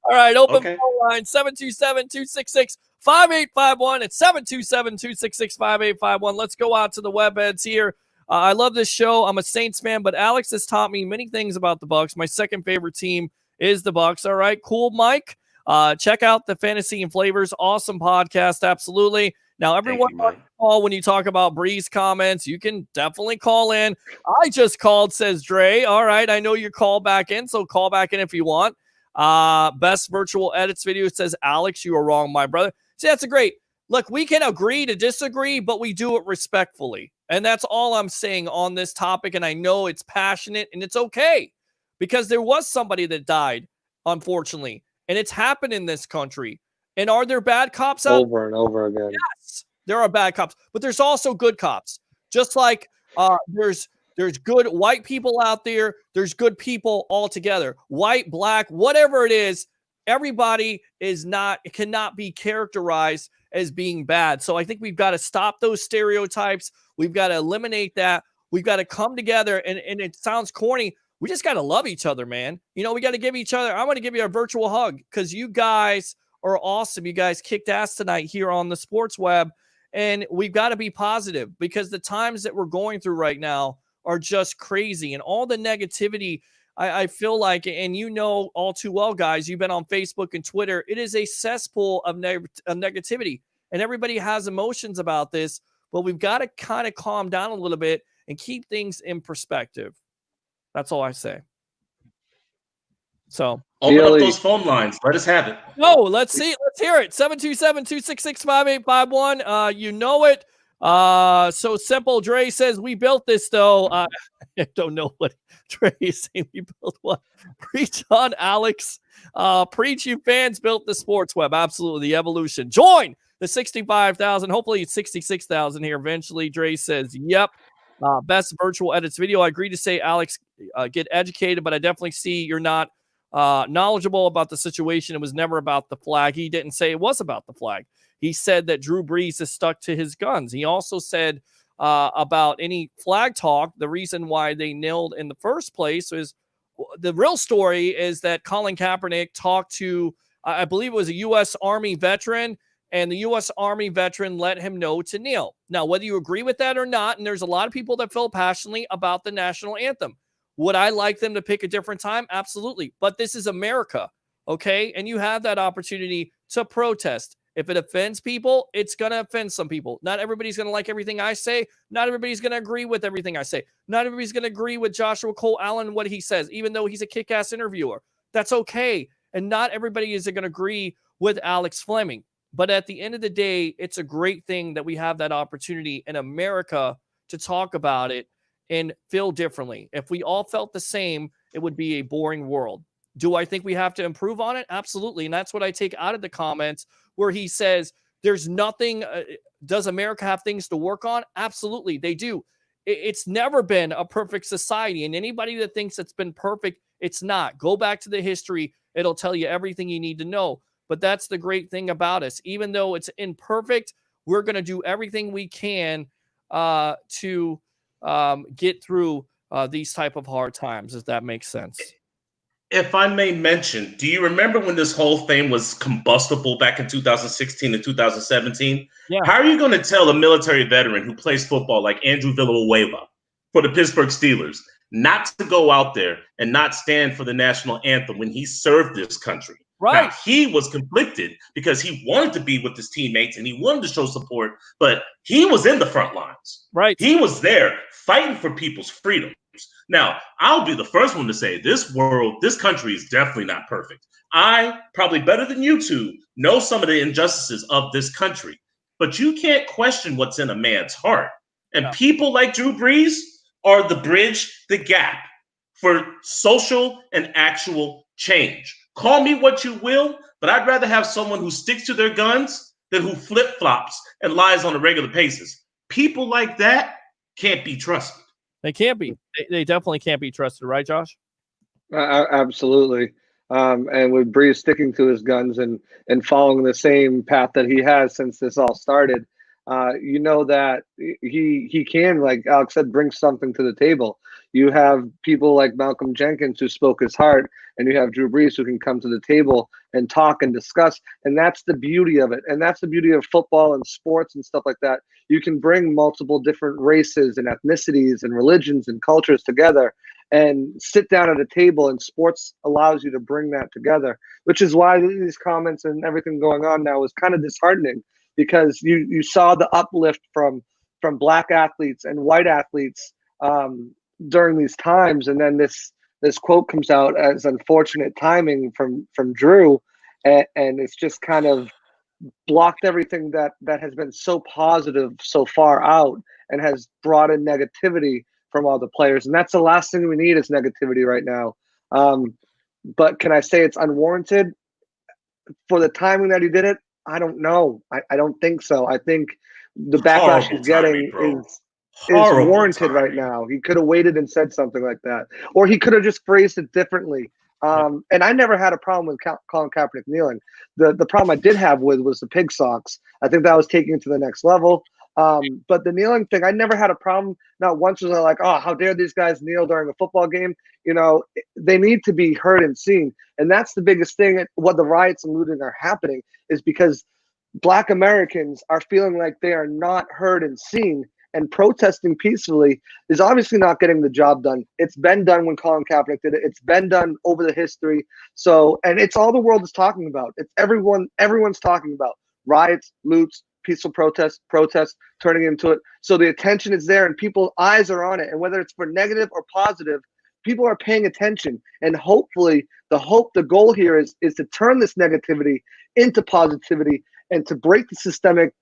All right, open phone line, 727-266-5851. It's 727-266-5851. Let's go out to the web heads here. I love this show. I'm a Saints fan, but Alex has taught me many things about the Bucs. My second favorite team is the Bucs. All right, cool, Mike. Check out the Fantasy and Flavors. Awesome podcast, absolutely. Now, everyone call when you talk about Breeze comments. You can definitely call in. I just called, says Dre. All right, I know you call back in, so call back in if you want. Best virtual edits video says, Alex, you are wrong, my brother. See, that's a great. Look, we can agree to disagree, but we do it respectfully. And that's all I'm saying on this topic. And I know it's passionate and it's okay because there was somebody that died, unfortunately. And it's happened in this country. And are there bad cops out over and over again? Yes, there are bad cops, but there's also good cops. Just like there's good white people out there, there's good people altogether. White, black, whatever it is, everybody cannot be characterized as being bad. So I think we've got to stop those stereotypes. We've got to eliminate that. We've got to come together, and it sounds corny. We just got to love each other, man. We got to give each other. I want to give you a virtual hug because you guys are awesome. You guys kicked ass tonight here on the Sports Web, and we've got to be positive because the times that we're going through right now are just crazy, and all the negativity. I feel like, and all too well, guys, you've been on Facebook and Twitter. It is a cesspool of negativity, and everybody has emotions about this, but we've got to kind of calm down a little bit and keep things in perspective. That's all I say. So open up those phone lines. Let us have it. No, let's see. Let's hear it. 727-266-5851. You know it. So simple. Dre says we built this though. I don't know what Dre is saying. We built what? Preach on, Alex. Preach, you fans built the sports web. Absolutely, the evolution. Join the 65,000. Hopefully, it's 66,000 here eventually. Dre says, "Yep." Best virtual edits video. I agree to say, Alex, get educated, but I definitely see you're not knowledgeable about the situation. It was never about the flag. He didn't say it was about the flag. He said that Drew Brees is stuck to his guns. He also said about any flag talk, the reason why they nilled in the first place is the real story is that Colin Kaepernick talked to, I believe it was a U.S. Army veteran, and the U.S. Army veteran let him know to kneel. Now, whether you agree with that or not, and there's a lot of people that feel passionately about the national anthem. Would I like them to pick a different time? Absolutely. But this is America, okay? And you have that opportunity to protest. If it offends people, it's going to offend some people. Not everybody's going to like everything I say. Not everybody's going to agree with everything I say. Not everybody's going to agree with Joshua Cole Allen and what he says, even though he's a kick-ass interviewer. That's okay. And not everybody is going to agree with Alex Fleming. But at the end of the day, it's a great thing that we have that opportunity in America to talk about it and feel differently. If we all felt the same, it would be a boring world. Do I think we have to improve on it? Absolutely. And that's what I take out of the comments where he says there's nothing. Does America have things to work on? Absolutely, they do. It's never been a perfect society. And anybody that thinks it's been perfect, it's not. Go back to the history. It'll tell you everything you need to know. But that's the great thing about us. Even though it's imperfect, we're going to do everything we can to get through these type of hard times, if that makes sense. If I may mention, do you remember when this whole thing was combustible back in 2016 and 2017? Yeah. How are you going to tell a military veteran who plays football like Andrew Villanueva for the Pittsburgh Steelers not to go out there and not stand for the national anthem when he served this country? Right. Now, he was conflicted because he wanted to be with his teammates and he wanted to show support, but he was in the front lines. Right. He was there fighting for people's freedom. Now, I'll be the first one to say this country is definitely not perfect. I, probably better than you two, know some of the injustices of this country, but you can't question what's in a man's heart. And people like Drew Brees are the bridge, the gap for social and actual change. Call me what you will, but I'd rather have someone who sticks to their guns than who flip-flops and lies on a regular basis. People like that can't be trusted. They can't be. They definitely can't be trusted, right, Josh? Absolutely. And with Brees sticking to his guns and following the same path that he has since this all started, you know that he can, like Alex said, bring something to the table. You have people like Malcolm Jenkins who spoke his heart, and you have Drew Brees who can come to the table and talk and discuss. And that's the beauty of it. And that's the beauty of football and sports and stuff like that. You can bring multiple different races and ethnicities and religions and cultures together and sit down at a table, and sports allows you to bring that together, which is why these comments and everything going on now is kind of disheartening, because you saw the uplift from black athletes and white athletes during these times, and then this quote comes out as unfortunate timing from Drew, and it's just kind of blocked everything that has been so positive so far out and has brought in negativity from all the players. And that's the last thing we need is negativity right now. But can I say it's unwarranted for the timing that he did it? I don't know. I don't think so. I think the backlash he's getting is warranted right now. He could have waited and said something like that, or he could have just phrased it differently. And I never had a problem with Colin Kaepernick kneeling. The problem I did have with was the pig socks. I think that was taking it to the next level. But the kneeling thing, I never had a problem. Not once was I like, oh, how dare these guys kneel during a football game? You know, they need to be heard and seen. And that's the biggest thing. What the riots and looting are happening is because Black Americans are feeling like they are not heard and seen, and protesting peacefully is obviously not getting the job done. It's been done when Colin Kaepernick did it. It's been done over the history. So, and it's all the world is talking about. It's everyone's talking about riots, loots, peaceful protests, turning into it. So the attention is there and people's eyes are on it. And whether it's for negative or positive, people are paying attention. And hopefully the goal here is to turn this negativity into positivity and to break the systemic,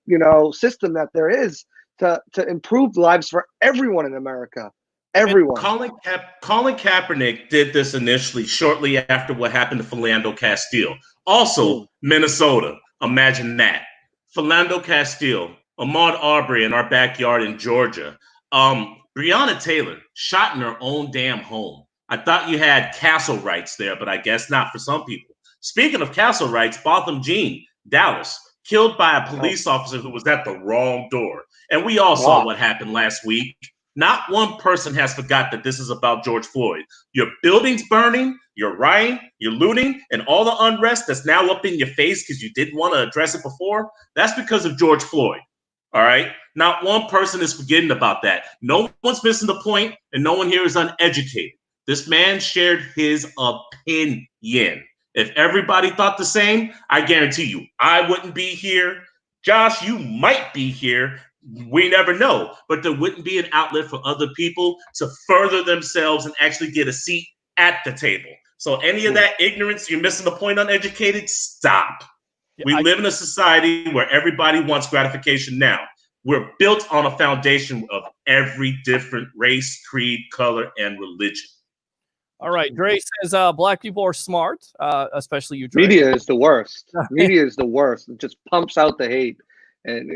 system that there is to improve lives for everyone in America. Everyone. Colin Kaepernick did this initially shortly after what happened to Philando Castile. Also, Minnesota. Imagine that. Philando Castile, Ahmaud Arbery in our backyard in Georgia. Breonna Taylor shot in her own damn home. I thought you had castle rights there, but I guess not for some people. Speaking of castle rights, Botham Jean, Dallas, killed by a police officer who was at the wrong door. And we all saw what happened last week. Not one person has forgot that this is about George Floyd. Your buildings burning, you're rioting, you're looting, and all the unrest that's now up in your face because you didn't want to address it before, that's because of George Floyd. All right? Not one person is forgetting about that. No one's missing the point, and no one here is uneducated. This man shared his opinion. If everybody thought the same, I guarantee you, I wouldn't be here. Josh, you might be here. We never know, but there wouldn't be an outlet for other people to further themselves and actually get a seat at the table. So any of that ignorance, you're missing the point, uneducated, stop. We live in a society where everybody wants gratification now. We're built on a foundation of every different race, creed, color, and religion. All right. Dre says black people are smart, especially you, Dre. Media is the worst. Media is the worst. It just pumps out the hate. And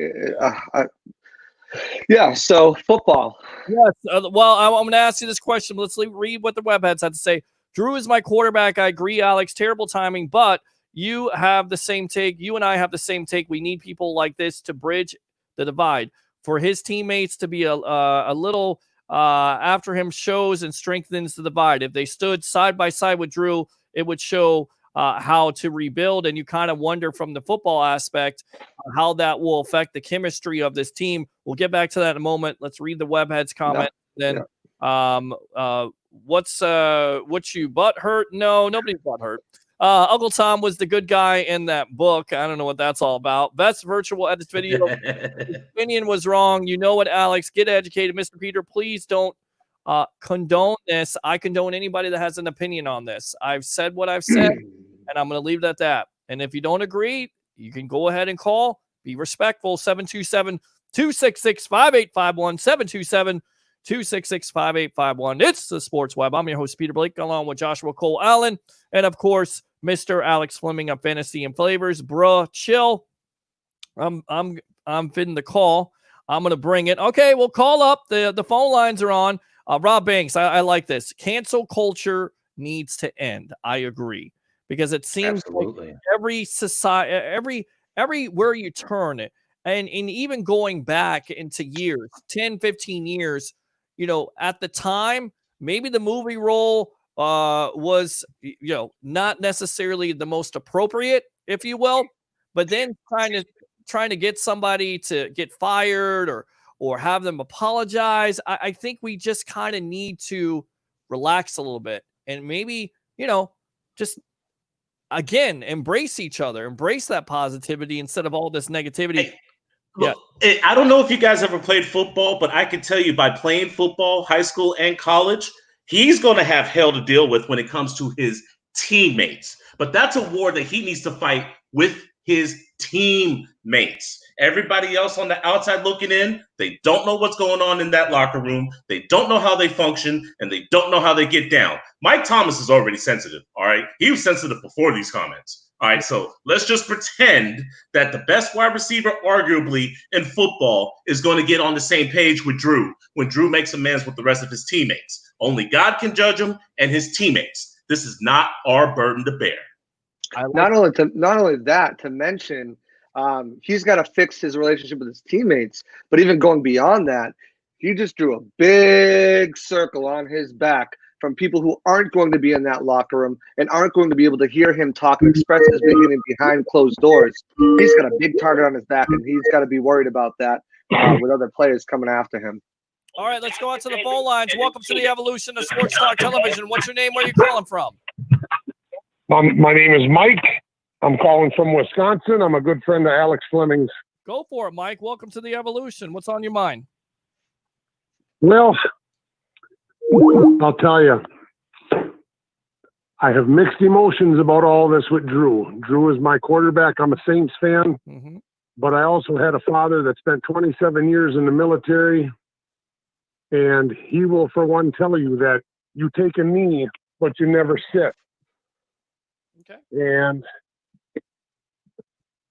yeah, so football. Yes. Well, I'm going to ask you this question. Let's read what the webheads had to say. Drew is my quarterback. I agree, Alex. Terrible timing, but you have the same take. You and I have the same take. We need people like this to bridge the divide. For his teammates to be a little after him shows and strengthens the divide. If they stood side by side with Drew, it would show how to rebuild. And you kind of wonder from the football aspect how that will affect the chemistry of this team. We'll get back to that in a moment. Let's read the webheads comment. What's you butt hurt? No, nobody's butt hurt. Uncle Tom was the good guy in that book. I don't know what that's all about. Best virtual edits video. His opinion was wrong. You know what, Alex? Get educated. Mr. Peter, please don't condone this. I condone anybody that has an opinion on this. I've said what I've said, and I'm going to leave it at that. And if you don't agree, you can go ahead and call. Be respectful. 727-266-5851. 727-266-5851. It's the Sports Web. I'm your host, Peter Blake, along with Joshua Cole Allen, and of course, Mr. Alex Fleming of Fantasy and Flavors. Bruh, chill. I'm fitting the call. I'm gonna bring it. Okay, we'll call up. The phone lines are on. Rob Banks, I like this. Cancel culture needs to end. I agree, because it seems like every society, everywhere you turn it, and even going back into years, 10, 15 years, you know, at the time, maybe the movie role was, you know, not necessarily the most appropriate, if you will, but then trying to get somebody to get fired or have them apologize. I think we just kind of need to relax a little bit and maybe, you know, just again, embrace each other, embrace that positivity instead of all this negativity. Look, I don't know if you guys ever played football, but I can tell you by playing football, high school and college, he's going to have hell to deal with when it comes to his teammates. But that's a war that he needs to fight with his teammates. Everybody else on the outside looking in, they don't know what's going on in that locker room. They don't know how they function, and they don't know how they get down. Mike Thomas is already sensitive, all right? He was sensitive before these comments. All right, so let's just pretend that the best wide receiver, arguably, in football is going to get on the same page with Drew when Drew makes amends with the rest of his teammates. Only God can judge him and his teammates. This is not our burden to bear. Not only that, to mention, he's got to fix his relationship with his teammates. But even going beyond that, he just drew a big circle on his back from people who aren't going to be in that locker room and aren't going to be able to hear him talk and express his opinion behind closed doors. He's got a big target on his back, and he's got to be worried about that with other players coming after him. All right, let's go on to the phone lines. Welcome to the evolution of Sports Talk Television. What's your name? Where are you calling from? My name is Mike. I'm calling from Wisconsin. I'm a good friend of Alex Fleming's. Go for it, Mike. Welcome to the evolution. What's on your mind? Well, I'll tell you, I have mixed emotions about all this with Drew. Drew is my quarterback. I'm a Saints fan, but I also had a father that spent 27 years in the military, and he will, for one, tell you that you take a knee, but you never sit. Okay. And,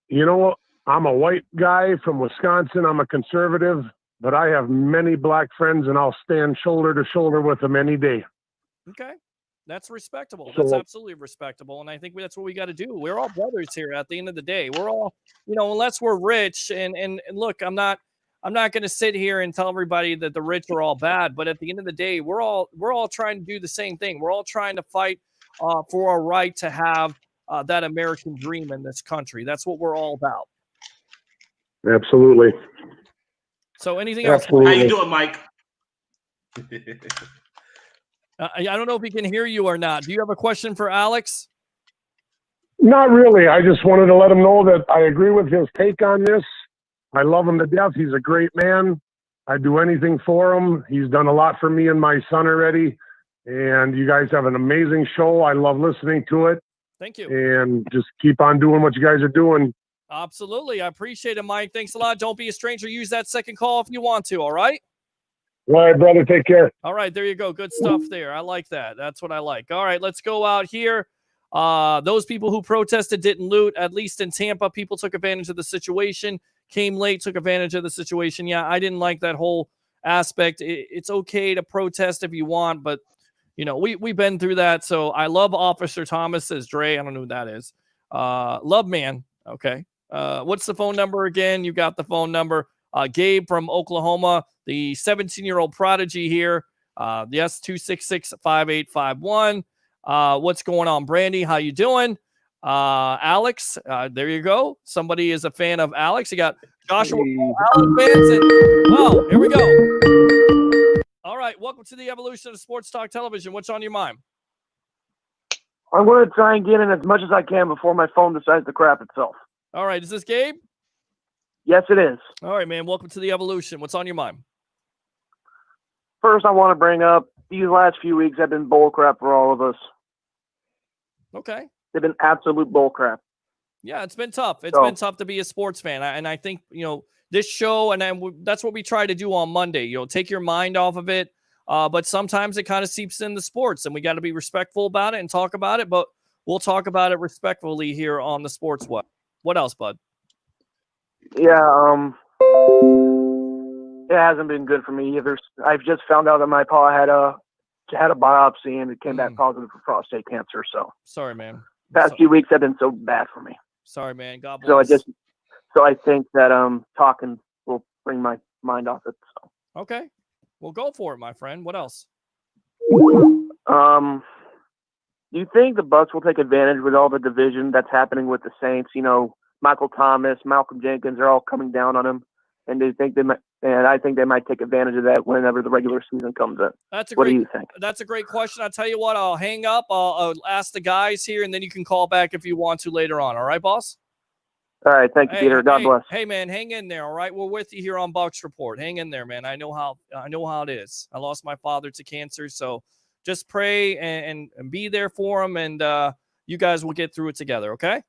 you know, I'm a white guy from Wisconsin. I'm a conservative, but I have many black friends, and I'll stand shoulder to shoulder with them any day. Okay. That's respectable. So- That's absolutely respectable. And I think that's what we got to do. We're all brothers here at the end of the day. We're all, unless we're rich and look, I'm not going to sit here and tell everybody that the rich are all bad, but at the end of the day, we're all trying to do the same thing. We're all trying to fight for our right to have that American dream in this country. That's what we're all about. Absolutely. So anything else? How you doing, Mike? I don't know if he can hear you or not. Do you have a question for Alex? Not really. I just wanted to let him know that I agree with his take on this. I love him to death. He's a great man. I'd do anything for him. He's done a lot for me and my son already. And you guys have an amazing show. I love listening to it. Thank you. And just keep on doing what you guys are doing. Absolutely. I appreciate it, Mike. Thanks a lot. Don't be a stranger. Use that second call if you want to. All right? All right, brother. Take care. All right. There you go. Good stuff there. I like that. That's what I like. All right. Let's go out here. Those people who protested didn't loot. At least in Tampa, people took advantage of the situation, came late, took advantage of the situation. Yeah, I didn't like that whole aspect. It's okay to protest if you want, but, we've been through that. So I love Officer Thomas, says Dre. I don't know who that is. Love man. Okay. What's the phone number again? You got the phone number. Gabe from Oklahoma, the 17-year-old prodigy here. Yes, 266-5851. What's going on, Brandy? How you doing? Alex, there you go. Somebody is a fan of Alex. You got Joshua Allen fans. Oh, here we go. All right, welcome to the evolution of Sports Talk Television. What's on your mind? I'm going to try and get in as much as I can before my phone decides to crap itself. All right, is this Gabe? Yes, it is. All right, man. Welcome to the evolution. What's on your mind? First, I want to bring up these last few weeks have been bullcrap for all of us. Okay. They've been absolute bullcrap. Yeah, it's been tough. It's been tough to be a sports fan. And I think, this show, and that's what we try to do on Monday, take your mind off of it. But sometimes it kind of seeps into sports, and we got to be respectful about it and talk about it. But we'll talk about it respectfully here on the Sports What. What else, bud? Yeah, it hasn't been good for me either. I've just found out that my pa had a biopsy and it came back positive for prostate cancer. So sorry, man. Past few weeks have been so bad for me. Sorry, man. God bless. So I think that talking will bring my mind off it. So. Okay, well, go for it, my friend. What else? Do you think the Bucs will take advantage with all the division that's happening with the Saints? Michael Thomas, Malcolm Jenkins are all coming down on him, and I think they might take advantage of that whenever the regular season comes in. What do you think? That's a great question. I'll tell you what. I'll hang up. I'll ask the guys here, and then you can call back if you want to later on. All right, boss? All right. Thank you, Peter. God bless. Hey, man, hang in there. All right, we're with you here on Bucs Report. Hang in there, man. I know how it is. I lost my father to cancer, so just pray and be there for him, and you guys will get through it together. Okay?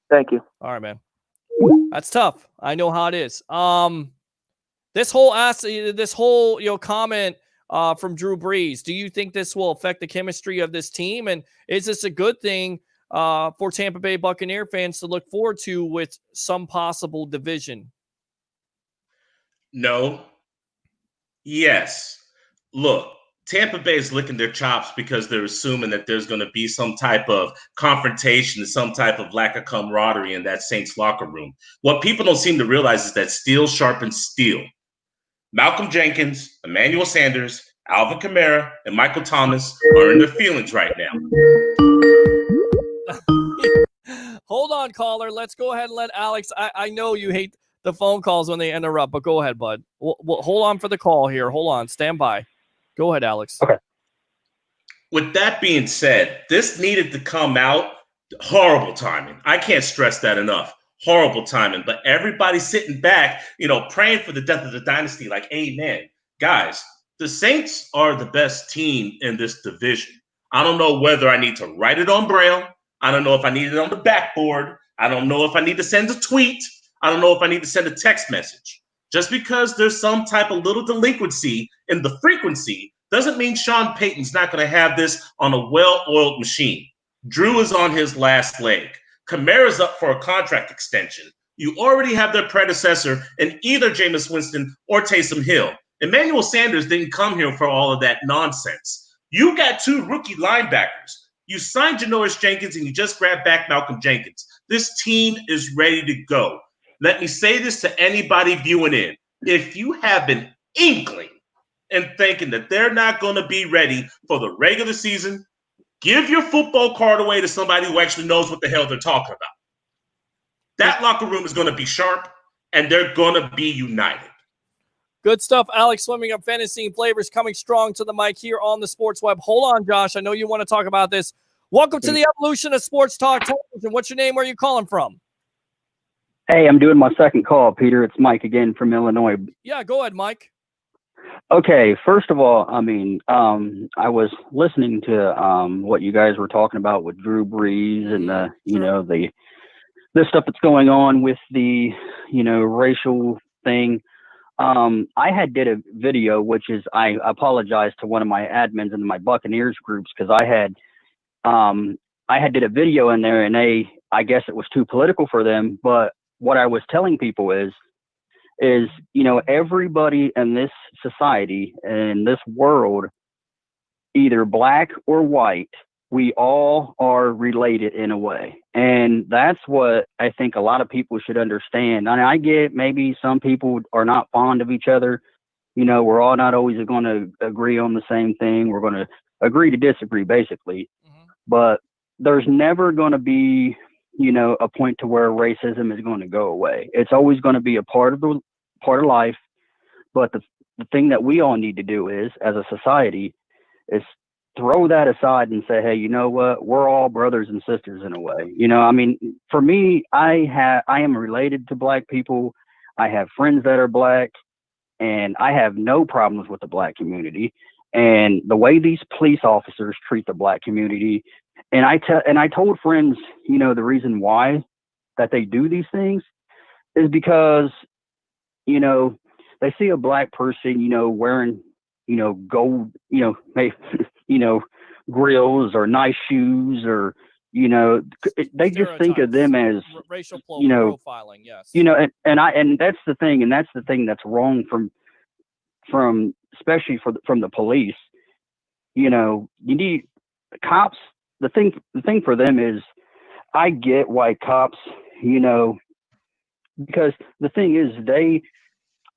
Thank you. All right, man. That's tough. I know how it is. This whole comment from Drew Brees. Do you think this will affect the chemistry of this team? And is this a good thing for Tampa Bay Buccaneer fans to look forward to with some possible division? No. Yes. Look, Tampa Bay is licking their chops because they're assuming that there's going to be some type of confrontation, some type of lack of camaraderie in that Saints locker room. What people don't seem to realize is that steel sharpens steel. Malcolm Jenkins, Emmanuel Sanders, Alvin Kamara, and Michael Thomas are in their feelings right now. Hold on, caller. Let's go ahead and let Alex. I know you hate the phone calls when they interrupt, but go ahead, bud. We'll hold on for the call here. Hold on. Stand by. Go ahead, Alex. Okay. With that being said, this needed to come out. Horrible timing. I can't stress that enough. Horrible timing. But everybody's sitting back, praying for the death of the dynasty. Like, amen. Guys, the Saints are the best team in this division. I don't know whether I need to write it on Braille. I don't know if I need it on the backboard. I don't know if I need to send a tweet. I don't know if I need to send a text message. Just because there's some type of little delinquency in the frequency doesn't mean Sean Payton's not going to have this on a well-oiled machine. Drew is on his last leg. Kamara's up for a contract extension. You already have their predecessor in either Jameis Winston or Taysom Hill. Emmanuel Sanders didn't come here for all of that nonsense. You got 2 rookie linebackers. You signed Janoris Jenkins and you just grabbed back Malcolm Jenkins. This team is ready to go. Let me say this to anybody viewing in. If you have an inkling and thinking that they're not going to be ready for the regular season, give your football card away to somebody who actually knows what the hell they're talking about. That locker room is going to be sharp, and they're going to be united. Good stuff, Alex. Swimming up fantasy and flavors coming strong to the mic here on the Sports Web. Hold on, Josh. I know you want to talk about this. Welcome to the evolution of Sports Talk Television. What's your name? Where are you calling from? Hey, I'm doing my second call, Peter. It's Mike again from Illinois. Yeah, go ahead, Mike. Okay, first of all, I mean, I was listening to what you guys were talking about with Drew Brees and the stuff that's going on with the racial thing. I did a video, which is I apologize to one of my admins in my Buccaneers groups because I had did a video in there and I guess it was too political for them, but what I was telling people is everybody in this society and this world, either black or white, we all are related in a way. And that's what I think a lot of people should understand. And I get maybe some people are not fond of each other. We're all not always going to agree on the same thing. We're going to agree to disagree, basically. But there's never going to be a point to where racism is going to go away. It's always going to be a part of life. But the thing that we all need to do is, as a society, is throw that aside and say, hey, you know what? We're all brothers and sisters in a way. I mean, for me, I am related to black people. I have friends that are black, and I have no problems with the black community. And the way these police officers treat the black community, and I told friends, the reason why that they do these things is because, they see a black person, wearing, gold, grills or nice shoes or, they just think of them as racial profiling. Yes. And that's the thing that's wrong from especially from the police. You need cops. The thing for them is, I get why cops, because the thing is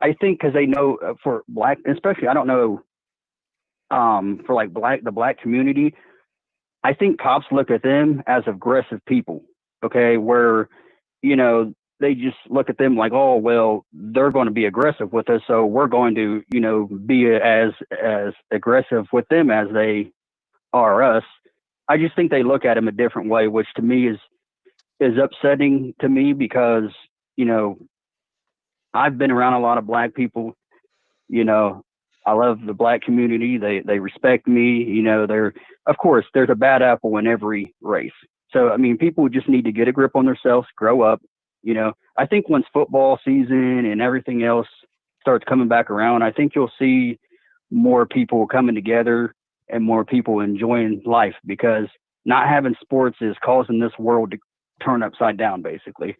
I think because they know for black, especially, I don't know, for like the black community, I think cops look at them as aggressive people. Okay. Where, they just look at them like, oh, well, they're going to be aggressive with us. So we're going to, be as aggressive with them as they are us. I just think they look at them a different way, which to me is upsetting to me because, I've been around a lot of black people. I love the black community. They respect me. Of course, there's a bad apple in every race. So, I mean, people just need to get a grip on themselves, grow up. I think once football season and everything else starts coming back around, I think you'll see more people coming together and more people enjoying life, because not having sports is causing this world to turn upside down, basically.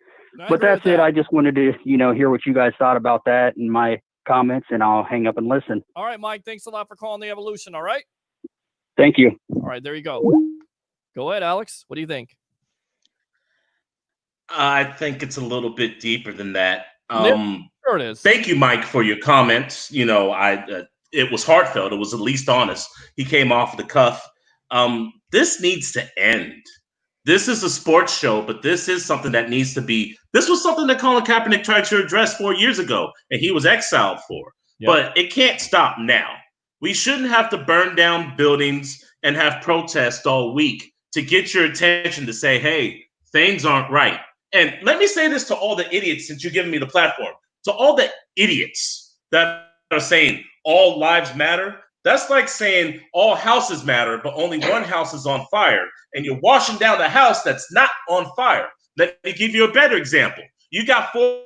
But that's it. I just wanted to, hear what you guys thought about that and my comments, and I'll hang up and listen. All right, Mike, thanks a lot for calling the Evolution. All right. Thank you. All right, there you go. Go ahead, Alex. What do you think? I think it's a little bit deeper than that. Sure it is. Thank you, Mike, for your comments. It was heartfelt. It was at least honest. He came off the cuff. This needs to end. This is a sports show, but this is something that needs to be. This was something that Colin Kaepernick tried to address 4 years ago, and he was exiled for. Yep. But it can't stop now. We shouldn't have to burn down buildings and have protests all week to get your attention to say, hey, things aren't right. And let me say this to all the idiots, since you're giving me the platform, to all the idiots that are saying all lives matter. That's like saying all houses matter, but only one house is on fire, and you're washing down the house that's not on fire. Let me give you a better example. You got 4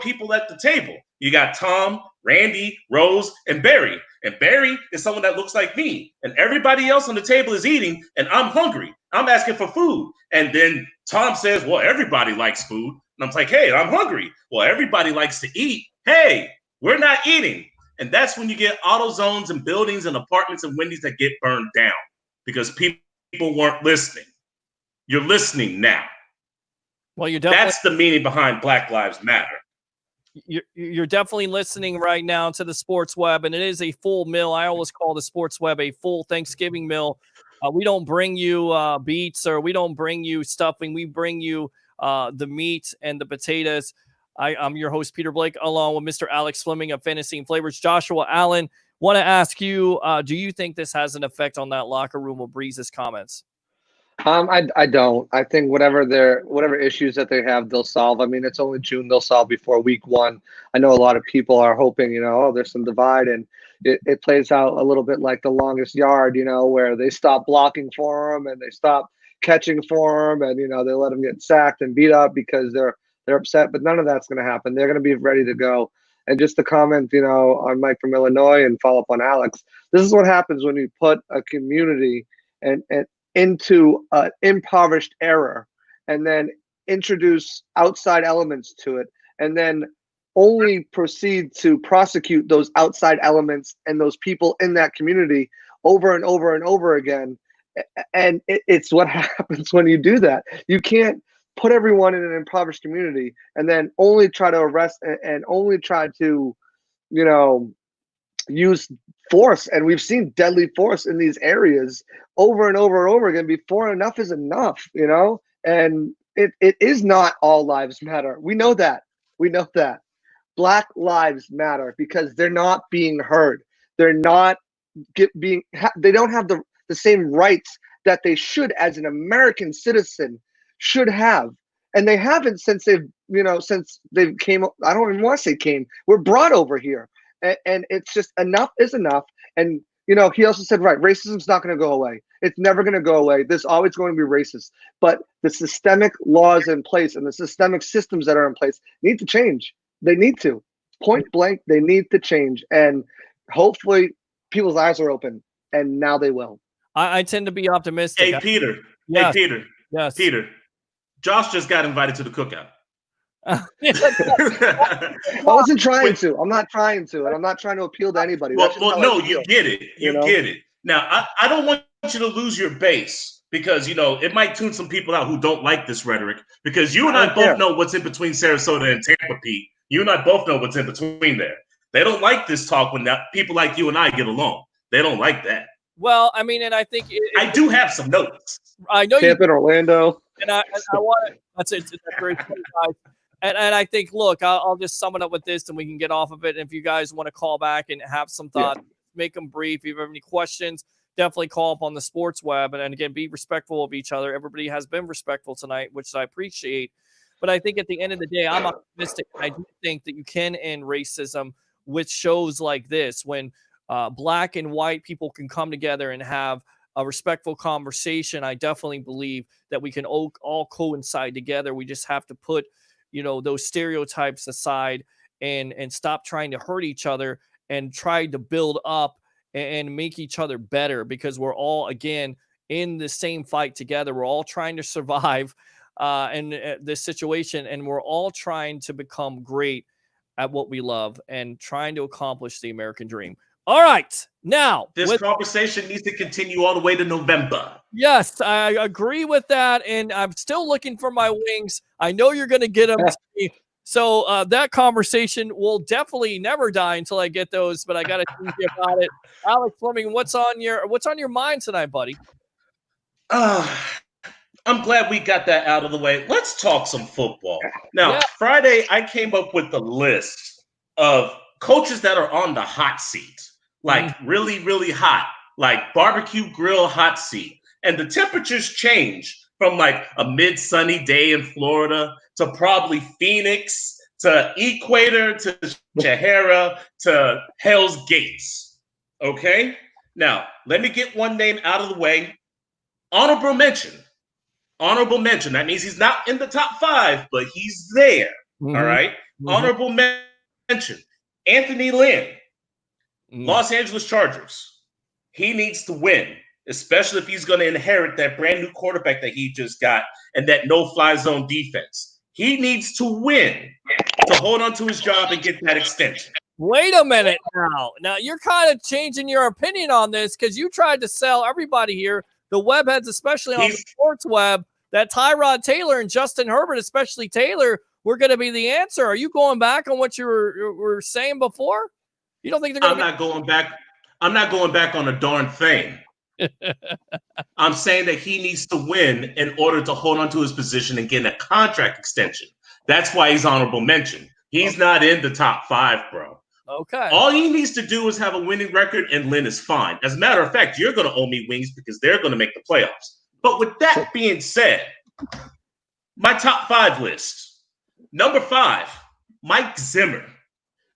people at the table. You got Tom, Randy, Rose, and Barry. And Barry is someone that looks like me. And everybody else on the table is eating, and I'm hungry. I'm asking for food. And then Tom says, well, everybody likes food. And I'm like, hey, I'm hungry. Well, everybody likes to eat. Hey, we're not eating. And that's when you get auto zones and buildings and apartments and Wendy's that get burned down because people weren't listening. You're listening now. Well, you're definitely, that's the meaning behind Black Lives Matter. You're definitely listening right now to the Sports Web, and it is a full meal. I always call the Sports Web a full Thanksgiving meal. We don't bring you beets or we don't bring you stuffing. We bring you the meat and the potatoes. I'm your host, Peter Blake, along with Mr. Alex Fleming of Fantasy and Flavors. Joshua Allen, want to ask you, do you think this has an effect on that locker room with Breeze's comments? I don't. I think whatever issues that they have, they'll solve. I mean, it's only June. They'll solve before week 1. I know a lot of people are hoping, there's some divide, and it plays out a little bit like The Longest Yard, where they stop blocking for them and they stop catching for them, and they let them get sacked and beat up because they're upset. But none of that's going to happen. They're going to be ready to go. And just to comment, on Mike from Illinois and follow up on Alex, this is what happens when you put a community and into an impoverished era and then introduce outside elements to it and then only proceed to prosecute those outside elements and those people in that community over and over and over again. And it's what happens when you do that. You can't put everyone in an impoverished community and then only try to arrest and only try to, use force. And we've seen deadly force in these areas over and over and over again before enough is enough, and it is not all lives matter. We know that. Black lives matter because they're not being heard. They're not they don't have the same rights that they should as an American citizen should have. And they haven't since they've came. I don't even want to say came. We're brought over here. And it's just enough is enough. And, he also said, right, racism's not going to go away. It's never going to go away. There's always going to be racist. But the systemic laws in place and the systemic systems that are in place need to change. They need to. Point blank, they need to change. And hopefully people's eyes are open. And now they will. I tend to be optimistic. Hey, Peter. Yes. Hey, Peter. Yes. Peter. Josh just got invited to the cookout. I wasn't trying to. I'm not trying to, and I'm not trying to appeal to anybody. Well, no, you get it. You get it. Now, I don't want you to lose your base because it might tune some people out who don't like this rhetoric. Because you and I both know what's in between Sarasota and Tampa, Pete. You and I both know what's in between there. They don't like this talk when people like you and I get along. They don't like that. Well, I mean, and I think I do have some notes. I know Tampa and Orlando, and I want to. That's it. That's very cool, guys. And I think, look, I'll just sum it up with this and we can get off of it. And if you guys want to call back and have some thoughts, make them brief. If you have any questions, definitely call up on the Sports Web. And again, be respectful of each other. Everybody has been respectful tonight, which I appreciate. But I think at the end of the day, I'm optimistic. I do think that you can end racism with shows like this when black and white people can come together and have a respectful conversation. I definitely believe that we can all coincide together. We just have to put those stereotypes aside and stop trying to hurt each other and try to build up and make each other better because we're all, again, in the same fight together. We're all trying to survive in this situation, and we're all trying to become great at what we love and trying to accomplish the American dream. All right. Now, this conversation needs to continue all the way to November. Yes, I agree with that. And I'm still looking for my wings. I know you're going to get them to me. So that conversation will definitely never die until I get those, but I got to think about it. Alex Fleming, what's on your mind tonight, buddy? I'm glad we got that out of the way. Let's talk some football. Now, Friday, I came up with a list of coaches that are on the hot seat. Like really, really hot, like barbecue grill hot seat. And the temperatures change from like a mid-sunny day in Florida to probably Phoenix to Equator to Chahara to Hell's Gates. Okay? Now, let me get one name out of the way. Honorable mention. That means he's not in the top 5, but he's there. All right. Honorable mention, Anthony Lynn, Los Angeles Chargers. He needs to win, especially if he's going to inherit that brand new quarterback that he just got and that no-fly zone defense. He needs to win to hold on to his job and get that extension. Wait a minute now. Now, you're kind of changing your opinion on this because you tried to sell everybody here, the webheads, especially on the sports web, that Tyrod Taylor and Justin Herbert, especially Taylor, were going to be the answer. Are you going back on what you were saying before? You don't think they're going to not going back. I'm not going back on a darn thing. I'm saying that he needs to win in order to hold on to his position and get a contract extension. That's why he's honorable mention. He's not in the top 5, bro. Okay. All he needs to do is have a winning record, and Lynn is fine. As a matter of fact, you're going to owe me wings because they're going to make the playoffs. But with that being said, my top 5 list. Number 5, Mike Zimmer.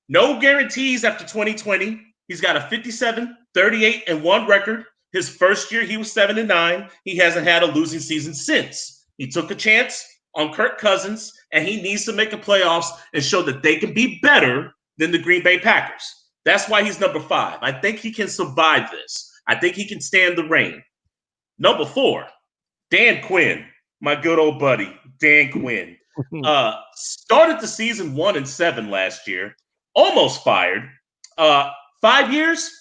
No guarantees after 2020. He's got a 57-38-1 record. His first year, he was 7-9. He hasn't had a losing season since. He took a chance on Kirk Cousins, and he needs to make the playoffs and show that they can be better than the Green Bay Packers. That's why he's number 5. I think he can survive this. I think he can stand the rain. Number 4, Dan Quinn, my good old buddy, Dan Quinn. Started the season 1-7 last year. Almost fired. 5 years?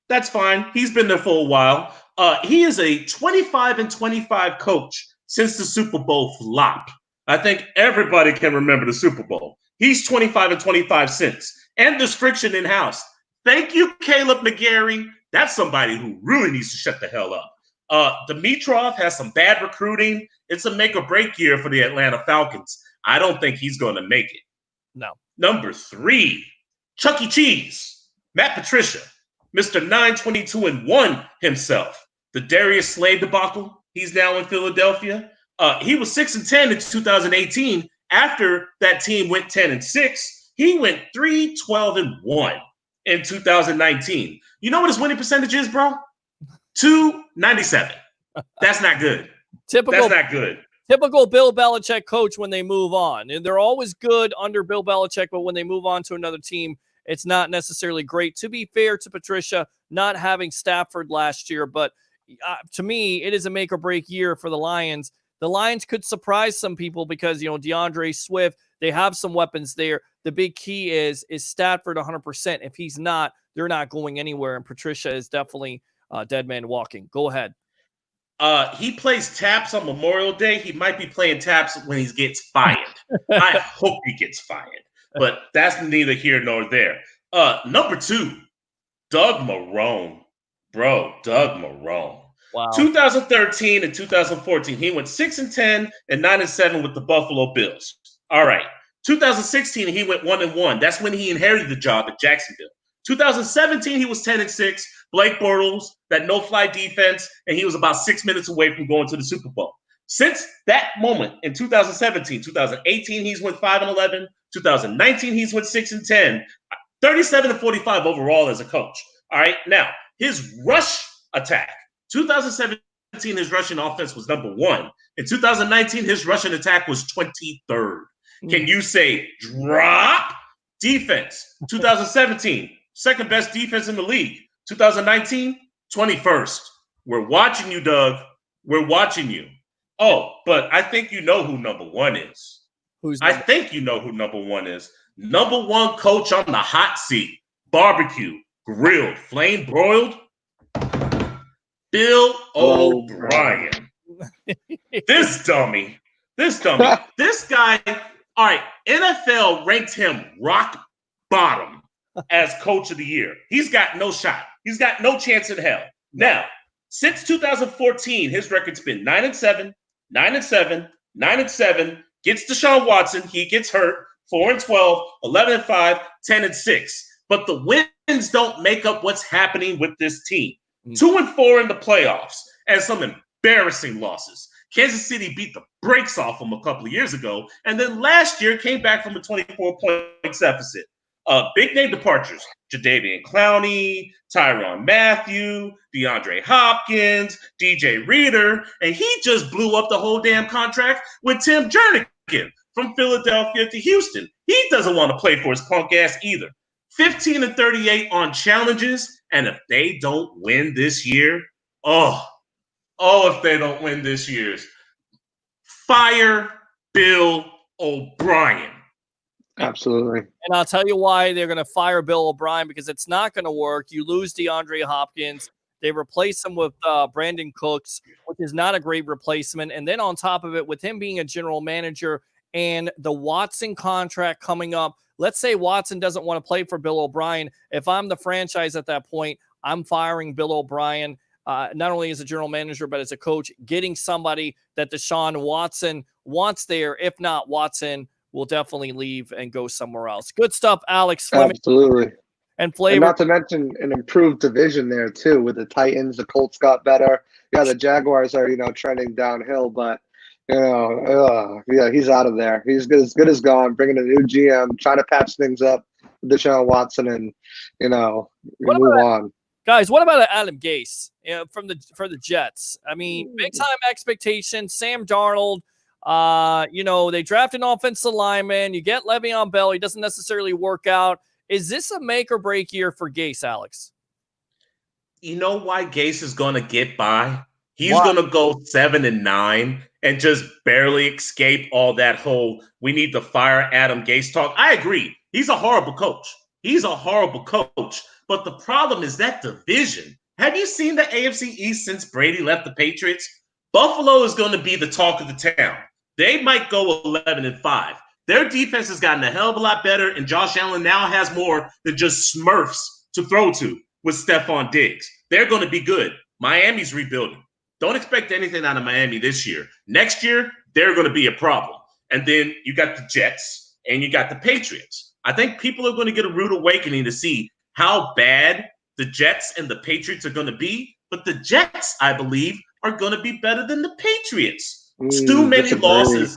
That's fine. He's been there for a while. He is a 25-25 coach since the Super Bowl flop. I think everybody can remember the Super Bowl. He's 25-25 since. And there's friction in-house. Thank you, Caleb McGarry. That's somebody who really needs to shut the hell up. Dimitrov has some bad recruiting. It's a make-or-break year for the Atlanta Falcons. I don't think he's going to make it. No. Number 3, Chuck E. Cheese, Matt Patricia, Mr. 922-1 himself. The Darius Slay debacle, he's now in Philadelphia. He was 6-10 in 2018. After that team went 10-6, he went 3-12-1 in 2019. You know what his winning percentage is, bro? 297. That's not good. That's not good. Typical Bill Belichick coach when they move on. And they're always good under Bill Belichick, but when they move on to another team, it's not necessarily great. To be fair to Patricia, not having Stafford last year, but to me, it is a make or break year for the Lions. The Lions could surprise some people because, DeAndre Swift, they have some weapons there. The big key is Stafford 100%. If he's not, they're not going anywhere. And Patricia is definitely dead man walking. Go ahead. He plays taps on Memorial Day. He might be playing taps when he gets fired. I hope he gets fired, but that's neither here nor there. Number 2, Doug Marrone. Bro, Doug Marrone. Wow. 2013 and 2014, he went 6-10 and 9-7 with the Buffalo Bills. All right. 2016, he went 1-1. That's when he inherited the job at Jacksonville. 2017, he was 10-6. Blake Bortles, that no-fly defense, and he was about 6 minutes away from going to the Super Bowl. Since that moment in 2017, 2018, he's went 5-11. 2019, he's went 6-10. 37-45 overall as a coach. All right. Now, his rush attack. 2017, his rushing offense was number 1. In 2019, his rushing attack was 23rd. Can you say drop? Defense. 2017, second best defense in the league. 2019, 21st. We're watching you, Doug. We're watching you. Oh, but I think you know who number 1 is. I think you know who number 1 is. Number 1 coach on the hot seat. Barbecue, grilled, flame broiled. Bill O'Brien. This dummy. This guy, all right, NFL ranked him rock bottom as coach of the year. He's got no shot. He's got no chance in hell. Now, since 2014, his record's been 9-7, 9-7, 9-7, gets Deshaun Watson, he gets hurt, 4-12, 11-5, 10-6. But the wins don't make up what's happening with this team. 2-4 in the playoffs and some embarrassing losses. Kansas City beat the brakes off them a couple of years ago, and then last year came back from a 24-point deficit. Big name departures: Jadeveon Clowney, Tyrann Mathieu, DeAndre Hopkins, DJ Reader, and he just blew up the whole damn contract with Tim Jernigan. from Philadelphia to Houston. He doesn't want to play for his punk ass either. 15-38 on challenges, and if they don't win this year, if they don't win this year, fire Bill O'Brien. Absolutely. And I'll tell you why they're going to fire Bill O'Brien, because it's not going to work. You lose DeAndre Hopkins. They replace him with Brandon Cooks, which is not a great replacement. And then on top of it, with him being a general manager and the Watson contract coming up, let's say Watson doesn't want to play for Bill O'Brien. If I'm the franchise at that point, I'm firing Bill O'Brien, not only as a general manager, but as a coach, getting somebody that Deshaun Watson wants there. If not, Watson will definitely leave and go somewhere else. Good stuff, Alex Fleming. Absolutely. And Flavor. And not to mention an improved division there too, with the Titans. The Colts got better. Yeah, the Jaguars are trending downhill, but he's out of there. He's good as gone. Bringing a new GM, trying to patch things up with Deshaun Watson, and move on. Guys, what about Adam Gase for the Jets? I mean, big time expectations. Sam Darnold. They draft an offensive lineman. You get Le'Veon Bell. He doesn't necessarily work out. Is this a make or break year for Gase, Alex? You know why Gase is going to get by? He's going to go 7-9 and just barely escape all that whole we need to fire Adam Gase talk. I agree. He's a horrible coach. But the problem is that division. Have you seen the AFC East since Brady left the Patriots? Buffalo is going to be the talk of the town. They might go 11-5. Their defense has gotten a hell of a lot better, and Josh Allen now has more than just Smurfs to throw to with Stephon Diggs. They're going to be good. Miami's rebuilding. Don't expect anything out of Miami this year. Next year, they're going to be a problem. And then you got the Jets and you got the Patriots. I think people are going to get a rude awakening to see how bad the Jets and the Patriots are going to be. But the Jets, I believe, are going to be better than the Patriots. Too many losses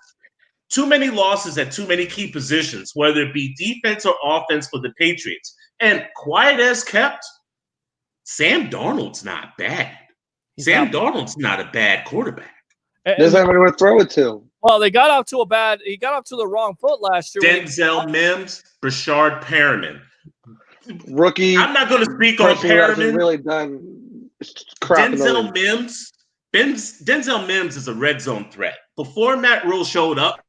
at too many key positions, whether it be defense or offense for the Patriots. And quiet as kept, Sam Darnold's not bad. Darnold's not a bad quarterback. Doesn't have anyone to throw it to. Well, he got off to the wrong foot last year. Denzel Mims, Brashard Perriman. Rookie. I'm not going to speak on Perriman. Really done crap. Denzel Mims is a red zone threat. Before Matt Rule showed up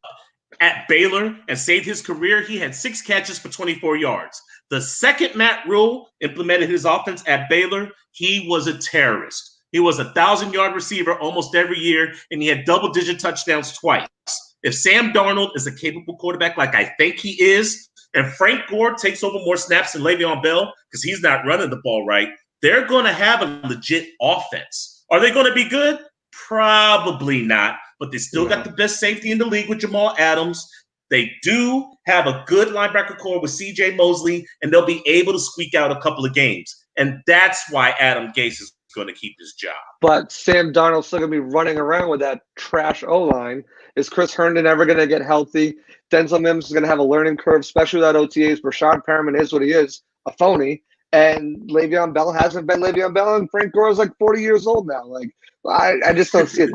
at Baylor and saved his career, he had 6 catches for 24 yards. The second Matt Rule implemented his offense at Baylor, he was a terrorist. He was a 1,000-yard receiver almost every year, and he had double-digit touchdowns twice. If Sam Darnold is a capable quarterback like I think he is, and Frank Gore takes over more snaps than Le'Veon Bell because he's not running the ball right, they're going to have a legit offense. Are they going to be good? Probably not, but they still got the best safety in the league with Jamal Adams. They do have a good linebacker core with C.J. Mosley, and they'll be able to squeak out a couple of games. And that's why Adam Gase is going to keep his job. But Sam Darnold's still going to be running around with that trash O-line. Is Chris Herndon ever going to get healthy? Denzel Mims is going to have a learning curve, especially without OTAs. Rashad Perriman is what he is, a phony. And Le'Veon Bell hasn't been Le'Veon Bell, and Frank Gore is like 40 years old now. Like, I just don't see it.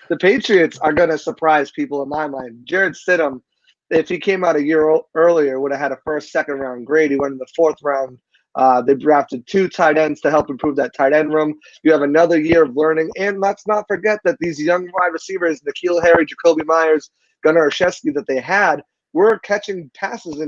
The Patriots are going to surprise people in my mind. Jarrett Stidham, if he came out a year earlier, would have had a first, second round grade. He went in the 4th round. They drafted 2 tight ends to help improve that tight end room. You have another year of learning. And let's not forget that these young wide receivers, N'Keal Harry, Jacoby Myers, Gunnar Olszewski, that they had, were catching passes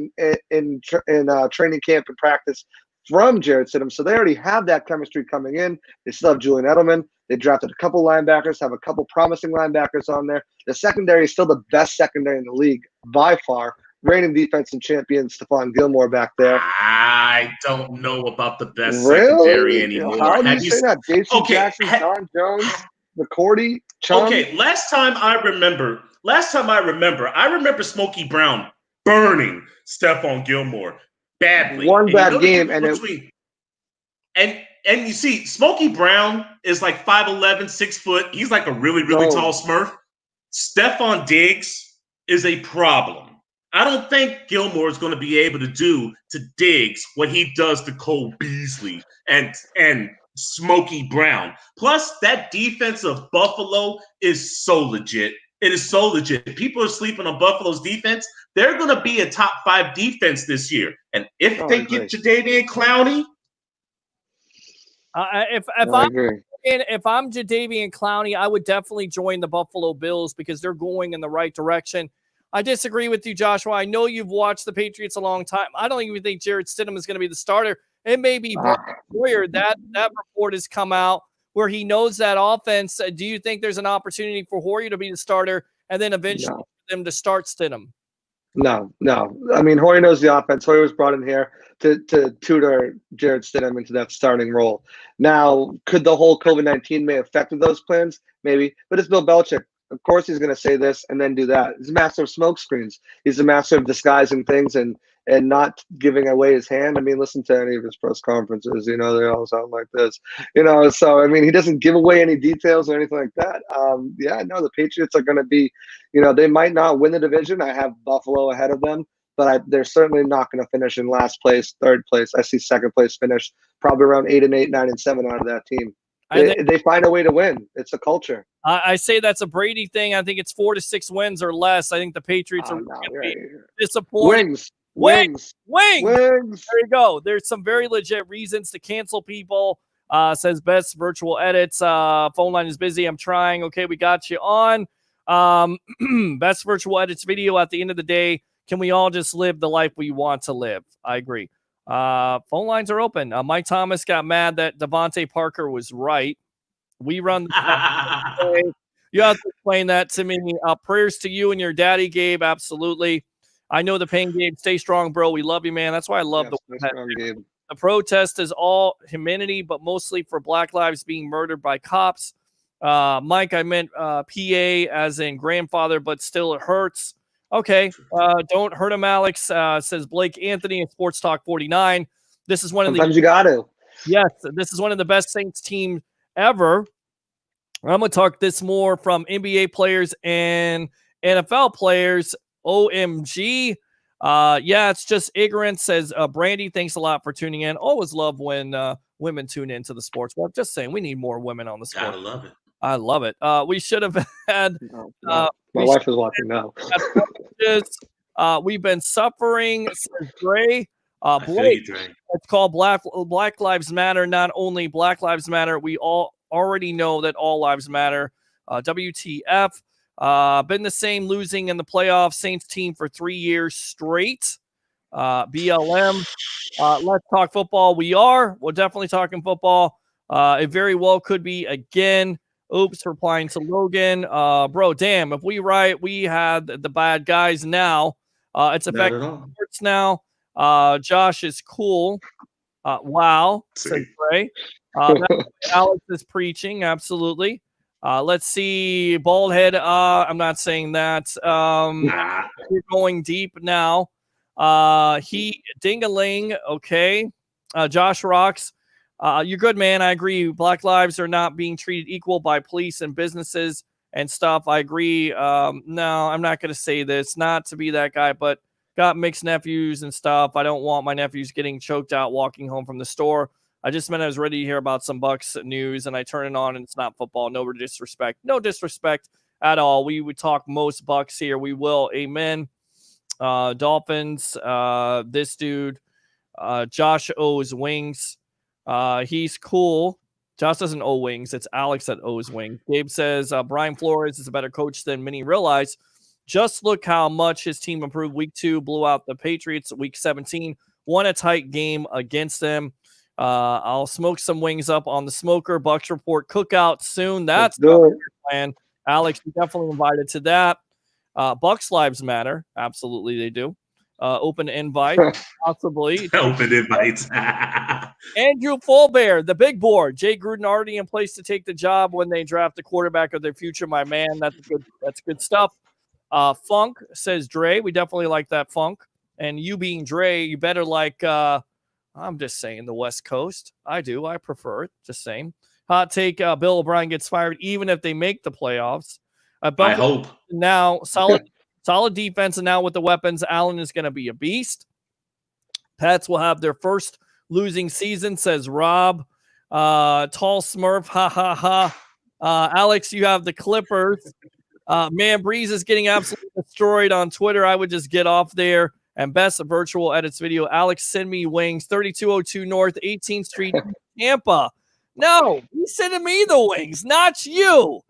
in training camp and practice from Jarrett Stidham. So they already have that chemistry coming in. They still have Julian Edelman. They drafted a couple linebackers, have a couple promising linebackers on there. The secondary is still the best secondary in the league by far. Reigning defensive champion Stephon Gilmore back there. I don't know about the best secondary anymore. How do you say that? J.C. Jackson, John Jones, McCourty, Chung? Okay, last time I remember Smokey Brown burning Stephon Gilmore badly. One bad game, and you see, Smokey Brown is like 5'11", 6 foot. He's like a really, really tall Smurf. Stephon Diggs is a problem. I don't think Gilmore is going to be able to do to Diggs what he does to Cole Beasley and Smokey Brown. Plus, that defense of Buffalo is so legit. It is so legit. People are sleeping on Buffalo's defense. They're going to be a top 5 defense this year. And if they get Jadeveon Clowney, if I'm Jadeveon Clowney, I would definitely join the Buffalo Bills because they're going in the right direction. I disagree with you, Joshua. I know you've watched the Patriots a long time. I don't even think Jarrett Stidham is going to be the starter. It may be Brian Hoyer. That report has come out where he knows that offense. Do you think there's an opportunity for Hoyer to be the starter and then eventually for them to start Stidham? No. I mean, Hoyer knows the offense. Hoyer was brought in here to tutor Jarrett Stidham into that starting role. Now, could the whole COVID-19 may have affected those plans? Maybe. But it's Bill Belichick. Of course he's going to say this and then do that. He's a master of smoke screens. He's a master of disguising things and not giving away his hand. I mean, listen to any of his press conferences. They all sound like this. So, I mean, he doesn't give away any details or anything like that. The Patriots are going to be, they might not win the division. I have Buffalo ahead of them, but they're certainly not going to finish in last place, third place. I see second place finish, probably around 8-8, 9-7 out of that team. They find a way to win. It's a culture. I say that's a Brady thing. I think it's 4 to 6 wins or less. I think the Patriots are going to be disappointed. Wings. There you go. There's some very legit reasons to cancel people. Says best virtual edits. Phone line is busy. I'm trying. Okay, we got you on. Best virtual edits video at the end of the day. Can we all just live the life we want to live? I agree. Phone lines are open. Mike Thomas got mad that Devontae Parker was right. We run the You have to explain that to me. Prayers to you and your daddy, Gabe. Absolutely. I know the pain, Gabe. Stay strong, bro. We love you, man. That's why I love the protest is all humanity, but mostly for Black lives being murdered by cops. Mike, I meant PA as in grandfather, but still it hurts. Okay. Don't hurt him, Alex, says Blake Anthony in Sports Talk 49. This is one of Sometimes you got to. Yes, this is one of the best Saints teams ever. I'm going to talk this more from NBA players and NFL players. OMG. It's just ignorance, says Brandy. Thanks a lot for tuning in. Always love when women tune into the sports. Well, I'm just saying we need more women on the sport. Gotta love it. I love it. We should have had. My wife is watching now. We've been suffering, says Dre. Blake, it's called Black Lives Matter. Not only Black Lives Matter, we all already know that all lives matter. WTF. Been the same losing in the playoffs Saints team for 3 years straight. BLM. Let's talk football. We're definitely talking football. It very well could be again. Oops, replying to Logan. Bro, damn, if we write, we had the bad guys now. It's affecting sports now. Josh is cool. Wow, says Ray. Alex is preaching, absolutely. Let's see, bald head. I'm not saying that. We're going deep now. He Dingaling. Okay. Josh rocks. You're good, man. I agree. Black lives are not being treated equal by police and businesses and stuff. I agree. No, I'm not going to say this. Not to be that guy, but got mixed nephews and stuff. I don't want my nephews getting choked out walking home from the store. I just meant I was ready to hear about some Bucs news, and I turn it on, and it's not football. No disrespect. No disrespect at all. We would talk most Bucs here. We will. Amen. Dolphins. This dude, Josh owes wings. He's cool. Josh doesn't owe wings. It's Alex that owes wings. Gabe says Brian Flores is a better coach than many realize. Just look how much his team improved. Week 2 blew out the Patriots. Week 17 won a tight game against them. I'll smoke some wings up on the smoker. Bucs Report cookout soon. That's the plan. Alex, you definitely invited to that. Bucs Lives Matter. Absolutely, they do. Open invite, possibly. Open invites. Andrew Fulbear, the big board. Jay Gruden already in place to take the job when they draft the quarterback of their future. My man, that's good stuff. Funk, says Dre. We definitely like that, Funk. And you being Dre, you better like. I'm just saying the West Coast. I do. I prefer it. Just saying. Hot take. Bill O'Brien gets fired even if they make the playoffs. I hope. Now, solid defense, and now with the weapons, Allen is going to be a beast. Pats will have their first losing season, says Rob. Tall Smurf, ha, ha, ha. Alex, you have the Clippers. Man, Breeze is getting absolutely destroyed on Twitter. I would just get off there. And best of virtual edits video. Alex, send me wings. 3202 North, 18th Street, Tampa. No, he's sending me the wings, not you.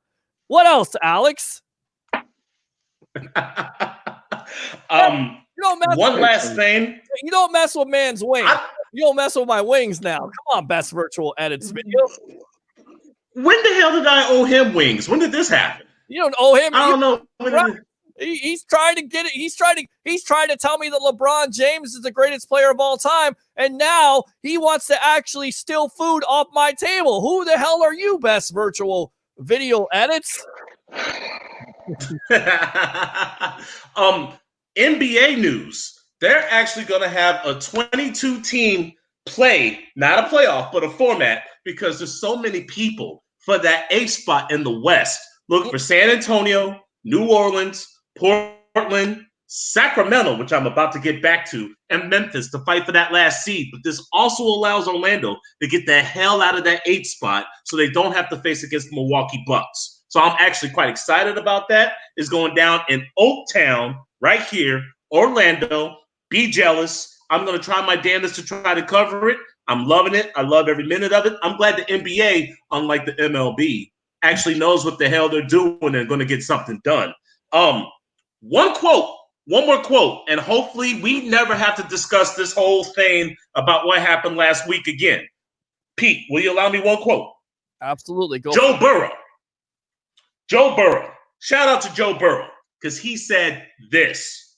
What else, Alex? One last thing. You don't mess with man's wings. You don't mess with my wings now. Come on, best virtual edits video. When the hell did I owe him wings? When did this happen? You don't owe him. I don't know. He's trying to get it. He's trying to tell me that LeBron James is the greatest player of all time, and now he wants to actually steal food off my table. Who the hell are you, best virtual video edits? NBA news. They're actually going to have a 22-team play, not a playoff, but a format, because there's so many people for that 8th spot in the West. Look for San Antonio, New Orleans, Portland, Sacramento, which I'm about to get back to, and Memphis to fight for that last seed. But this also allows Orlando to get the hell out of that 8th spot so they don't have to face against the Milwaukee Bucks. So I'm actually quite excited about that. It's going down in Oaktown right here, Orlando. Be jealous. I'm going to try my damnedest to try to cover it. I'm loving it. I love every minute of it. I'm glad the NBA, unlike the MLB, actually knows what the hell they're doing and they're going to get something done. One more quote, and hopefully we never have to discuss this whole thing about what happened last week again. Pete, will you allow me one quote? Absolutely. Go. Joe Burrow. Joe Burrow. Shout out to Joe Burrow, because he said this.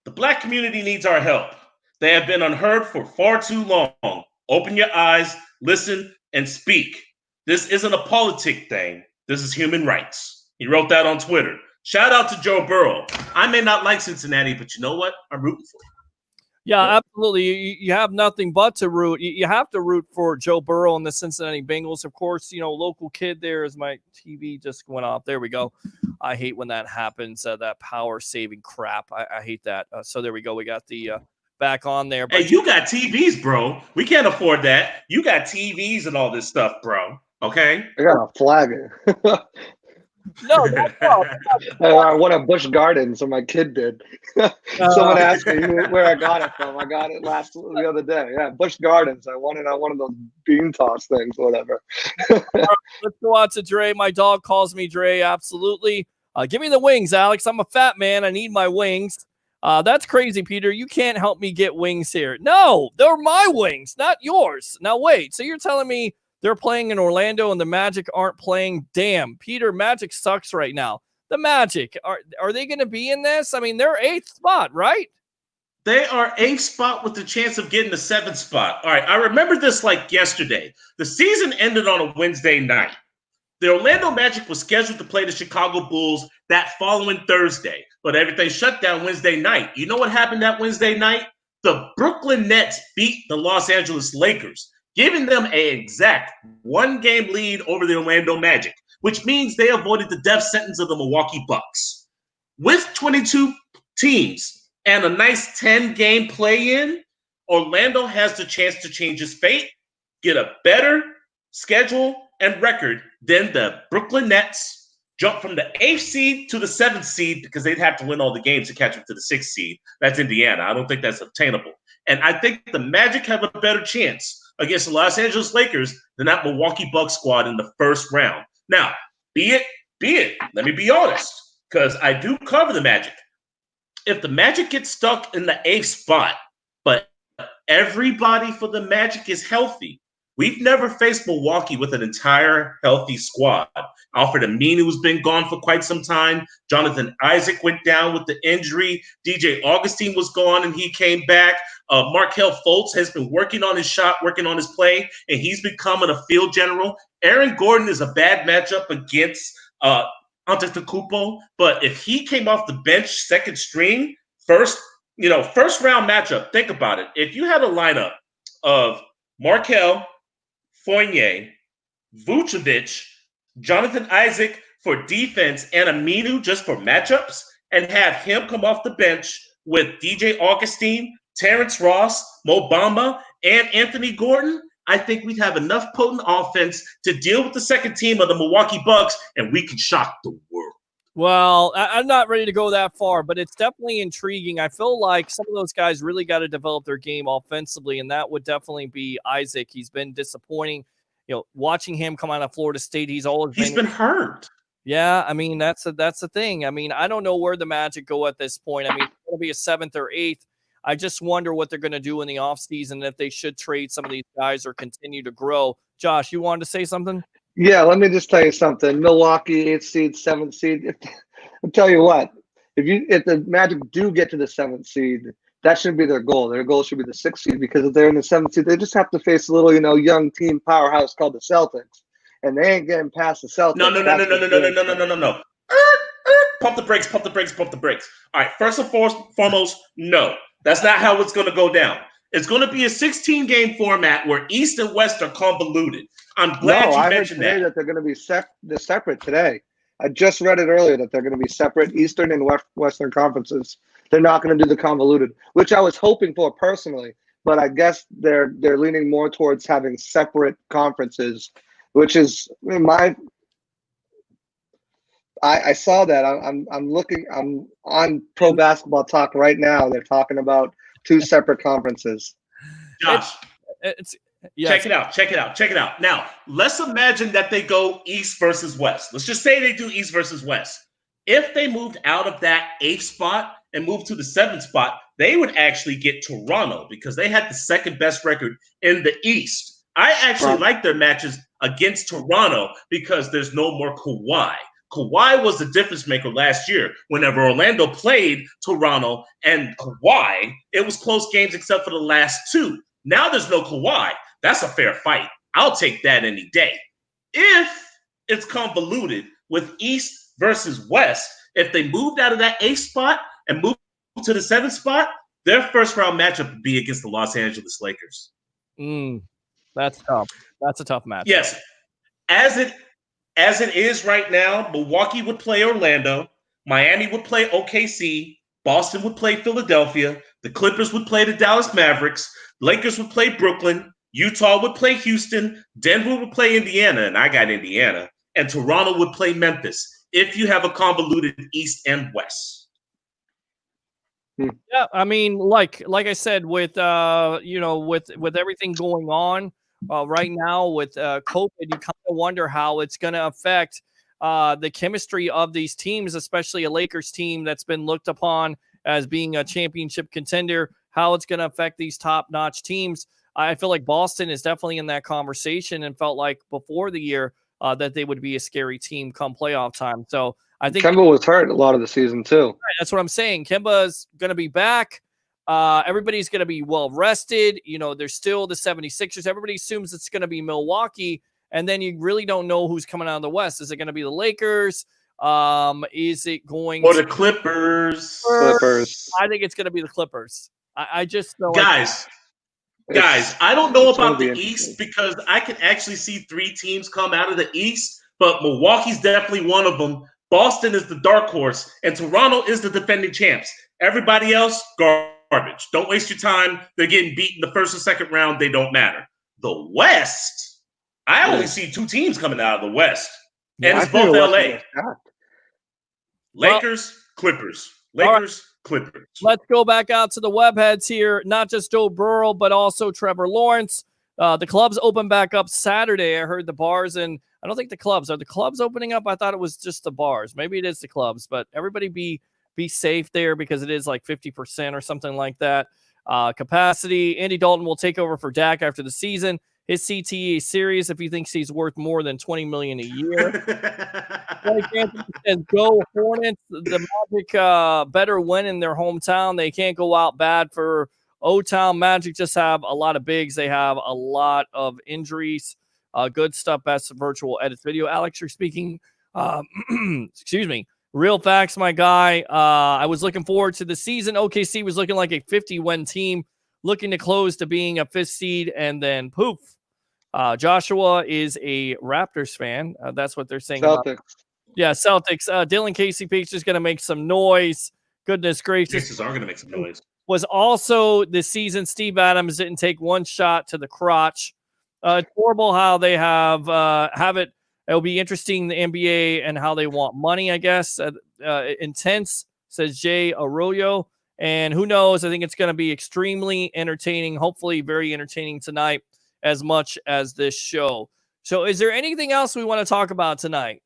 The black community needs our help. They have been unheard for far too long. Open your eyes, listen, and speak. This isn't a politic thing. This is human rights. He wrote that on Twitter. Shout out to Joe Burrow. I may not like Cincinnati, but you know what? I'm rooting for you. Yeah, absolutely. You have nothing but to root. You have to root for Joe Burrow and the Cincinnati Bengals. Of course, local kid there is my TV just went off. There we go. I hate when that happens, that power-saving crap. I hate that. So there we go. We got the back on there. But hey, you got TVs, bro. We can't afford that. You got TVs and all this stuff, bro. Okay? I got a flag. No. I won a Busch Garden, so my kid did. Someone asked me where I got it from. I got it the other day. Yeah, Busch Gardens. I won it on one of those bean toss things, whatever. Let's go out to Dre. My dog calls me Dre. Absolutely. Give me the wings, Alex. I'm a fat man. I need my wings. That's crazy, Peter. You can't help me get wings here. No, they're my wings, not yours. Now, wait. So you're telling me they're playing in Orlando and the Magic aren't playing? Damn, Peter, Magic sucks right now. The Magic, are they going to be in this? I mean, they're 8th spot, right? They are 8th spot with the chance of getting the 7th spot. All right, I remember this like yesterday. The season ended on a Wednesday night. The Orlando Magic was scheduled to play the Chicago Bulls that following Thursday, but everything shut down Wednesday night. You know what happened that Wednesday night? The Brooklyn Nets beat the Los Angeles Lakers, giving them an exact 1-game lead over the Orlando Magic, which means they avoided the death sentence of the Milwaukee Bucks. With 22 teams and a nice 10-game play-in, Orlando has the chance to change its fate, get a better schedule and record than the Brooklyn Nets, jump from the 8th seed to the 7th seed because they'd have to win all the games to catch up to the 6th seed. That's Indiana. I don't think that's obtainable. And I think the Magic have a better chance against the Los Angeles Lakers than that Milwaukee Bucks squad in the first round. Now, be it. Let me be honest, because I do cover the Magic. If the Magic gets stuck in the 8th spot, but everybody for the Magic is healthy, we've never faced Milwaukee with an entire healthy squad. Alfred Aminu's been gone for quite some time. Jonathan Isaac went down with the injury. DJ Augustine was gone and he came back. Markelle Fultz has been working on his shot, working on his play, and he's becoming a field general. Aaron Gordon is a bad matchup against Antetokounmpo, but if he came off the bench second string, first round matchup, think about it. If you had a lineup of Markelle, Fournier, Vucevic, Jonathan Isaac for defense, and Aminu just for matchups, and have him come off the bench with DJ Augustine, Terrence Ross, Mo Bamba, and Anthony Gordon, I think we'd have enough potent offense to deal with the second team of the Milwaukee Bucks, and we can shock the world. Well, I'm not ready to go that far, but it's definitely intriguing. I feel like some of those guys really got to develop their game offensively, and that would definitely be Isaac. He's been disappointing. Watching him come out of Florida State, he's been hurt. Yeah, I mean that's the thing. I mean, I don't know where the Magic go at this point. I mean, it's going to be a 7th or 8th. I just wonder what they're going to do in the offseason, if they should trade some of these guys or continue to grow. Josh, you wanted to say something? Yeah, let me just tell you something. Milwaukee, 8th seed, 7th seed. I'll tell you what. If the Magic do get to the 7th seed, that shouldn't be their goal. Their goal should be the 6th seed, because if they're in the 7th seed, they just have to face a little, young team powerhouse called the Celtics, and they ain't getting past the Celtics. No. Pump the brakes. All right, first and foremost, no. That's not how it's going to go down. It's going to be a 16-game format where East and West are convoluted. I'm glad you mentioned that. I heard today that they're going to be separate today. I just read it earlier that they're going to be separate Eastern and Western conferences. They're not going to do the convoluted, which I was hoping for personally, but I guess they're leaning more towards having separate conferences, which is I saw that. I'm on Pro Basketball Talk right now. They're talking about 2 separate conferences. Josh, check it out. Now, let's imagine that they go East versus West. Let's just say they do East versus West. If they moved out of that 8th spot and moved to the 7th spot, they would actually get Toronto, because they had the 2nd best record in the East. I actually like their matches against Toronto because there's no more Kawhi. Kawhi was the difference maker last year. Whenever Orlando played Toronto and Kawhi, it was close games except for the last 2. Now there's no Kawhi. That's a fair fight. I'll take that any day. If it's convoluted with East versus West, if they moved out of that 8th spot and moved to the 7th spot, their first round matchup would be against the Los Angeles Lakers. That's tough. That's a tough matchup. Yes. As it is right now, Milwaukee would play Orlando, Miami would play OKC, Boston would play Philadelphia, the Clippers would play the Dallas Mavericks, Lakers would play Brooklyn, Utah would play Houston, Denver would play Indiana, and I got Indiana, and Toronto would play Memphis, if you have a convoluted East and West. Yeah, I mean, like I said, with with everything going on right now with COVID, you kind of wonder how it's going to affect the chemistry of these teams, especially a Lakers team that's been looked upon as being a championship contender, how it's going to affect these top-notch teams. I feel like Boston is definitely in that conversation and felt like before the year that they would be a scary team come playoff time. So I think Kemba was hurt a lot of the season too. That's what I'm saying. Kemba's going to be back. Everybody's going to be well rested. There's still the 76ers. Everybody assumes it's going to be Milwaukee, and then you really don't know who's coming out of the West. Is it going to be the Lakers? Is it going or the Clippers? I think it's going to be the Clippers. I just feel guys, I don't know about the East because I can actually see 3 teams come out of the East, but Milwaukee's definitely one of them. Boston is the dark horse, and Toronto is the defending champs. Everybody else, garbage. Don't waste your time. They're getting beaten the first or second round. They don't matter. The West, I only see 2 teams coming out of the West, and it's both LA. Lakers, Clippers. Lakers, Clippers. Let's go back out to the webheads here. Not just Joe Burrow, but also Trevor Lawrence. The clubs open back up Saturday. I heard the bars, and I don't think the clubs. Are the clubs opening up? I thought it was just the bars. Maybe it is the clubs, but everybody be safe there because it is like 50% or something like that. Capacity. Andy Dalton will take over for Dak after the season. His CTE is serious if he thinks he's worth more than $20 million a year. Blake Anthony says, "Go Hornets." The Magic better win in their hometown. They can't go out bad for O-Town. Magic just have a lot of bigs. They have a lot of injuries. Good stuff. Best virtual edits video. Alex, you're speaking. Excuse me. Real facts, my guy. I was looking forward to the season. OKC was looking like a 50-win team, looking to close to being a 5th seed, and then poof. Joshua is a Raptors fan. That's what they're saying. Celtics. Yeah, Celtics. Dylan Casey Peach is going to make some noise. Goodness gracious. Pacers are going to make some noise. Was also this season, Steve Adams didn't take one shot to the crotch. It's horrible how they have it It'll be interesting, the NBA and how they want money, I guess. Intense, says Jay Arroyo. And who knows? I think it's going to be extremely entertaining, hopefully very entertaining tonight as much as this show. So is there anything else we want to talk about tonight?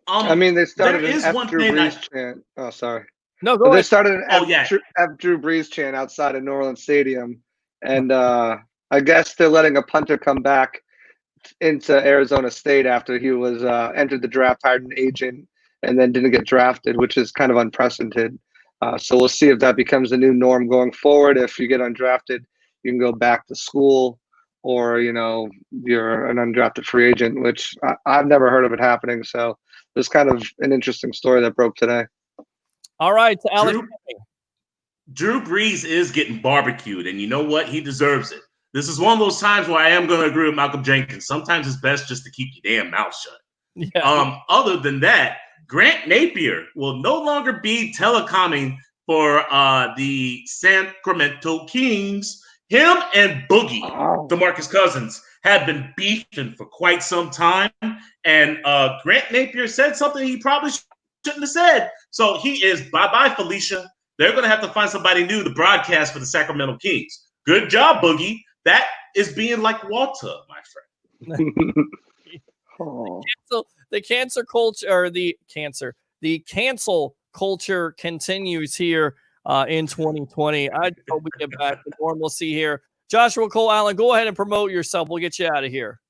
I mean, they started there an is F one Drew thing Brees chant. Oh, sorry. No, go They ahead. started an Oh, yeah. F Drew Brees chant outside of New Orleans Stadium. And I guess they're letting a punter come back into Arizona State after he was entered the draft, hired an agent, and then didn't get drafted, which is kind of unprecedented. So we'll see if that becomes the new norm going forward. If you get undrafted, you can go back to school, or you're an undrafted free agent, which I've never heard of it happening. So it's kind of an interesting story that broke today. All right, Alex. Drew Brees is getting barbecued, and you know what? He deserves it. This is one of those times where I am going to agree with Malcolm Jenkins. Sometimes it's best just to keep your damn mouth shut. Yeah. Other than that, Grant Napier will no longer be telecomming for the Sacramento Kings. Him and Boogie, DeMarcus Cousins, have been beefing for quite some time. And Grant Napier said something he probably shouldn't have said. So he is bye-bye, Felicia. They're going to have to find somebody new to broadcast for the Sacramento Kings. Good job, Boogie. That is being like water, my friend. The cancel culture, or the cancel culture continues here in 2020. I hope we get back to normalcy here. Joshua Cole Allen, go ahead and promote yourself. We'll get you out of here.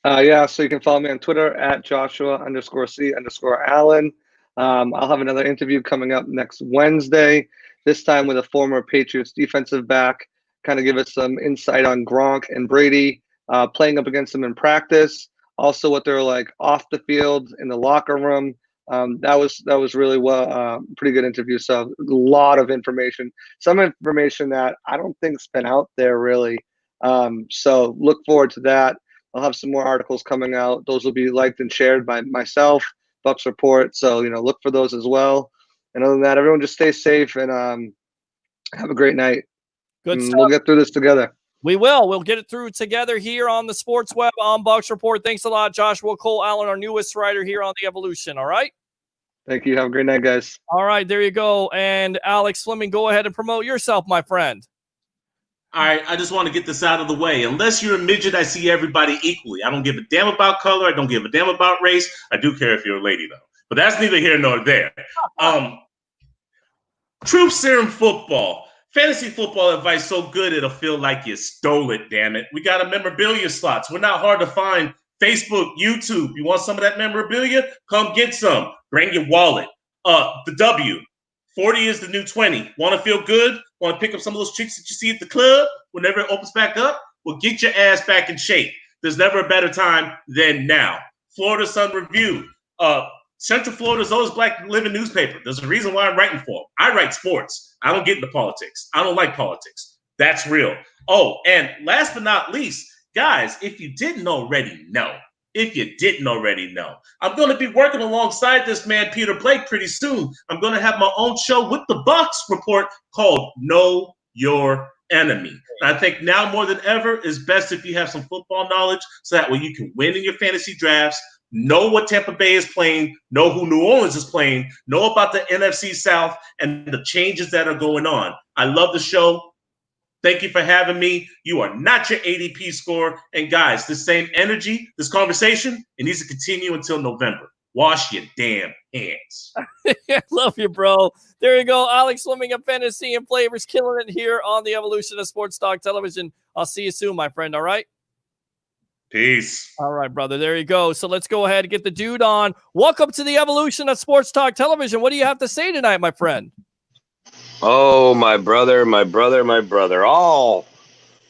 So you can follow me on Twitter at Joshua_C_Allen. I'll have another interview coming up next Wednesday, this time with a former Patriots defensive back, kind of give us some insight on Gronk and Brady, playing up against them in practice, also what they're like off the field in the locker room. That was really pretty good interview. So a lot of information, some information that I don't think's been out there really. So look forward to that. I'll have some more articles coming out. Those will be liked and shared by myself, Bucs Report. So, look for those as well. And other than that, everyone just stay safe and have a great night. Good stuff. We'll get through this together. We will. We'll get it through together here on the Sports Web on Bucs Report. Thanks a lot, Joshua Cole Allen, our newest writer here on The Evolution. All right? Thank you. Have a great night, guys. All right, there you go. And Alex Fleming, go ahead and promote yourself, my friend. All right, I just want to get this out of the way. Unless you're a midget, I see everybody equally. I don't give a damn about color. I don't give a damn about race. I do care if you're a lady, though. But that's neither here nor there. Truth Serum Football. Fantasy football advice so good it'll feel like you stole it, damn it. We got a memorabilia slots. We're not hard to find. Facebook, YouTube. You want some of that memorabilia? Come get some. Bring your wallet. The W. 40 is the new 20. Want to feel good? Want to pick up some of those chicks that you see at the club whenever it opens back up? Well, get your ass back in shape. There's never a better time than now. Florida Sun Review. Central Florida's oldest black living newspaper. There's a reason why I'm writing for them. I write sports. I don't get into politics. I don't like politics. That's real. Oh, and last but not least, guys, if you didn't already know, I'm going to be working alongside this man, Peter Blake, pretty soon. I'm going to have my own show with the Bucs Report called Know Your Enemy. And I think now more than ever is best if you have some football knowledge so that way you can win in your fantasy drafts, know what Tampa Bay is playing, know who New Orleans is playing, know about the NFC South and the changes that are going on. I love the show. Thank you for having me. You are not your ADP score. And guys, this same energy, this conversation, it needs to continue until November. Wash your damn hands. Love you, bro. There you go. Alex Fleming of Fantasy and Flavors killing it here on the Evolution of Sports Talk Television. I'll see you soon, my friend. All right? Peace. All right, brother. There you go. So let's go ahead and get the dude on. Welcome to the Evolution of Sports Talk Television. What do you have to say tonight, my friend? Oh, my brother, all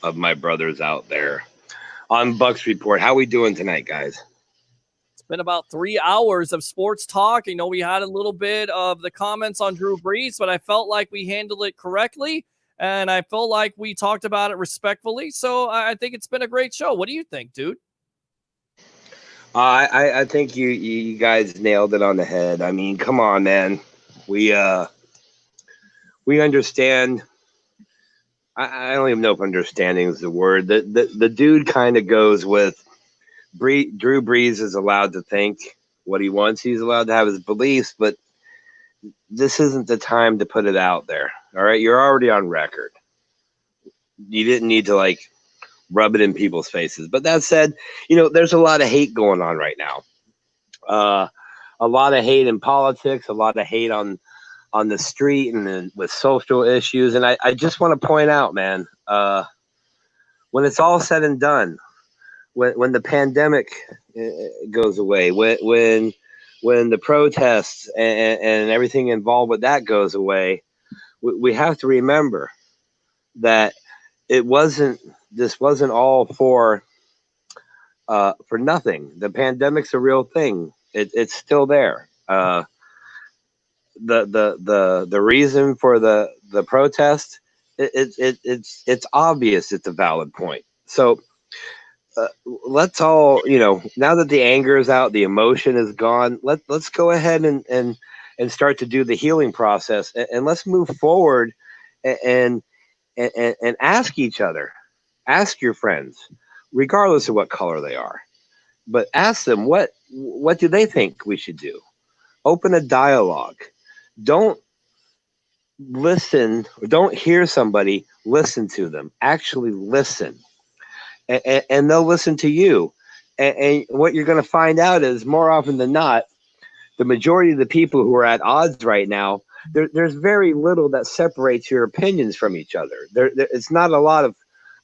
of my brothers out there on Bucs Report. How we doing tonight, guys? It's been about 3 hours of sports talk. We had a little bit of the comments on Drew Brees, but I felt like we handled it correctly, and I felt like we talked about it respectfully. So I think it's been a great show. What do you think, dude? I think you guys nailed it on the head. I mean, come on, man. We understand. I don't even know if understanding is the word. The dude kind of goes with Drew Brees is allowed to think what he wants. He's allowed to have his beliefs, but this isn't the time to put it out there. All right, you're already on record. You didn't need to like rub it in people's faces. But that said, there's a lot of hate going on right now. A lot of hate in politics, a lot of hate on the street and then with social issues. And I just want to point out, man, when it's all said and done, when the pandemic goes away, when the protests and everything involved with that goes away, we have to remember that this wasn't all for nothing. The pandemic's a real thing. It's still there. The reason for the protest, it's obvious. It's a valid point. So let's all, now that the anger is out, the emotion is gone, let's go ahead and start to do the healing process, and let's move forward and ask each other, ask your friends, regardless of what color they are, but ask them what do they think we should do. Open a dialogue. Don't listen, or don't hear somebody, listen to them. Actually listen. And they'll listen to you. And what you're going to find out is, more often than not, the majority of the people who are at odds right now, there's very little that separates your opinions from each other. It's not a lot of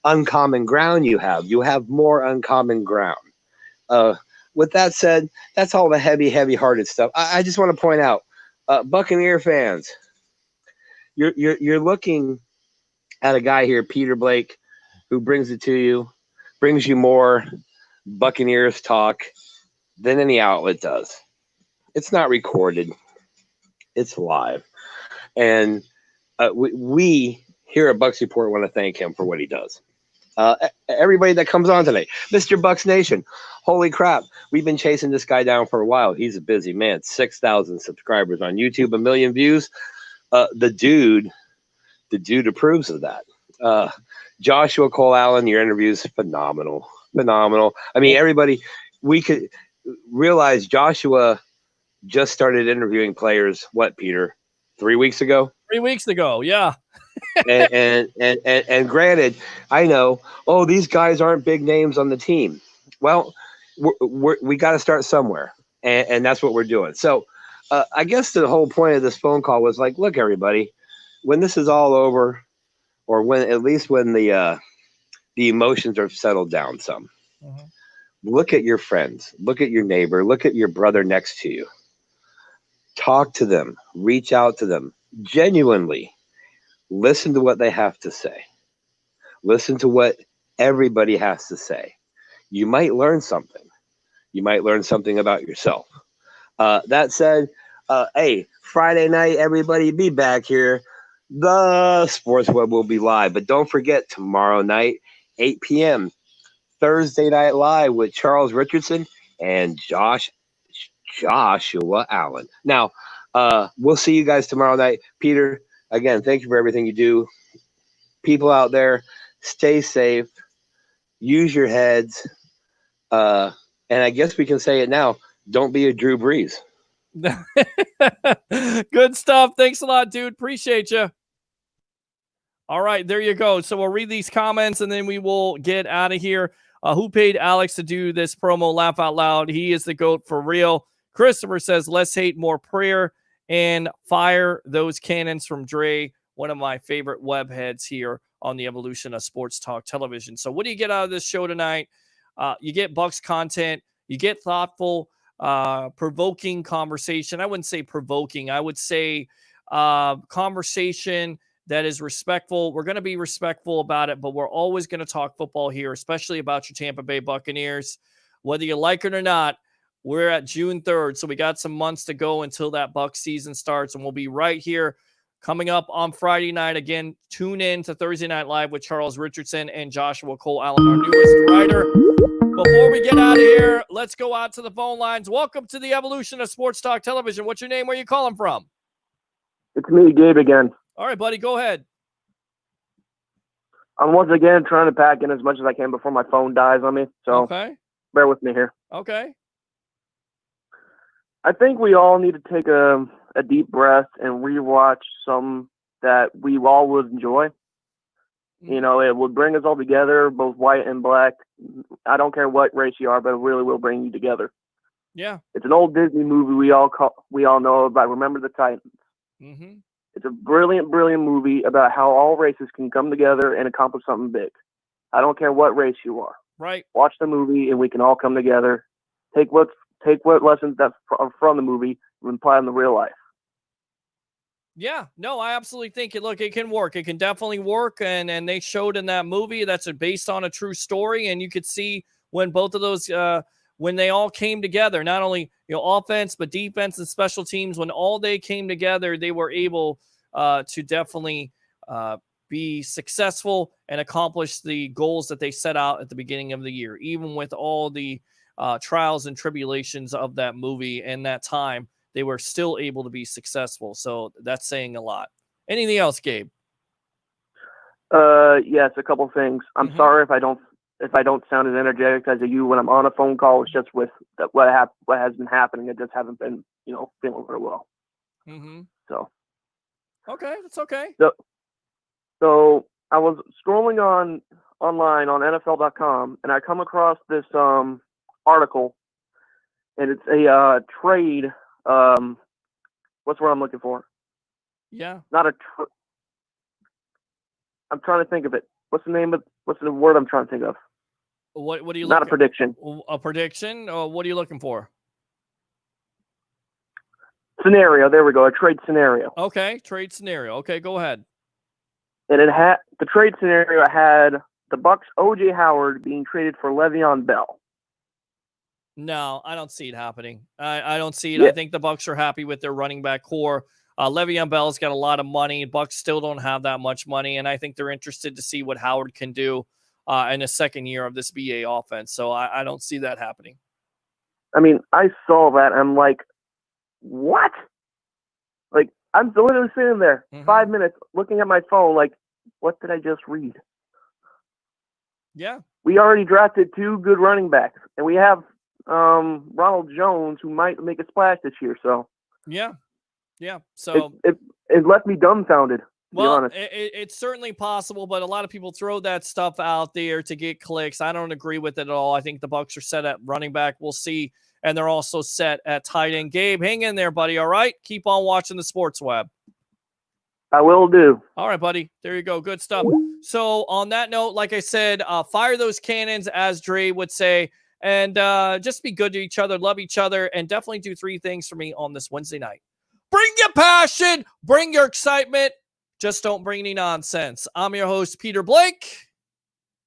uncommon ground you have. You have more uncommon ground. With that said, that's all the heavy-hearted stuff. I just want to point out, Buccaneer fans, you're looking at a guy here, Peter Blake, who brings it to you, brings you more Buccaneers talk than any outlet does. It's not recorded. It's live. And we here at Bucs Report want to thank him for what he does. Everybody that comes on today, Mr. Bucs Nation, holy crap, we've been chasing this guy down for a while. He's a busy man. 6,000 subscribers on YouTube, 1 million views. The dude approves of that. Joshua Cole Allen, your interview is phenomenal. I mean, everybody, we could realize Joshua just started interviewing players. What, Peter? 3 weeks ago? 3 weeks ago, yeah. and granted, I know, these guys aren't big names on the team. Well, we got to start somewhere, and that's what we're doing. So I guess the whole point of this phone call was like, look, everybody, when this is all over, or when the emotions are settled down some, look at your friends, look at your neighbor, look at your brother next to you. Talk to them, reach out to them, genuinely. Listen to what they have to say. Listen to what everybody has to say. You might learn something. You might learn something about yourself. That said, hey, Friday night, everybody be back here. The Sports Web will be live. But don't forget, tomorrow night, 8 p.m., Thursday Night Live with Charles Richardson and Joshua Allen. Now, we'll see you guys tomorrow night. Peter, again, thank you for everything you do. People out there, stay safe. Use your heads. And I guess we can say it now. Don't be a Drew Brees. Good stuff. Thanks a lot, dude. Appreciate you. All right, there you go. So we'll read these comments, and then we will get out of here. Who paid Alex to do this promo? Laugh out loud. He is the GOAT for real. Christopher says, less hate, more prayer, and fire those cannons from Dre, one of my favorite web heads here on the evolution of Sports Talk Television. So what do you get out of this show tonight? You get Bucs content. You get thoughtful, provoking conversation. I wouldn't say provoking. I would say conversation that is respectful. We're going to be respectful about it, but we're always going to talk football here, especially about your Tampa Bay Buccaneers. Whether you like it or not, we're at June 3rd, so we got some months to go until that Bucs season starts, and we'll be right here coming up on Friday night. Again, tune in to Thursday Night Live with Charles Richardson and Joshua Cole Allen, our newest writer. Before we get out of here, let's go out to the phone lines. Welcome to the evolution of Sports Talk Television. What's your name? Where are you calling from? It's me, Gabe, again. All right, buddy, go ahead. I'm once again trying to pack in as much as I can before my phone dies on me. So okay. bear with me here. Okay. I think we all need to take a deep breath and rewatch some that we all would enjoy. You know, it would bring us all together, both white and black. I don't care what race you are, but it really will bring you together. Yeah. It's an old Disney movie we all know about. Remember the Titans. Mm-hmm. It's a brilliant, brilliant movie about how all races can come together and accomplish something big. I don't care what race you are. Right. Watch the movie and we can all come together. Take what lessons that are from the movie and apply them to real life. Yeah, no, I absolutely think it can work. It can definitely work. And they showed in that movie that's based on a true story. And you could see when both of those, when they all came together, not only, offense, but defense and special teams, when all they came together, they were able to definitely be successful and accomplish the goals that they set out at the beginning of the year, even with all the trials and tribulations of that movie and that time. They were still able to be successful. So that's saying a lot. Anything else, Gabe? Yes, a couple things. I'm sorry if I don't sound as energetic as you when I'm on a phone call. It's just with what has been happening. I just haven't been, feeling very well. Mm-hmm. So. Okay, that's okay. So I was scrolling online on NFL.com and I come across this article, and it's a trade. What's the word I'm looking for? Yeah. Not a. I'm trying to think of it. What's the word I'm trying to think of? What are you? Not a prediction. A prediction? Or what are you looking for? Scenario. There we go. A trade scenario. Okay, trade scenario. Okay, go ahead. And the trade scenario had the Bucs O.J. Howard being traded for Le'Veon Bell. No, I don't see it happening. I don't see it. Yeah. I think the Bucs are happy with their running back core. Le'Veon Bell's got a lot of money. Bucs still don't have that much money, and I think they're interested to see what Howard can do in the second year of this BA offense. So I don't see that happening. I mean, I saw that. I'm like, what? Like, I'm literally sitting there 5 minutes looking at my phone like, what did I just read? Yeah. We already drafted 2 good running backs, and we have Ronald Jones, who might make a splash this year. So yeah. So it left me dumbfounded. To be honest. It's certainly possible, but a lot of people throw that stuff out there to get clicks. I don't agree with it at all. I think the Bucs are set at running back. We'll see, and they're also set at tight end. Gabe, hang in there, buddy. All right, keep on watching the Sports Web. I will do. All right, buddy. There you go. Good stuff. So on that note, like I said, fire those cannons, as Dre would say. And just be good to each other, love each other, and definitely do 3 things for me on this Wednesday night. Bring your passion, bring your excitement. Just don't bring any nonsense. I'm your host, Peter Blake.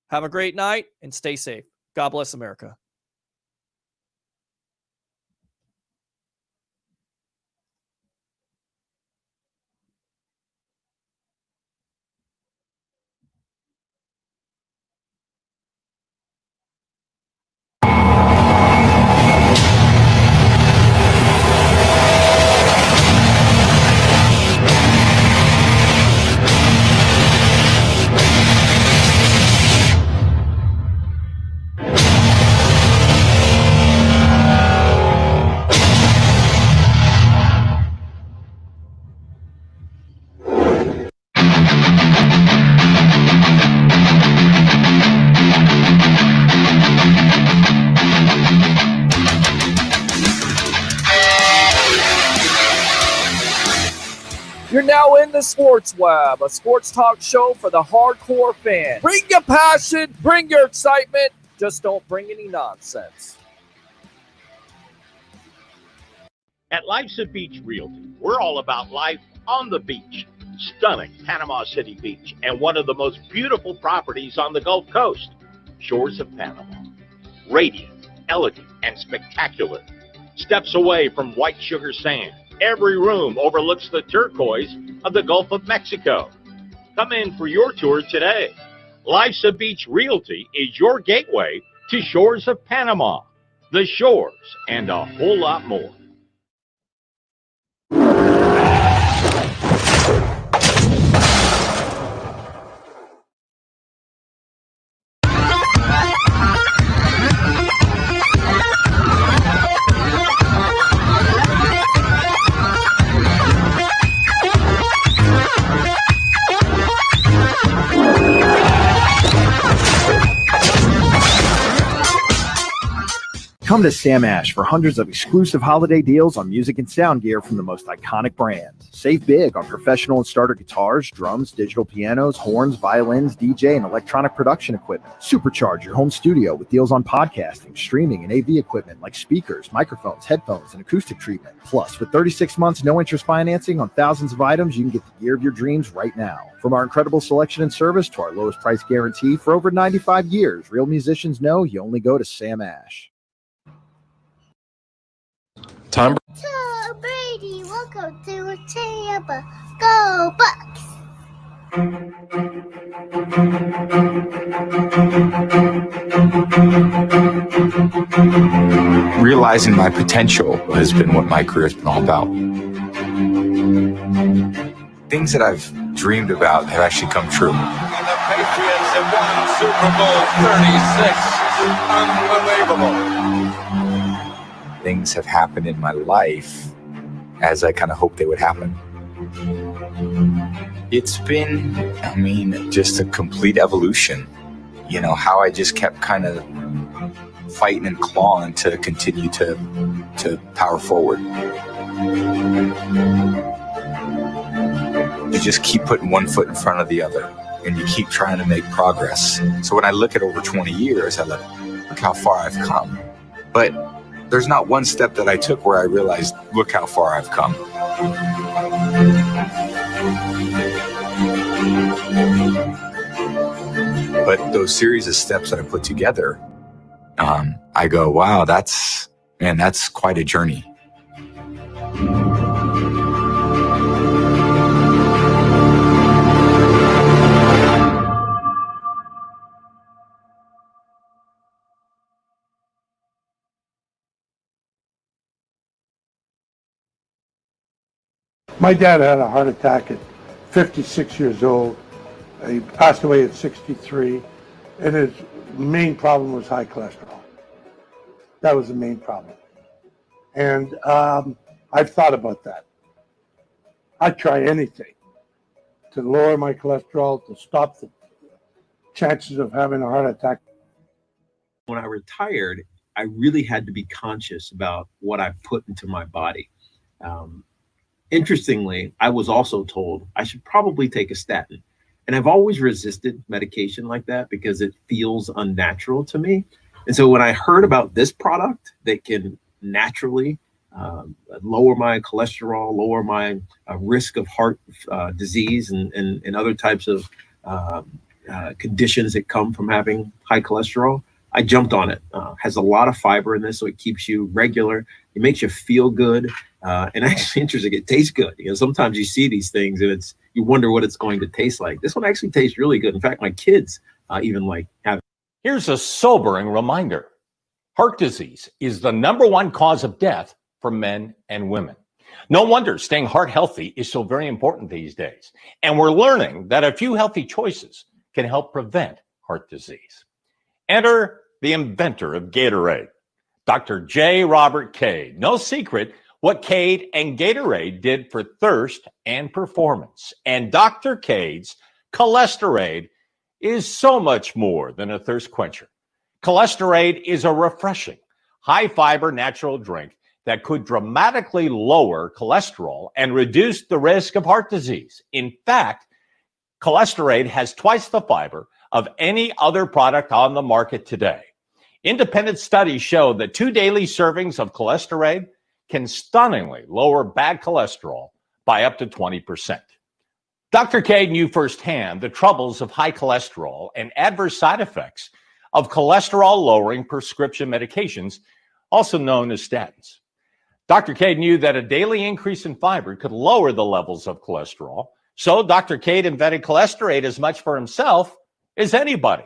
Have a great night and stay safe. God bless America. You're now in the Sports Web, a sports talk show for the hardcore fan. Bring your passion, bring your excitement. Just don't bring any nonsense. At Life's a Beach Realty, we're all about life on the beach. Stunning Panama City Beach and one of the most beautiful properties on the Gulf Coast, Shores of Panama. Radiant, elegant, and spectacular. Steps away from white sugar sand, every room overlooks the turquoise of the Gulf of Mexico. Come in for your tour today. Life's a Beach Realty is your gateway to Shores of Panama, the shores, and a whole lot more. Come to Sam Ash for hundreds of exclusive holiday deals on music and sound gear from the most iconic brands. Save big on professional and starter guitars, drums, digital pianos, horns, violins, DJ, and electronic production equipment. Supercharge your home studio with deals on podcasting, streaming, and AV equipment like speakers, microphones, headphones, and acoustic treatment. Plus, with 36 months no-interest financing on thousands of items, you can get the gear of your dreams right now. From our incredible selection and service to our lowest price guarantee for over 95 years, real musicians know you only go to Sam Ash. Tom Brady, welcome to Tampa. Go Bucs! Realizing my potential has been what my career has been all about. Things that I've dreamed about have actually come true. And the Patriots have won Super Bowl 36. Unbelievable. Things have happened in my life as I kind of hoped they would happen. It's been, just a complete evolution. You know, how I just kept kind of fighting and clawing to continue to power forward. You just keep putting one foot in front of the other, and you keep trying to make progress. So when I look at over 20 years, I look how far I've come. But there's not one step that I took where I realized, look how far I've come. But those series of steps that I put together, I go, wow, that's quite a journey. My dad had a heart attack at 56 years old. He passed away at 63, and his main problem was high cholesterol. That was the main problem. And I've thought about that. I'd try anything to lower my cholesterol, to stop the chances of having a heart attack. When I retired, I really had to be conscious about what I put into my body. Interestingly, I was also told I should probably take a statin. And I've always resisted medication like that because it feels unnatural to me. And so when I heard about this product that can naturally lower my cholesterol, lower my risk of heart disease and other types of conditions that come from having high cholesterol, I jumped on it. Has a lot of fiber in this, so it keeps you regular. It makes you feel good. And actually, interesting, it tastes good. You know, sometimes you see these things and you wonder what it's going to taste like. This one actually tastes really good. In fact, my kids even like have. Here's a sobering reminder. Heart disease is the #1 cause of death for men and women. No wonder staying heart healthy is so very important these days. And we're learning that a few healthy choices can help prevent heart disease. Enter the inventor of Gatorade, Dr. J. Robert Cade. No secret what Cade and Gatorade did for thirst and performance. And Dr. Cade's Cholesterade is so much more than a thirst quencher. Cholesterade is a refreshing, high-fiber natural drink that could dramatically lower cholesterol and reduce the risk of heart disease. In fact, Cholesterade has twice the fiber of any other product on the market today. Independent studies show that 2 daily servings of Cholesterade can stunningly lower bad cholesterol by up to 20%. Dr. Cade knew firsthand the troubles of high cholesterol and adverse side effects of cholesterol-lowering prescription medications, also known as statins. Dr. Cade knew that a daily increase in fiber could lower the levels of cholesterol, so Dr. Cade invented Cholesterade as much for himself as anybody.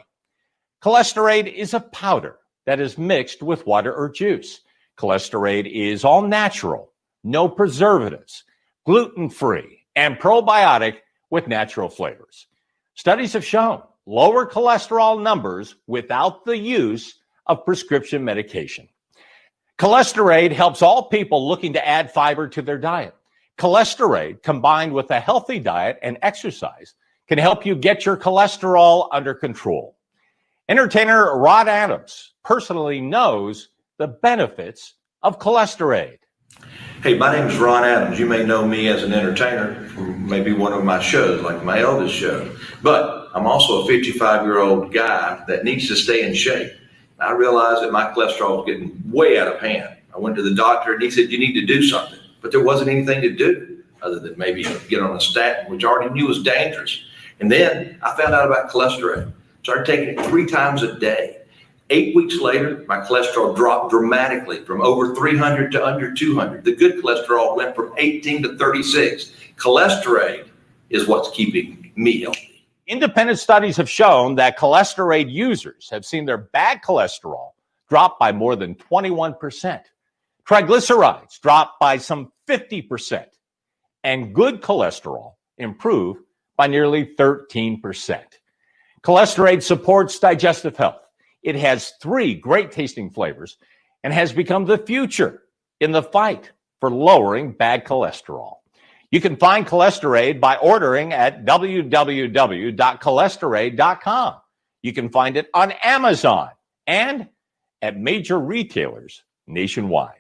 Cholesterade is a powder that is mixed with water or juice. Cholesterade is all natural, no preservatives, gluten-free, and probiotic with natural flavors. Studies have shown lower cholesterol numbers without the use of prescription medication. Cholesterade helps all people looking to add fiber to their diet. Cholesterade, combined with a healthy diet and exercise, can help you get your cholesterol under control. Entertainer Rod Adams personally knows the benefits of cholesterol. Hey, my name is Ron Adams. You may know me as an entertainer from maybe one of my shows, like my Elvis show. But I'm also a 55-year-old guy that needs to stay in shape. I realized that my cholesterol was getting way out of hand. I went to the doctor and he said, you need to do something. But there wasn't anything to do other than maybe get on a statin, which I already knew was dangerous. And then I found out about cholesterol. Started taking it 3 times a day. 8 weeks later, my cholesterol dropped dramatically from over 300 to under 200. The good cholesterol went from 18 to 36. Cholesterol is what's keeping me healthy. Independent studies have shown that cholesterol users have seen their bad cholesterol drop by more than 21%. Triglycerides drop by some 50%. And good cholesterol improve by nearly 13%. Cholesterol supports digestive health. It has 3 great tasting flavors and has become the future in the fight for lowering bad cholesterol. You can find cholesterol by ordering at www.cholesterol.com. You can find it on Amazon and at major retailers nationwide.